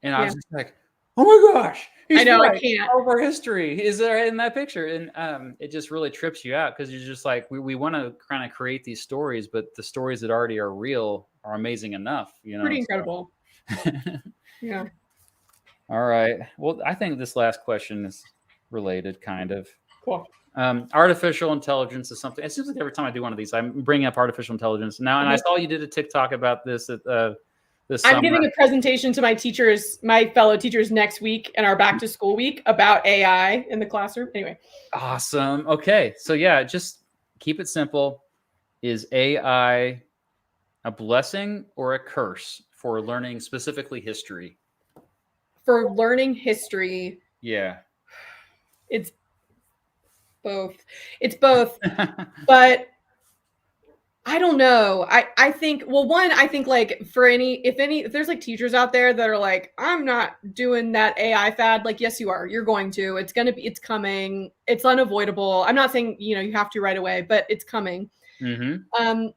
And I was just like, oh my gosh. I know, right. I can't. All of our history is there in that picture. And it just really trips you out, because you're just like, we want to kind of create these stories, but the stories that already are real are amazing enough. Pretty incredible. Yeah. All right. Well, I think this last question is related, kind of. Cool. Artificial intelligence is something. It seems like every time I do one of these, I'm bringing up artificial intelligence now. And I saw you did a TikTok about this at this summer. I'm giving a presentation to my fellow teachers next week in our back to school week about AI in the classroom. Anyway. Awesome. Okay. So yeah, just keep it simple. Is AI a blessing or a curse for learning specifically history? For learning history. Yeah. It's both. It's both. But I don't know. I think, well, one, I think like if there's like teachers out there that are like, I'm not doing that AI fad, like, yes, you are. You're going to. It's coming. It's unavoidable. I'm not saying, you have to right away, but it's coming. Mm-hmm.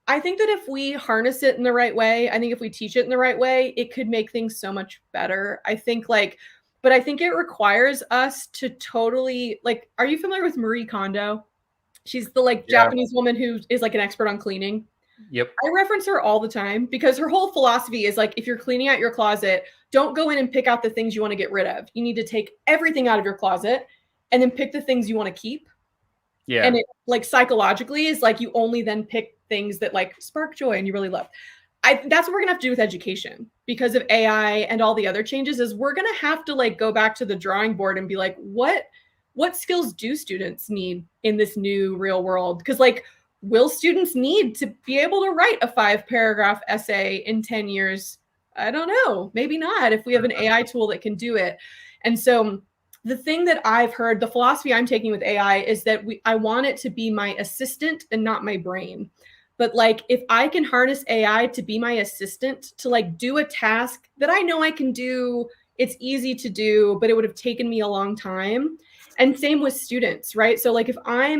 I think that if we harness it in the right way, I think if we teach it in the right way, it could make things so much better. But I think it requires us to totally, like, are you familiar with Marie Kondo? She's the Japanese woman who is like an expert on cleaning. Yep. I reference her all the time because her whole philosophy is like, if you're cleaning out your closet, don't go in and pick out the things you want to get rid of. You need to take everything out of your closet and then pick the things you want to keep. Yeah. And it like psychologically is like you only then pick things that like spark joy and you really love. That's what we're gonna have to do with education because of AI and all the other changes. Is we're gonna have to like go back to the drawing board and be like, what skills do students need in this new real world? Because like, will students need to be able to write a 5-paragraph essay in 10 years? I don't know. Maybe not if we have an AI tool that can do it. And so the thing that I've heard, the philosophy I'm taking with AI is that I want it to be my assistant and not my brain. But like, if I can harness AI to be my assistant to like do a task that I know I can do, it's easy to do, but it would have taken me a long time. And same with students, right? So like if I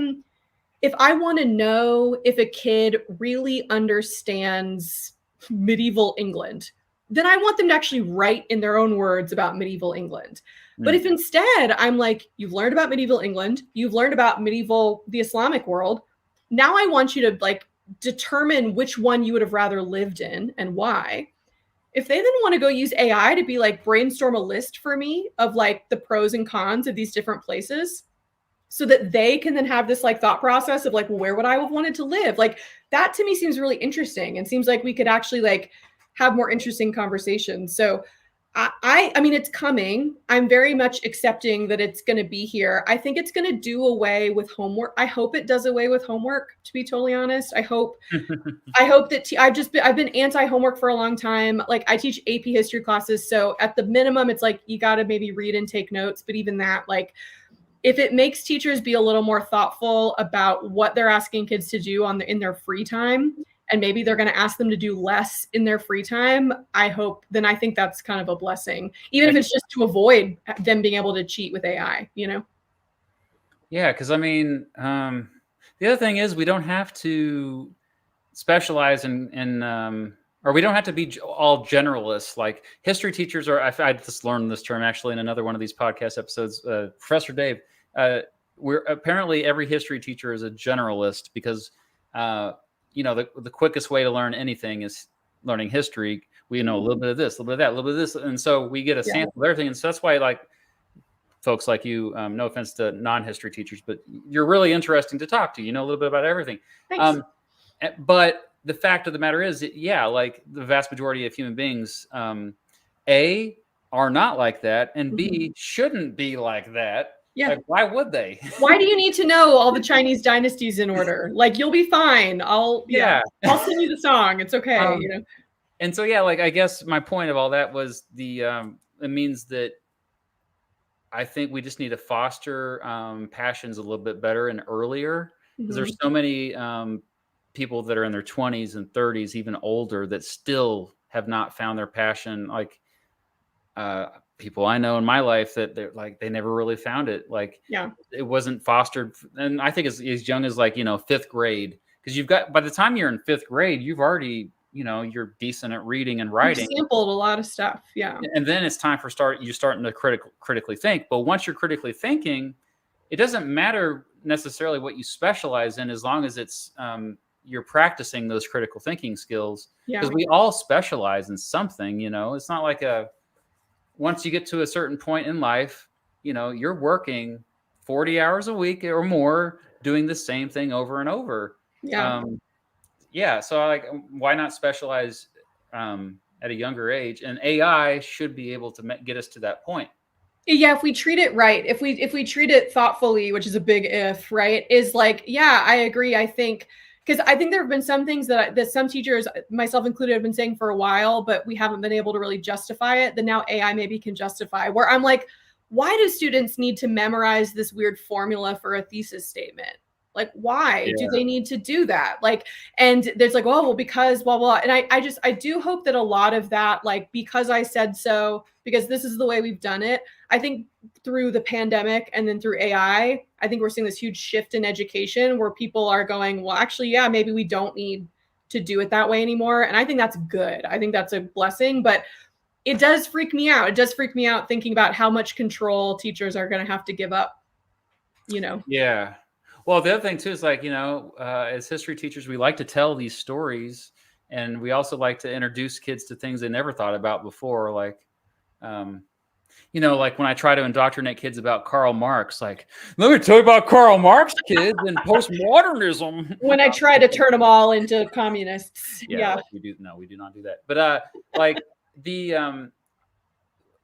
want to know if a kid really understands medieval England, then I want them to actually write in their own words about medieval England. But if instead I'm like, you've learned about medieval England, you've learned about the Islamic world, now I want you to like determine which one you would have rather lived in and why. If they then want to go use AI to be like brainstorm a list for me of like the pros and cons of these different places so that they can then have this like thought process of like, well, where would I have wanted to live? Like that to me seems really interesting and seems like we could actually like have more interesting conversations. So I mean, it's coming. I'm very much accepting that it's going to be here. I think it's going to do away with homework. I hope it does away with homework, to be totally honest. I hope that I've been anti-homework for a long time. Like I teach AP history classes. So at the minimum, it's like, you got to maybe read and take notes. But even that, like, if it makes teachers be a little more thoughtful about what they're asking kids to do in their free time, and maybe they're going to ask them to do less in their free time, I think that's kind of a blessing, even if it's just to avoid them being able to cheat with AI, Yeah, because I mean, the other thing is we don't have to specialize in or we don't have to be all generalists. Like history teachers are, I just learned this term actually in another one of these podcast episodes. Professor Dave, we're apparently every history teacher is a generalist because, the quickest way to learn anything is learning history. We know a little bit of this, a little bit of that, a little bit of this. And so we get a sample of everything. And so that's why like folks like you, no offense to non-history teachers, but you're really interesting to talk to. You know a little bit about everything. Thanks. But the fact of the matter is, like the vast majority of human beings, A, are not like that, and B, shouldn't be like that. Yeah. Like, why would they? Why do you need to know all the Chinese dynasties in order? Like, you'll be fine. I'll sing you the song. It's okay. And so, like, I guess my point of all that was it means that I think we just need to foster passions a little bit better and earlier, because there's so many people that are in their 20s and 30s, even older, that still have not found their passion. Like people I know in my life that they're like, they never really found it. Like, it wasn't fostered. And I think as young as like, 5th grade, because by the time you're in 5th grade, you've already, you're decent at reading and writing. You've sampled a lot of stuff. Yeah. And then it's time for you're starting to critically think. But once you're critically thinking, it doesn't matter necessarily what you specialize in, as long as it's, you're practicing those critical thinking skills, because we all specialize in something. It's not like once you get to a certain point in life, you're working 40 hours a week or more doing the same thing over and over. So why not specialize at a younger age? And AI should be able to get us to that point. Yeah, if we treat it right, if we treat it thoughtfully, which is a big if, right? Is like, I agree. I think, because I think there have been some things that some teachers, myself included, have been saying for a while, but we haven't been able to really justify it. That now AI maybe can justify. Where I'm like, why do students need to memorize this weird formula for a thesis statement? Like, why do they need to do that? Like, and there's like, well, because blah, blah. And I do hope that a lot of that, like, because I said so, because this is the way we've done it. I think through the pandemic and then through AI, I think we're seeing this huge shift in education where people are going, well, actually, maybe we don't need to do it that way anymore. And I think that's good. I think that's a blessing, but it does freak me out. It does freak me out thinking about how much control teachers are going to have to give up, Yeah. Well, the other thing too is like, as history teachers, we like to tell these stories, and we also like to introduce kids to things they never thought about before. Like, like when I try to indoctrinate kids about Karl Marx, like, let me tell you about Karl Marx, kids, and postmodernism. When I try to turn them all into communists. Like we do not do that. But like the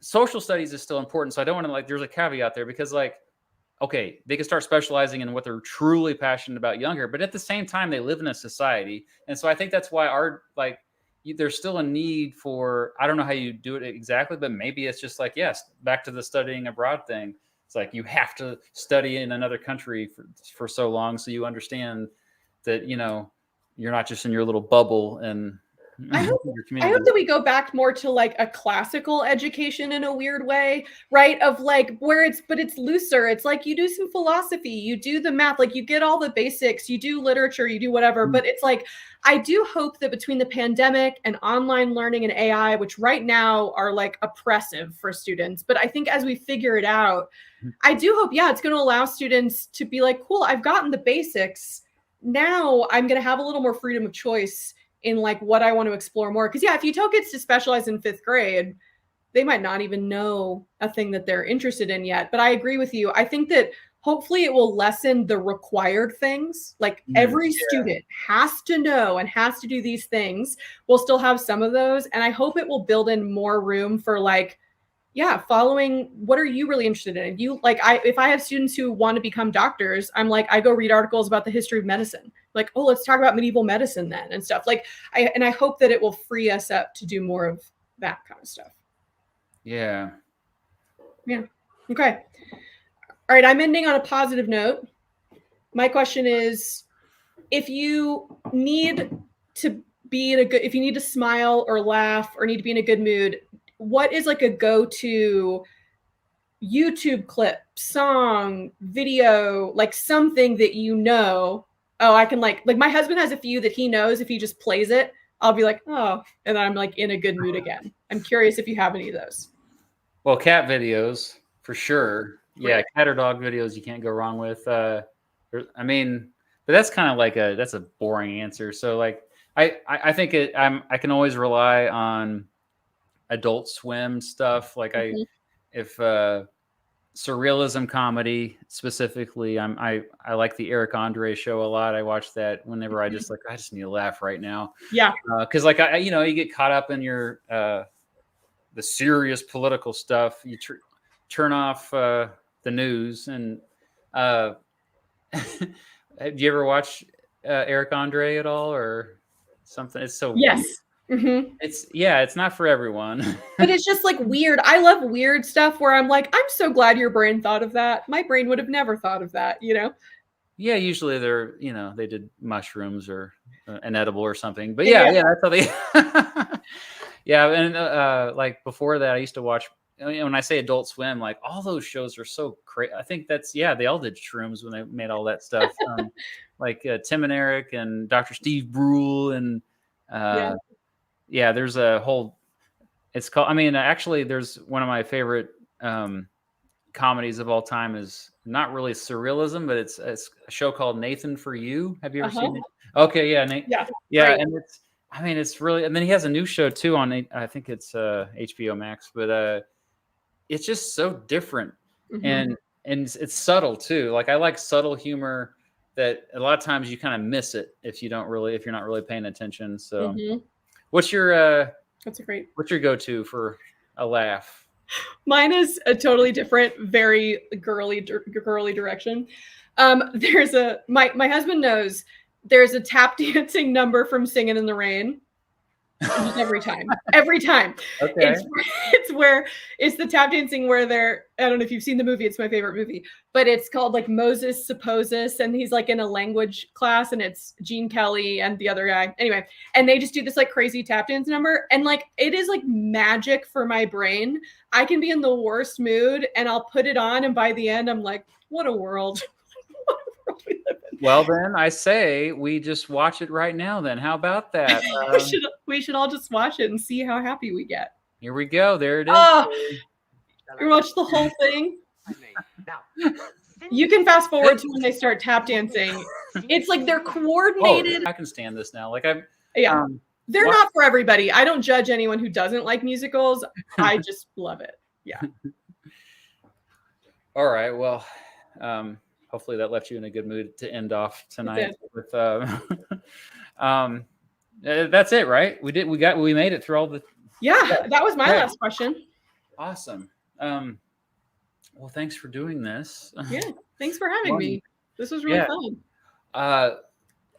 social studies is still important. So I don't want to, there's a caveat there, because like, okay, they can start specializing in what they're truly passionate about younger, but at the same time, they live in a society. And so I think that's why there's still a need for, I don't know how you do it exactly, but maybe it's just like, back to the studying abroad thing. It's like, you have to study in another country for so long, so you understand that, you're not just in your little bubble and I hope that we go back more to like a classical education in a weird way, right? Of like where it's looser. It's like you do some philosophy, you do the math, like you get all the basics, you do literature, you do whatever. But it's like, I do hope that between the pandemic and online learning and AI, which right now are like oppressive for students, but I think as we figure it out, I do hope, it's going to allow students to be like, cool, I've gotten the basics. Now I'm going to have a little more freedom of choice in like what I want to explore more. Because if you tell kids to specialize in 5th grade, they might not even know a thing that they're interested in yet. But I agree with you. I think that hopefully it will lessen the required things. Like every student has to know and has to do these things. We'll still have some of those. And I hope it will build in more room for like, following what are you really interested in? If I have students who want to become doctors, I'm like, I go read articles about the history of medicine. Like, oh, let's talk about medieval medicine then and stuff. Like, I hope that it will free us up to do more of that kind of stuff. Yeah. Okay. All right. I'm ending on a positive note. My question is, if you need to be if you need to smile or laugh or need to be in a good mood, what is like a go-to YouTube clip, song, video, like something that oh, I can like my husband has a few that he knows if he just plays it, I'll be like, oh, and then I'm like in a good mood again. I'm curious if you have any of those. Well, cat videos for sure. Yeah, Right. cat or dog videos you can't go wrong with. I mean, but that's kind of like that's a boring answer. So like I think I can always rely on Adult Swim stuff. Like Mhm. if surrealism comedy specifically, I like the Eric Andre show a lot. I watch that whenever I just need to laugh right now. Yeah. Because like you get caught up in your the serious political stuff. You turn off the news and do you ever watch Eric Andre at all or something? It's so Yes. Mm-hmm. It's not for everyone. But it's just like weird. I love weird stuff where I'm like, I'm so glad your brain thought of that. My brain would have never thought of that, you know? Yeah, usually they're they did mushrooms or an edible or something. But yeah, that's how they. Yeah, and like before that, I used to watch. When I say Adult Swim, like all those shows are so crazy. I think they all did shrooms when they made all that stuff. Like Tim and Eric and Dr. Steve Brule and there's a whole. It's called. I mean, actually, there's one of my favorite comedies of all time is not really surrealism, but it's a show called Nathan for You. Have you ever seen it? Okay, yeah, Right. and it's really, and then he has a new show too on, I think it's HBO Max, but it's just so different. Mm-hmm. and it's subtle too. Like I like subtle humor that a lot of times you kind of miss it if you're not really paying attention. So what's your what's your go-to for a laugh? Mine is a totally different, very girly direction. There's my husband knows there's a tap dancing number from Singing in the Rain. Every time. Okay. It's the tap dancing where I don't know if you've seen the movie, it's my favorite movie, but it's called like Moses Supposes, and he's like in a language class, and it's Gene Kelly and the other guy. Anyway, and they just do this like crazy tap dance number, and like it is like magic for my brain. I can be in the worst mood and I'll put it on, and by the end I'm like, what a world. We live in. Well, then I say we just watch it right now. Then how about that? We should all just watch it and see how happy we get. Here we go. There it is. Oh, you watch the whole thing. You can fast forward to when they start tap dancing. It's like they're coordinated. I can stand this now. Like they're not for everybody. I don't judge anyone who doesn't like musicals. I just love it. Yeah. All right. Well, hopefully that left you in a good mood to end off tonight with that's it, right? We made it through all the that was my last question. Awesome. Well, thanks for doing this. Yeah, thanks for having me. This was really fun.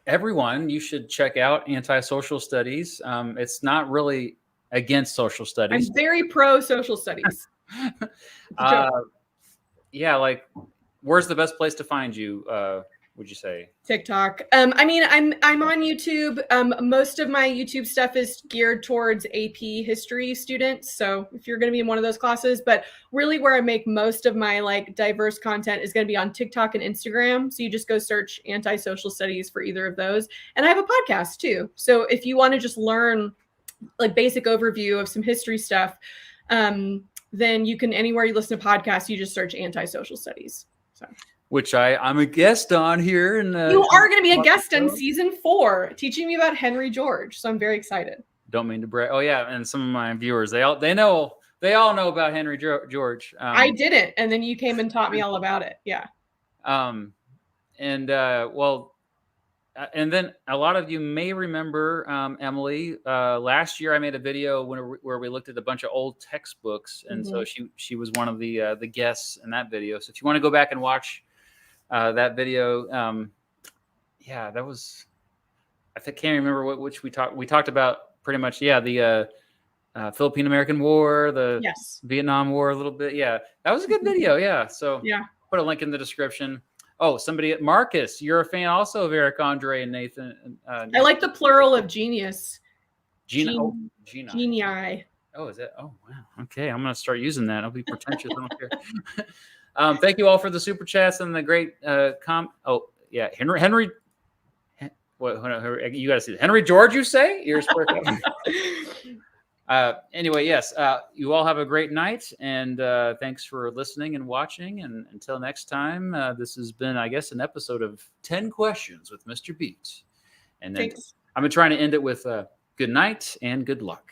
Everyone, you should check out Anti-Social Studies. It's not really against social studies. I'm very pro social studies. Like where's the best place to find you? Would you say TikTok? I mean, I'm on YouTube. Most of my YouTube stuff is geared towards AP history students. So if you're going to be in one of those classes, but really where I make most of my like diverse content is going to be on TikTok and Instagram. So you just go search Anti-Social Studies for either of those. And I have a podcast too. So if you want to just learn like basic overview of some history stuff, then you can, anywhere you listen to podcasts, you just search Anti-Social Studies. So. Which I'm a guest on here. And you are going to be a guest on season 4, teaching me about Henry George. So I'm very excited. Don't mean to brag. Oh yeah, and some of my viewers, they all know about Henry George. I didn't, and then you came and taught me all about it. Yeah. And then a lot of you may remember Emily. Last year, I made a video where we looked at a bunch of old textbooks, and so she was one of the guests in that video. So if you want to go back and watch that video, that was. Can't remember which we talked. We talked about pretty much the Philippine American War, the Vietnam War a little bit. Yeah, that was a good video. Yeah, so put a link in the description. Oh, Marcus, you're a fan also of Eric Andre and Nathan. I like the plural of genius. Genii. Oh, is that? Oh, wow. Okay, I'm going to start using that. I'll be pretentious. I don't care. Thank you all for the super chats and the great Henry. What you got to see Henry George? You say ears perk up. Anyway, yes. You all have a great night, and thanks for listening and watching. And until next time, this has been, I guess, an episode of 10 Questions with Mr. Beat. And then I'm trying to end it with good night and good luck.